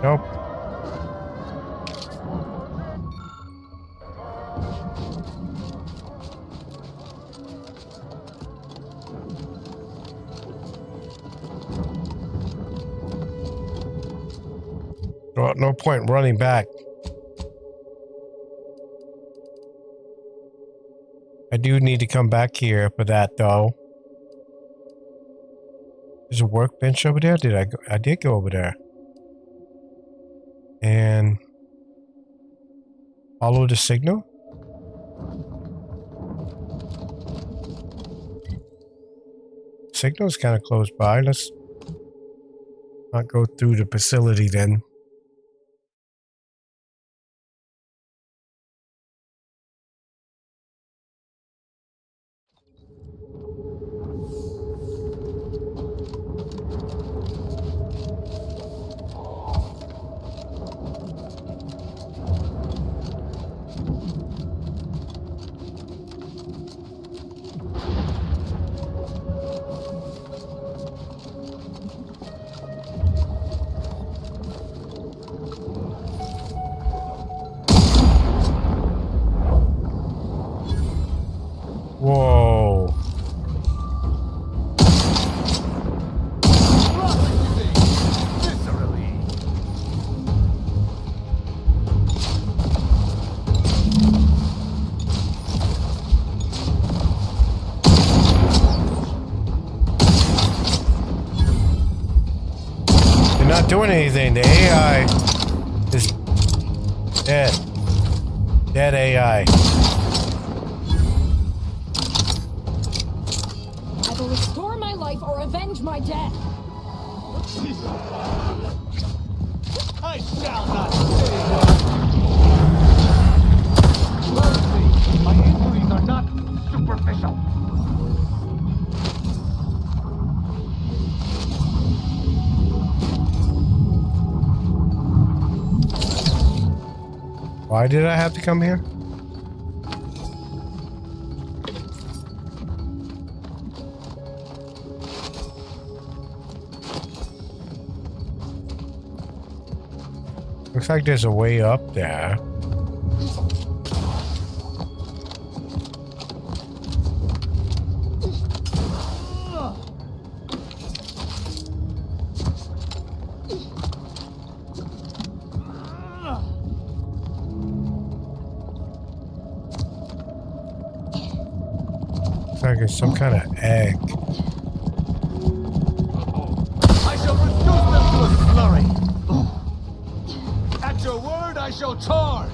Nope. No point running back. I do need to come back here for that though. There's a workbench over there. Did I go? I did go over there. And follow the signal. Signal's kind of close by. Let's not go through the facility then. Whoa. They're not doing anything. The AI is dead. Dead AI. Either restore my life or avenge my death. I shall not stay. Mercy, my injuries are not superficial. Why did I have to come here? Looks like there's a way up there. Looks like it's some kind of egg. I shall reduce them to a slurry. At your word, I shall charge!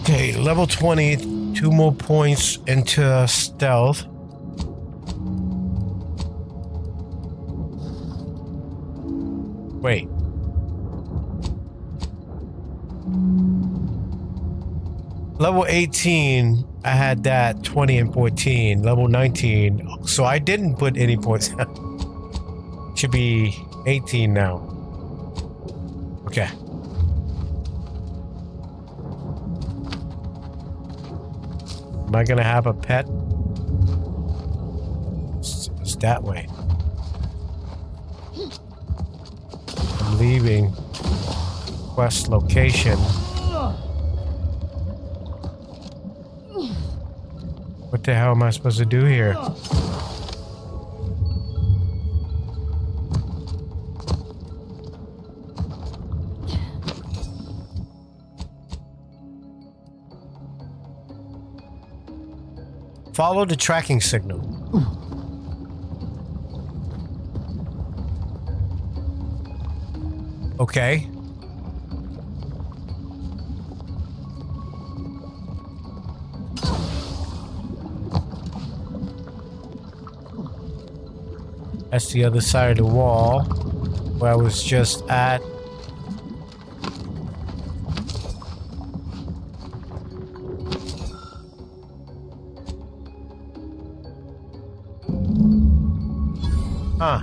Okay, level 20, 2 more points into stealth. Wait. Level 18, I had that 20 and 14. Level 19, so I didn't put any points. Should be 18 now. Okay. Am I gonna have a pet? It's that way. I'm leaving quest location. What the hell am I supposed to do here? Follow the tracking signal. Okay. That's the other side of the wall where I was just at. Huh.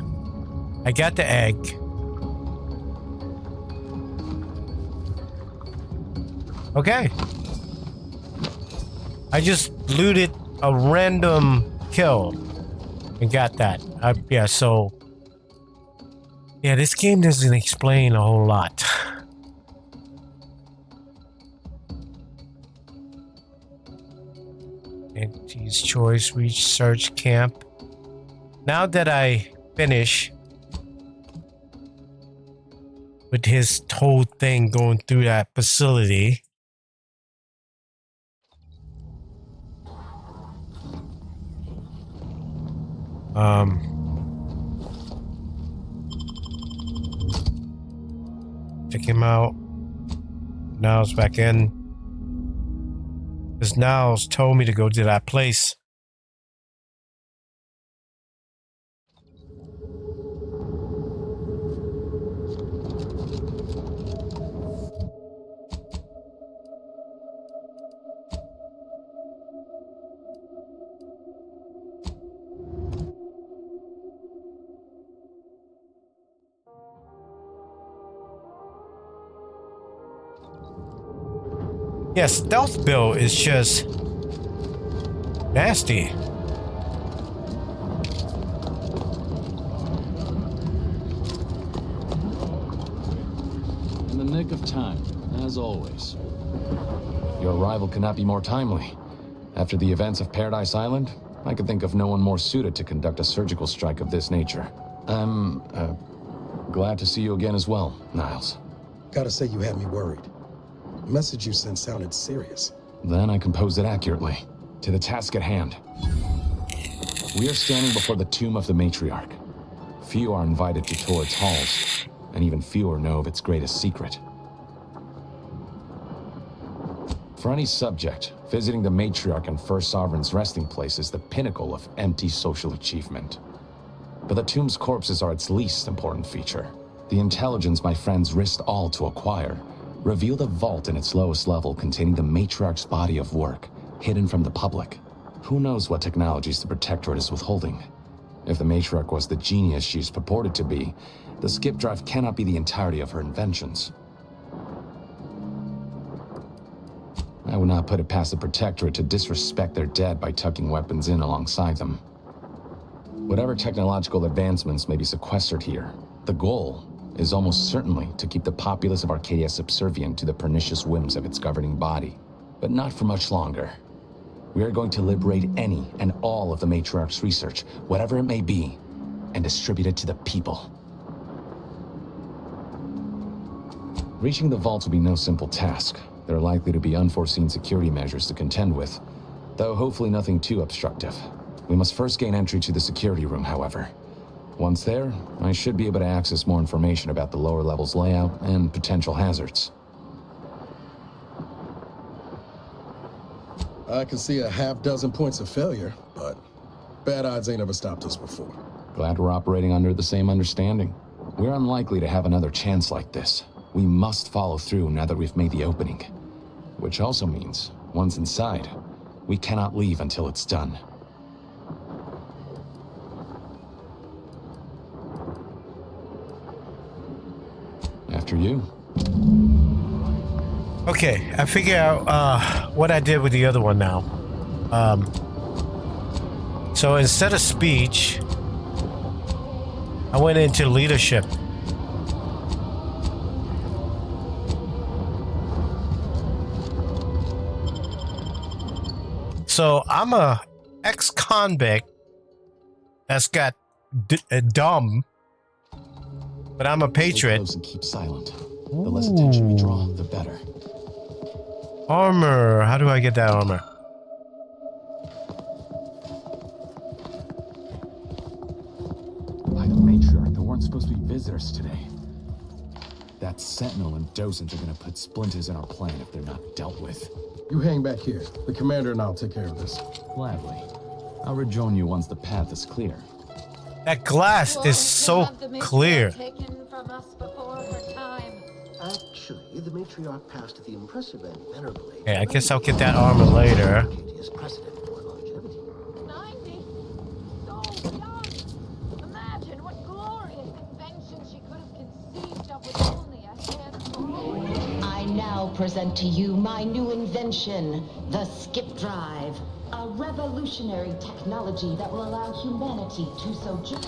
I got the egg. Okay. I just looted a random kill and got that. Yeah, so... Yeah, this game doesn't explain a whole lot. Auntie's Choice, Research Camp. Now that I finish with his whole thing going through that facility, check him out. Niles back in. Because Niles told me to go to that place. Yeah, stealth build is just nasty. In the nick of time, as always. Your arrival cannot be more timely. After the events of Paradise Island, I could think of no one more suited to conduct a surgical strike of this nature. I'm, glad to see you again as well, Niles. Gotta say you had me worried. The message you sent sounded serious. Then I composed it accurately. To the task at hand. We are standing before the tomb of the Matriarch. Few are invited to tour its halls, and even fewer know of its greatest secret. For any subject, visiting the Matriarch and First Sovereign's resting place is the pinnacle of empty social achievement. But the tomb's corpses are its least important feature. The intelligence my friends risked all to acquire revealed a vault in its lowest level containing the Matriarch's body of work, hidden from the public. Who knows what technologies the Protectorate is withholding? If the Matriarch was the genius she's purported to be, the skip drive cannot be the entirety of her inventions. I would not put it past the Protectorate to disrespect their dead by tucking weapons in alongside them. Whatever technological advancements may be sequestered here, the goal is almost certainly to keep the populace of Arcadia subservient to the pernicious whims of its governing body. But not for much longer. We are going to liberate any and all of the Matriarch's research, whatever it may be, and distribute it to the people. Reaching the vault will be no simple task. There are likely to be unforeseen security measures to contend with, though hopefully nothing too obstructive. We must first gain entry to the security room, however. Once there, I should be able to access more information about the lower level's layout and potential hazards. I can see a half-dozen points of failure, but bad odds ain't ever stopped us before. Glad we're operating under the same understanding. We're unlikely to have another chance like this. We must follow through now that we've made the opening. Which also means, once inside, we cannot leave until it's done. After you. Okay, I figure out what I did with the other one now. So instead of speech, I went into leadership. So I'm a ex-convict that's got dumb, but I'm a patriot. Stay close and keep silent. The less attention we draw, the better. Armor. How do I get that armor? By the Matriarch, there weren't supposed to be visitors today. That Sentinel and Docent are gonna put splinters in our plan if they're not dealt with. You hang back here. The commander and I'll take care of this. Gladly. I'll rejoin you once the path is clear. That glass is so clear. Actually, the Matriarch passed the impressive and venerable age. Okay, I guess I'll get that armor later. Arcadia's precedent for longevity. 90? So young! Imagine what glorious invention she could have conceived of with only a handful. I now present to you my new invention, the Skip Drive. A revolutionary technology that will allow humanity to sojourn.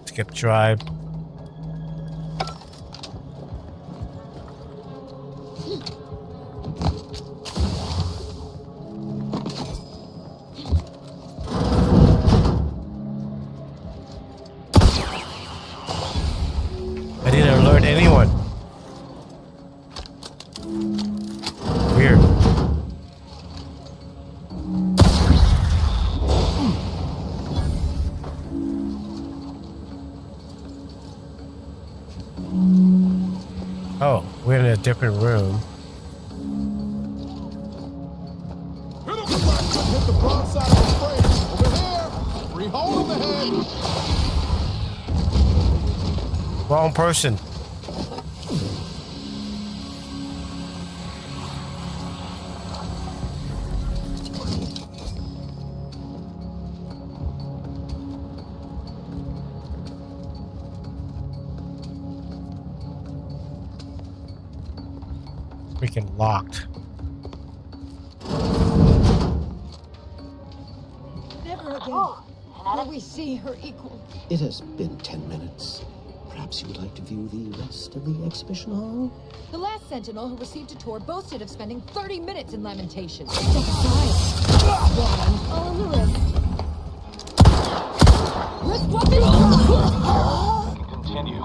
Skip drive. I didn't alert anyone. Weird. Oh, we're in a different room. Hit the broad side of the frame. Over here. Free hold of the head. Wrong person. Freaking locked. Never again will we see her equal. It has been 10 minutes. Perhaps you would like to view the rest of the exhibition hall? The last Sentinel who received a tour boasted of spending 30 minutes in Lamentations. One on the wrist. Wrist weapon! Continue.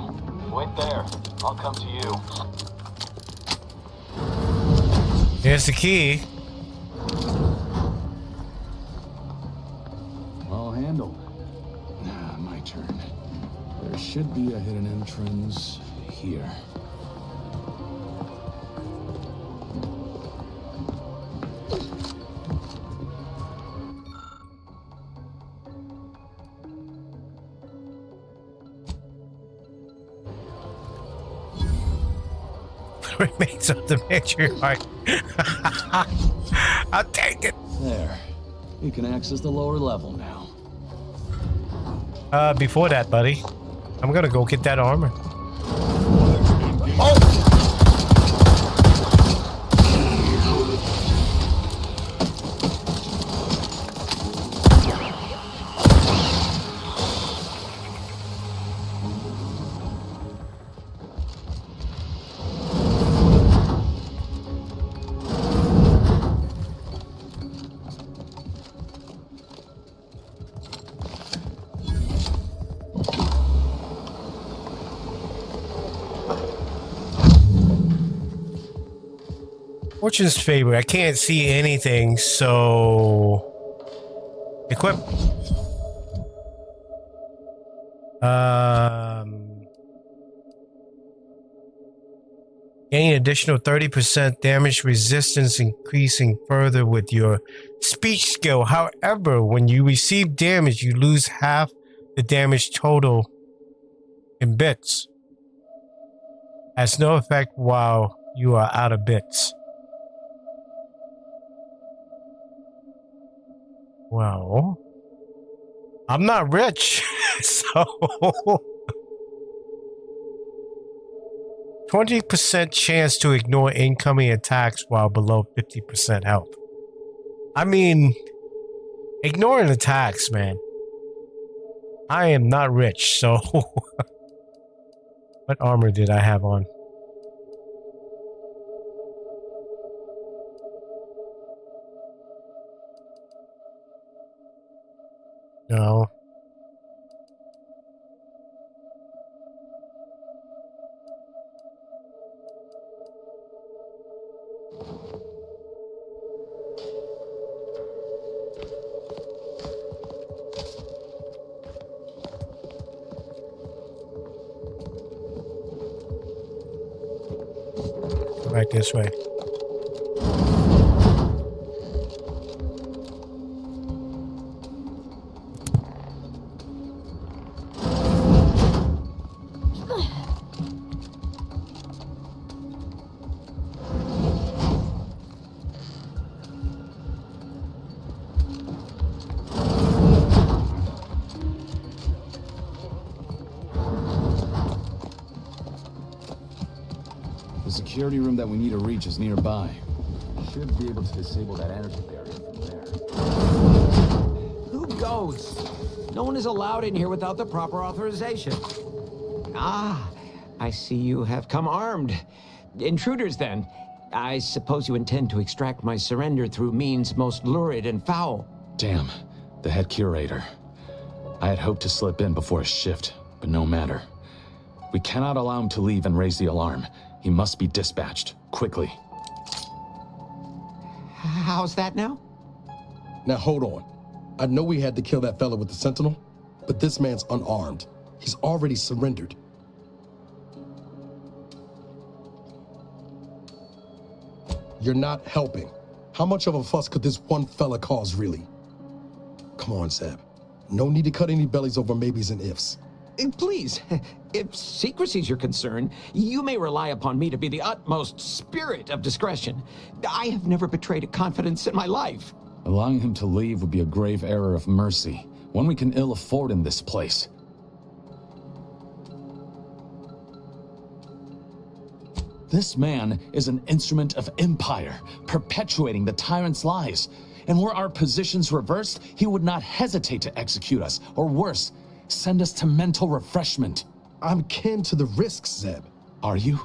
Wait there. I'll come to you. Here's the key. All handled. My turn. There should be a hidden entrance here. Remains of the matriarch. I'll take it. There. You can access the lower level now. Before that, buddy, I'm gonna go get that armor. Oh! Fortune's favor. I can't see anything, so equip. Gain additional 30% damage resistance, increasing further with your speech skill. However, when you receive damage, you lose half the damage total in bits. Has no effect while you are out of bits. Well, I'm not rich, so 20% chance to ignore incoming attacks while below 50% health. I mean, ignoring attacks, man. I am not rich, so what armor did I have on? No. Go back this way. The security room that we need to reach is nearby. Should be able to disable that energy barrier from there. Who goes? No one is allowed in here without the proper authorization. Ah, I see you have come armed. Intruders, then. I suppose you intend to extract my surrender through means most lurid and foul. Damn, the head curator. I had hoped to slip in before his shift, but no matter. We cannot allow him to leave and raise the alarm. He must be dispatched, quickly. How's that now? Now hold on. I know we had to kill that fella with the Sentinel, but this man's unarmed. He's already surrendered. You're not helping. How much of a fuss could this one fella cause, really? Come on, Zeb. No need to cut any bellies over maybes and ifs. Please, if secrecy's your concern, you may rely upon me to be the utmost spirit of discretion. I have never betrayed a confidence in my life. Allowing him to leave would be a grave error of mercy, one we can ill afford in this place. This man is an instrument of empire, perpetuating the tyrant's lies. And were our positions reversed, he would not hesitate to execute us, or worse, send us to mental refreshment. I'm kin to the risks, Zeb. Are you?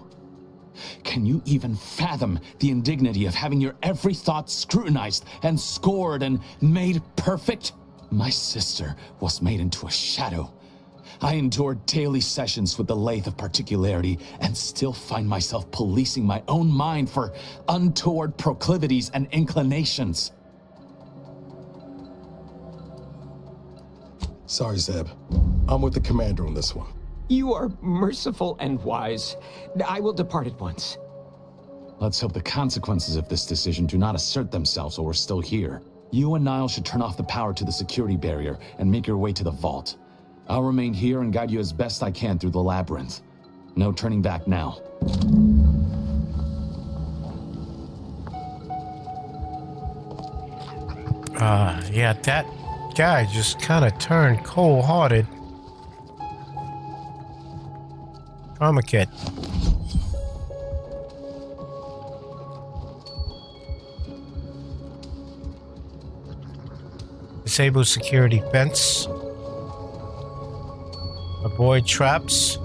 Can you even fathom the indignity of having your every thought scrutinized and scored and made perfect? My sister was made into a shadow. I endured daily sessions with the lathe of particularity and still find myself policing my own mind for untoward proclivities and inclinations. Sorry, Zeb. I'm with the commander on this one. You are merciful and wise. I will depart at once. Let's hope the consequences of this decision do not assert themselves while we're still here. You and Niall should turn off the power to the security barrier and make your way to the vault. I'll remain here and guide you as best I can through the labyrinth. No turning back now. Yeah, that guy just kind of turned cold-hearted. Trauma kit. Disable security fence. Avoid traps.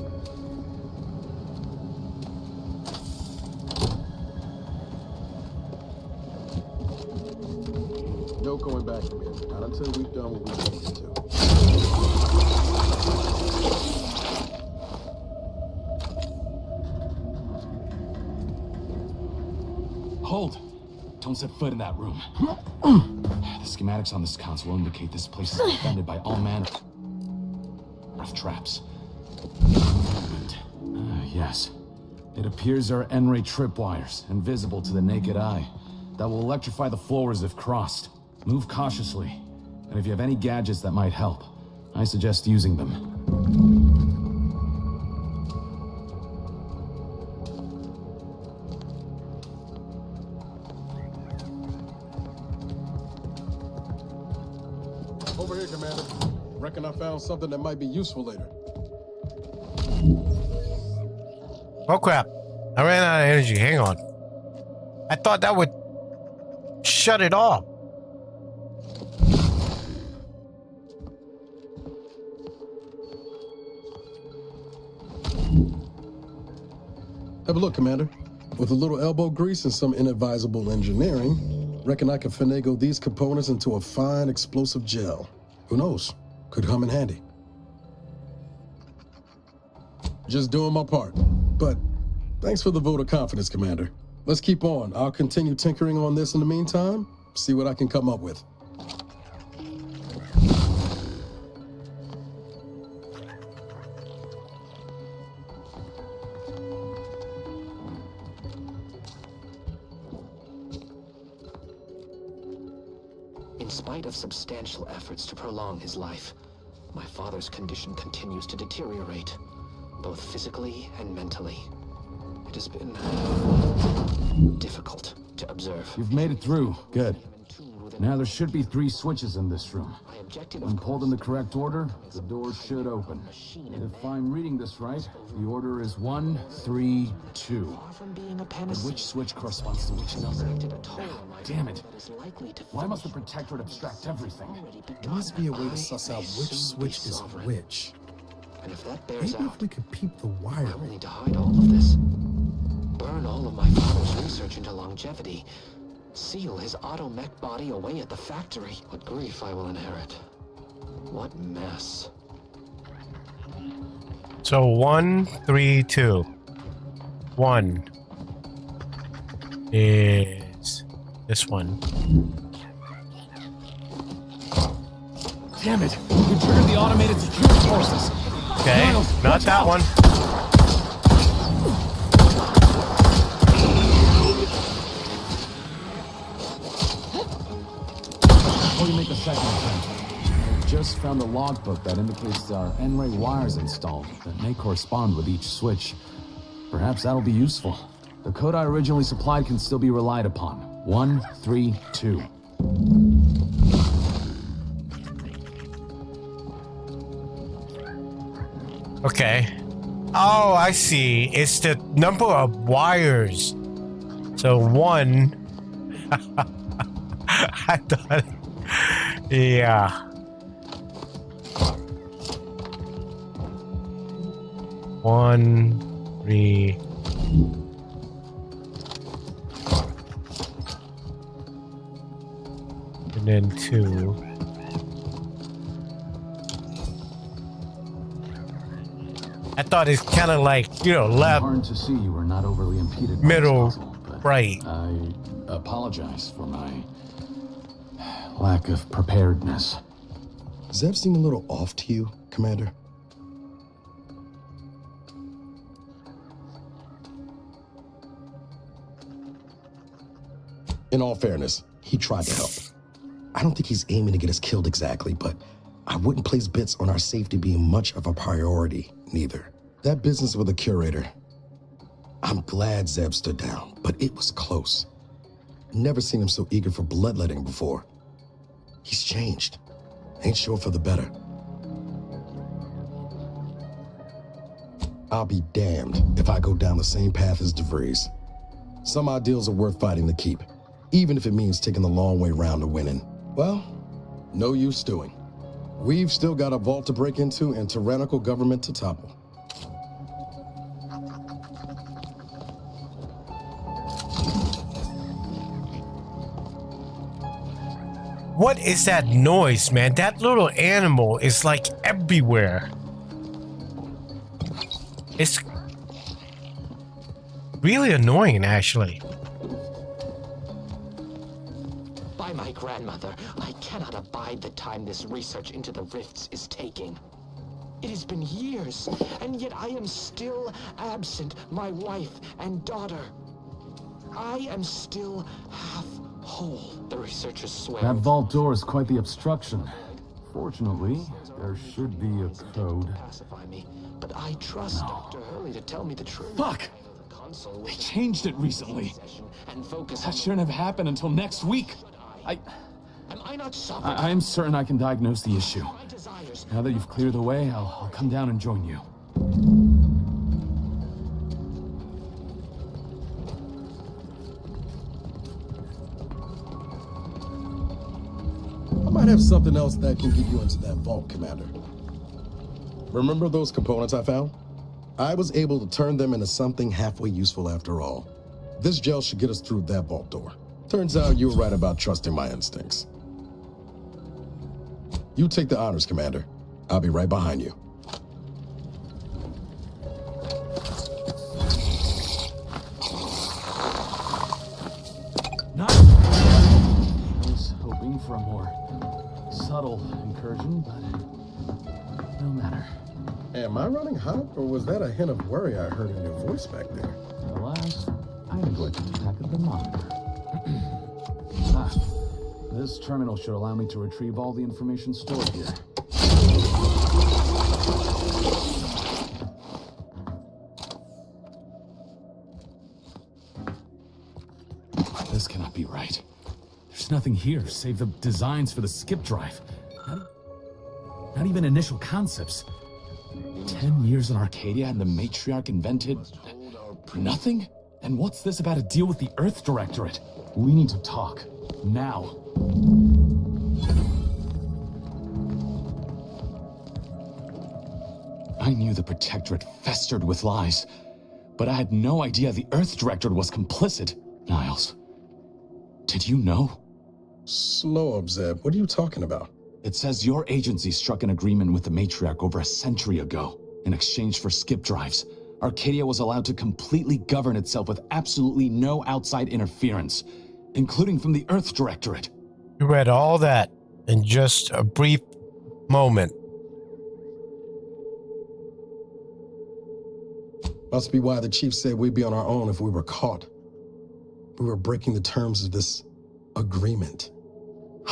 No going back from here. Not until we've done what we came to. Hold! Don't set foot in that room. The schematics on this console indicate this place is defended by all manner of traps. Yes. It appears there are N-ray tripwires, invisible to the naked eye, that will electrify the floors if crossed. Move cautiously, and if you have any gadgets that might help, I suggest using them. Over here, Commander. Reckon I found something that might be useful later. Oh crap. I ran out of energy. Hang on. I thought that would shut it off. Have a look, Commander. With a little elbow grease and some inadvisable engineering, reckon I can finagle these components into a fine explosive gel. Who knows? Could come in handy. Just doing my part. But thanks for the vote of confidence, Commander. Let's keep on. I'll continue tinkering on this in the meantime, see what I can come up with. In spite of substantial efforts to prolong his life, my father's condition continues to deteriorate, both physically and mentally. It has been difficult to observe. You've made it through. Good. Now there should be 3 switches in this room. When pulled in the correct order, the door should open. If I'm reading this right, the order is 1, 3, 2. But which switch corresponds to which number? Damn it. Why must the Protectorate abstract everything? There must be a way to suss out which switch is which. And if that bears Maybe out, if we could peep the wire. I will need to hide all of this. Burn all of my father's research into longevity. Seal his auto-mech body away at the factory. What grief I will inherit. What mess. So 1, 3, 2. 1 is this one. Damn it! You triggered the automated security forces. Okay, not that one. Before you make a second attempt, I just found a logbook that indicates there are N-ray wires installed that may correspond with each switch. Perhaps that'll be useful. The code I originally supplied can still be relied upon. 1, 3, 2. Okay. Oh, I see. It's the number of wires. So 1. I thought. Yeah. One, 3. And then 2. I thought it's kind of like, you know, left. Hard to see you were not overly impeded. Middle, right. I apologize for my lack of preparedness. Does that seem a little off to you, Commander? In all fairness, he tried to help. I don't think he's aiming to get us killed exactly, but I wouldn't place bets on our safety being much of a priority, neither. That business with the curator. I'm glad Zeb stood down, but it was close. Never seen him so eager for bloodletting before. He's changed. Ain't sure for the better. I'll be damned if I go down the same path as DeVries. Some ideals are worth fighting to keep, even if it means taking the long way round to winning. Well, no use stewing. We've still got a vault to break into and tyrannical government to topple. What is that noise, man? That little animal is like everywhere. It's really annoying, actually. By my grandmother, I cannot abide the time this research into the rifts is taking. It has been years, and yet I am still absent my wife and daughter. I am still half whole, the researchers swear. That vault door is quite the obstruction. Fortunately, there should be a code. Pacify me, but I trust Dr. Hurley to tell me the truth. Fuck! They changed it recently. That shouldn't have happened until next week. I am certain I can diagnose the issue. Now that you've cleared the way, I'll come down and join you. I might have something else that can get you into that vault, Commander. Remember those components I found? I was able to turn them into something halfway useful after all. This gel should get us through that vault door. Turns out you were right about trusting my instincts. You take the honors, Commander. I'll be right behind you. I was hoping for a more subtle incursion, but no matter. Am I running hot, or was that a hint of worry I heard in your voice back there? Alas, I neglected to pack up the monitor. This terminal should allow me to retrieve all the information stored here. This cannot be right. There's nothing here save the designs for the skip drive. Not even initial concepts. 10 years in Arcadia and the Matriarch invented nothing? And what's this about a deal with the Earth Directorate? We need to talk. Now. I knew the Protectorate festered with lies, but I had no idea the Earth Directorate was complicit. Niles, did you know? Slow up, Zeb. What are you talking about? It says your agency struck an agreement with the Matriarch over a century ago. In exchange for skip drives, Arcadia was allowed to completely govern itself with absolutely no outside interference, including from the Earth Directorate. You read all that in just a brief moment. Must be why the chief said we'd be on our own if we were caught. We were breaking the terms of this agreement.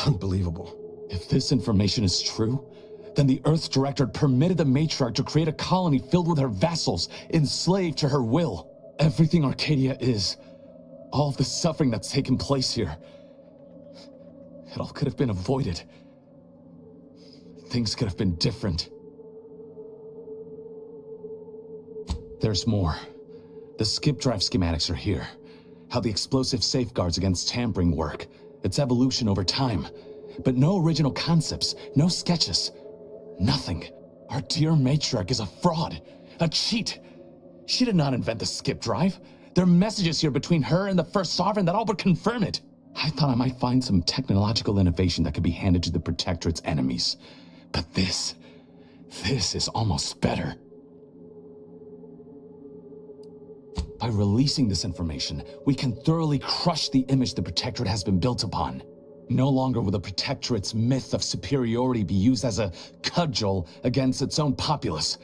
Unbelievable. If this information is true, then the Earth Directorate permitted the Matriarch to create a colony filled with her vassals, enslaved to her will. Everything Arcadia is, all of the suffering that's taken place here, it all could have been avoided. Things could have been different. There's more. The skip drive schematics are here. How the explosive safeguards against tampering work. Its evolution over time. But no original concepts, no sketches. Nothing. Our dear matriarch is a fraud. A cheat. She did not invent the skip drive. There are messages here between her and the First Sovereign that all but confirm it. I thought I might find some technological innovation that could be handed to the Protectorate's enemies. But this is almost better. By releasing this information, we can thoroughly crush the image the Protectorate has been built upon. No longer will the Protectorate's myth of superiority be used as a cudgel against its own populace.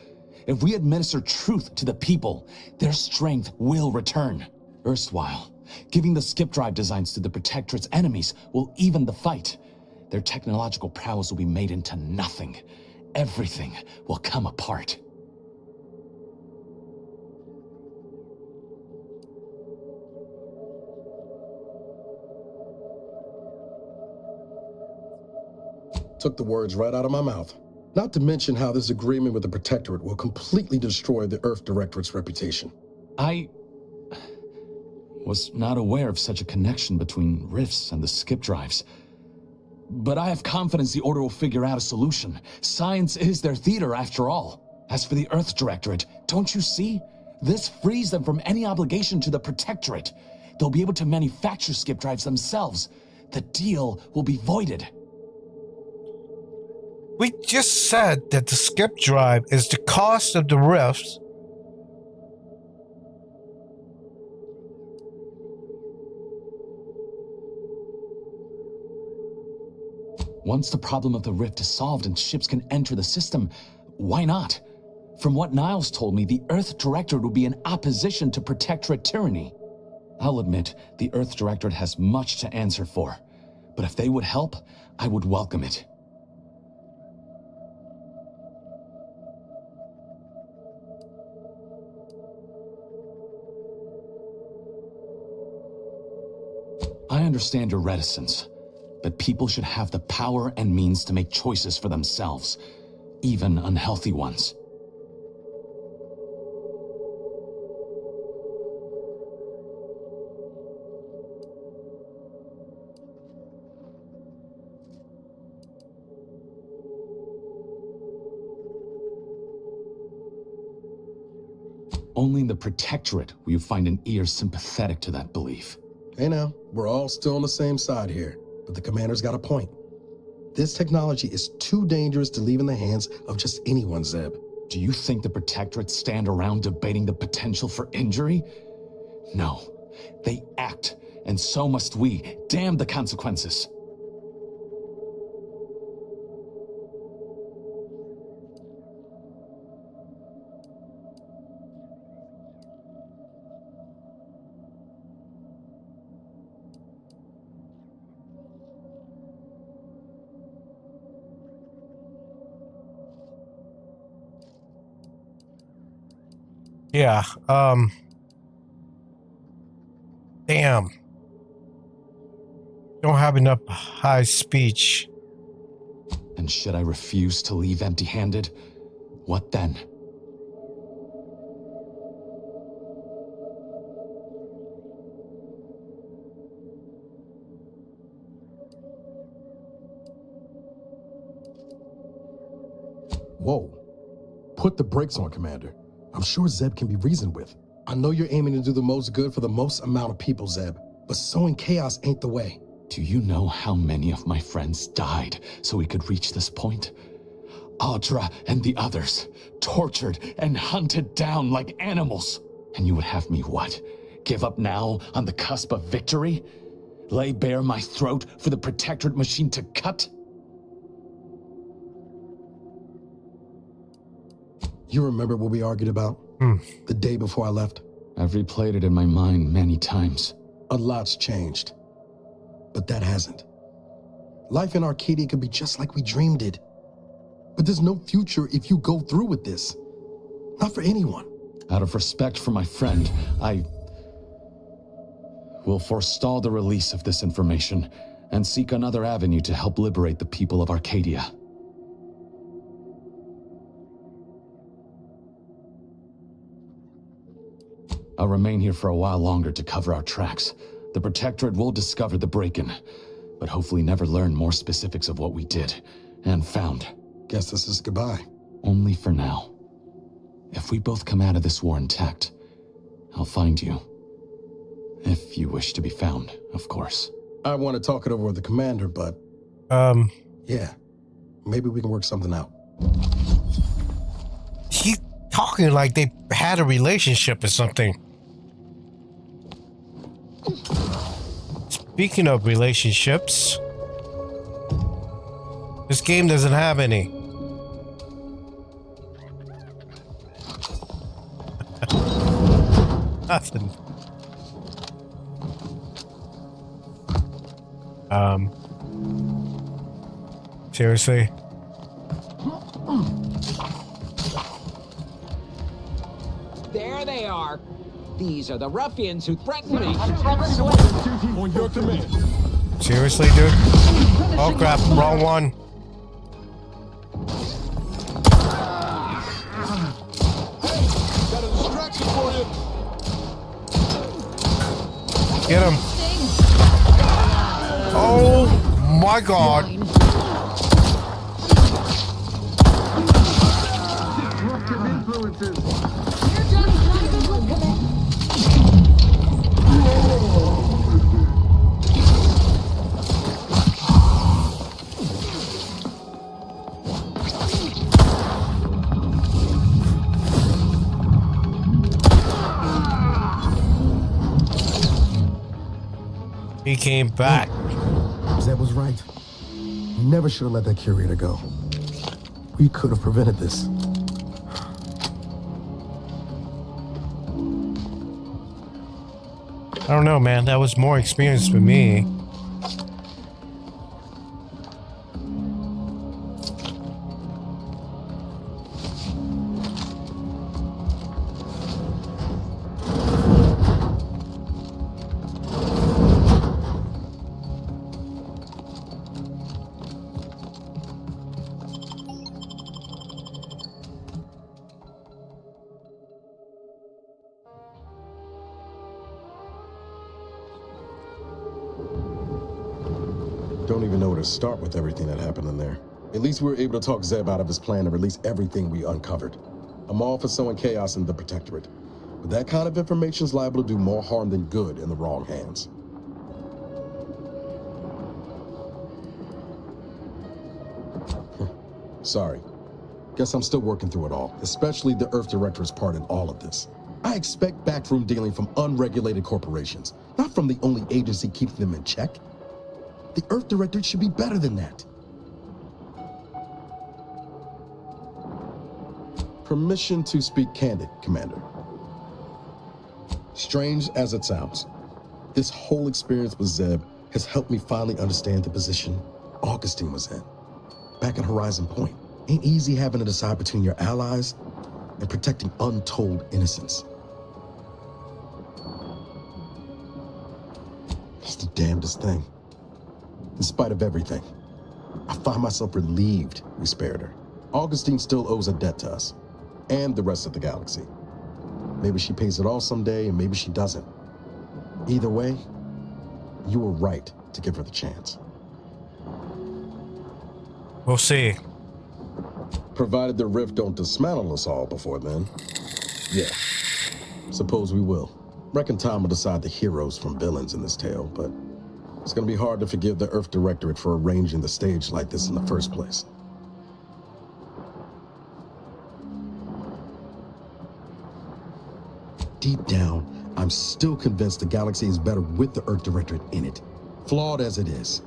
If we administer truth to the people, their strength will return. Erstwhile, giving the skip drive designs to the Protectorate's enemies will even the fight. Their technological prowess will be made into nothing. Everything will come apart. Took the words right out of my mouth. Not to mention how this agreement with the Protectorate will completely destroy the Earth Directorate's reputation. I was not aware of such a connection between rifts and the skip drives. But I have confidence the Order will figure out a solution. Science is their theater, after all. As for the Earth Directorate, don't you see? This frees them from any obligation to the Protectorate. They'll be able to manufacture skip drives themselves. The deal will be voided. We just said that the skip drive is the cost of the rifts. Once the problem of the rift is solved and ships can enter the system, why not? From what Niles told me, the Earth Directorate would be in opposition to Protectorate tyranny. I'll admit, the Earth Directorate has much to answer for. But if they would help, I would welcome it. I understand your reticence, but people should have the power and means to make choices for themselves, even unhealthy ones. Only in the Protectorate will you find an ear sympathetic to that belief. Hey now, we're all still on the same side here, but the commander's got a point. This technology is too dangerous to leave in the hands of just anyone, Zeb. Do you think the Protectorate stand around debating the potential for injury? No. They act, and so must we. Damn the consequences. Yeah, damn. Don't have enough high speech. And should I refuse to leave empty-handed? What then? Whoa. Put the brakes on, Commander. I'm sure Zeb can be reasoned with. I know you're aiming to do the most good for the most amount of people, Zeb, but sowing chaos ain't the way. Do you know how many of my friends died so we could reach this point? Audra and the others, tortured and hunted down like animals. And you would have me what? Give up now on the cusp of victory? Lay bare my throat for the Protectorate machine to cut? You remember what we argued about? The day before I left? I've replayed it in my mind many times. A lot's changed. But that hasn't. Life in Arcadia could be just like we dreamed it. But there's no future if you go through with this. Not for anyone. Out of respect for my friend, I will forestall the release of this information and seek another avenue to help liberate the people of Arcadia. I'll remain here for a while longer to cover our tracks. The Protectorate will discover the break-in, but hopefully never learn more specifics of what we did and found. Guess this is goodbye. Only for now. If we both come out of this war intact, I'll find you. If you wish to be found, of course. I want to talk it over with the commander, but... Yeah. Maybe we can work something out. He's talking like they had a relationship or something. Speaking of relationships, this game doesn't have any. Nothing. Seriously? There they are. These are the ruffians who threatened me. On your command. Seriously, dude? Oh crap, wrong one. Got a distraction for you. Get him. Oh my god. Disruptive influences. He came back. Zeb was right. Never should have let that curator go. We could have prevented this. I don't know, man. That was more experience for me. Don't even know where to start with everything that happened in there. At least we were able to talk Zeb out of his plan to release everything we uncovered. I'm all for sowing chaos in the Protectorate, but that kind of information is liable to do more harm than good in the wrong hands. Sorry. Guess I'm still working through it all, especially the Earth Directorate's part in all of this. I expect backroom dealing from unregulated corporations, not from the only agency keeping them in check. The Earth Directorate should be better than that. Permission to speak candid, Commander. Strange as it sounds, this whole experience with Zeb has helped me finally understand the position Augustine was in. Back at Horizon Point, ain't easy having to decide between your allies and protecting untold innocence. It's the damnedest thing. In spite of everything, I find myself relieved we spared her. Augustine still owes a debt to us, and the rest of the galaxy. Maybe she pays it all someday, and maybe she doesn't. Either way, you were right to give her the chance. We'll see. Provided the rift don't dismantle us all before then. Yeah, suppose we will. Reckon time will decide the heroes from villains in this tale, but it's gonna be hard to forgive the Earth Directorate for arranging the stage like this in the first place. Deep down, I'm still convinced the galaxy is better with the Earth Directorate in it, flawed as it is.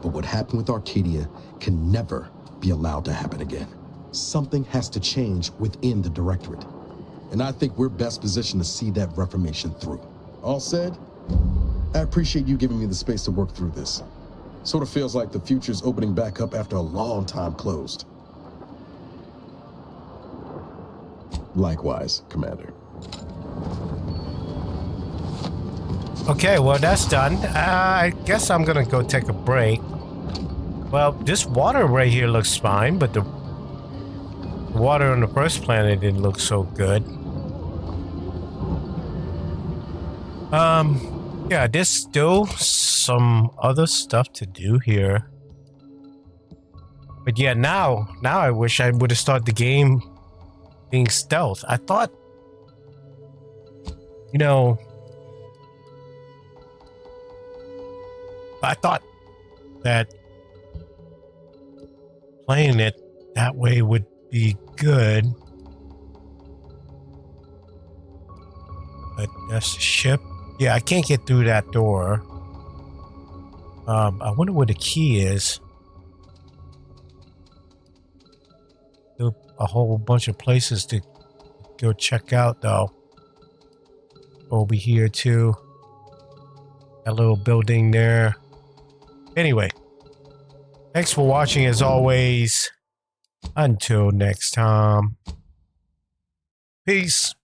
But what happened with Arcadia can never be allowed to happen again. Something has to change within the Directorate, and I think we're best positioned to see that reformation through. All said, I appreciate you giving me the space to work through this. Sort of feels like the future's opening back up after a long time closed. Likewise, Commander. Okay, well, that's done. I guess I'm gonna go take a break. Well, this water right here looks fine, but the water on the first planet didn't look so good. Yeah, there's still some other stuff to do here. But yeah, now I wish I would have started the game being stealth. I thought, you know, that playing it that way would be good. But that's the ship. Yeah, I can't get through that door. I wonder where the key is. There's a whole bunch of places to go check out, though. Over here, too. That little building there. Anyway, thanks for watching as always. Until next time. Peace.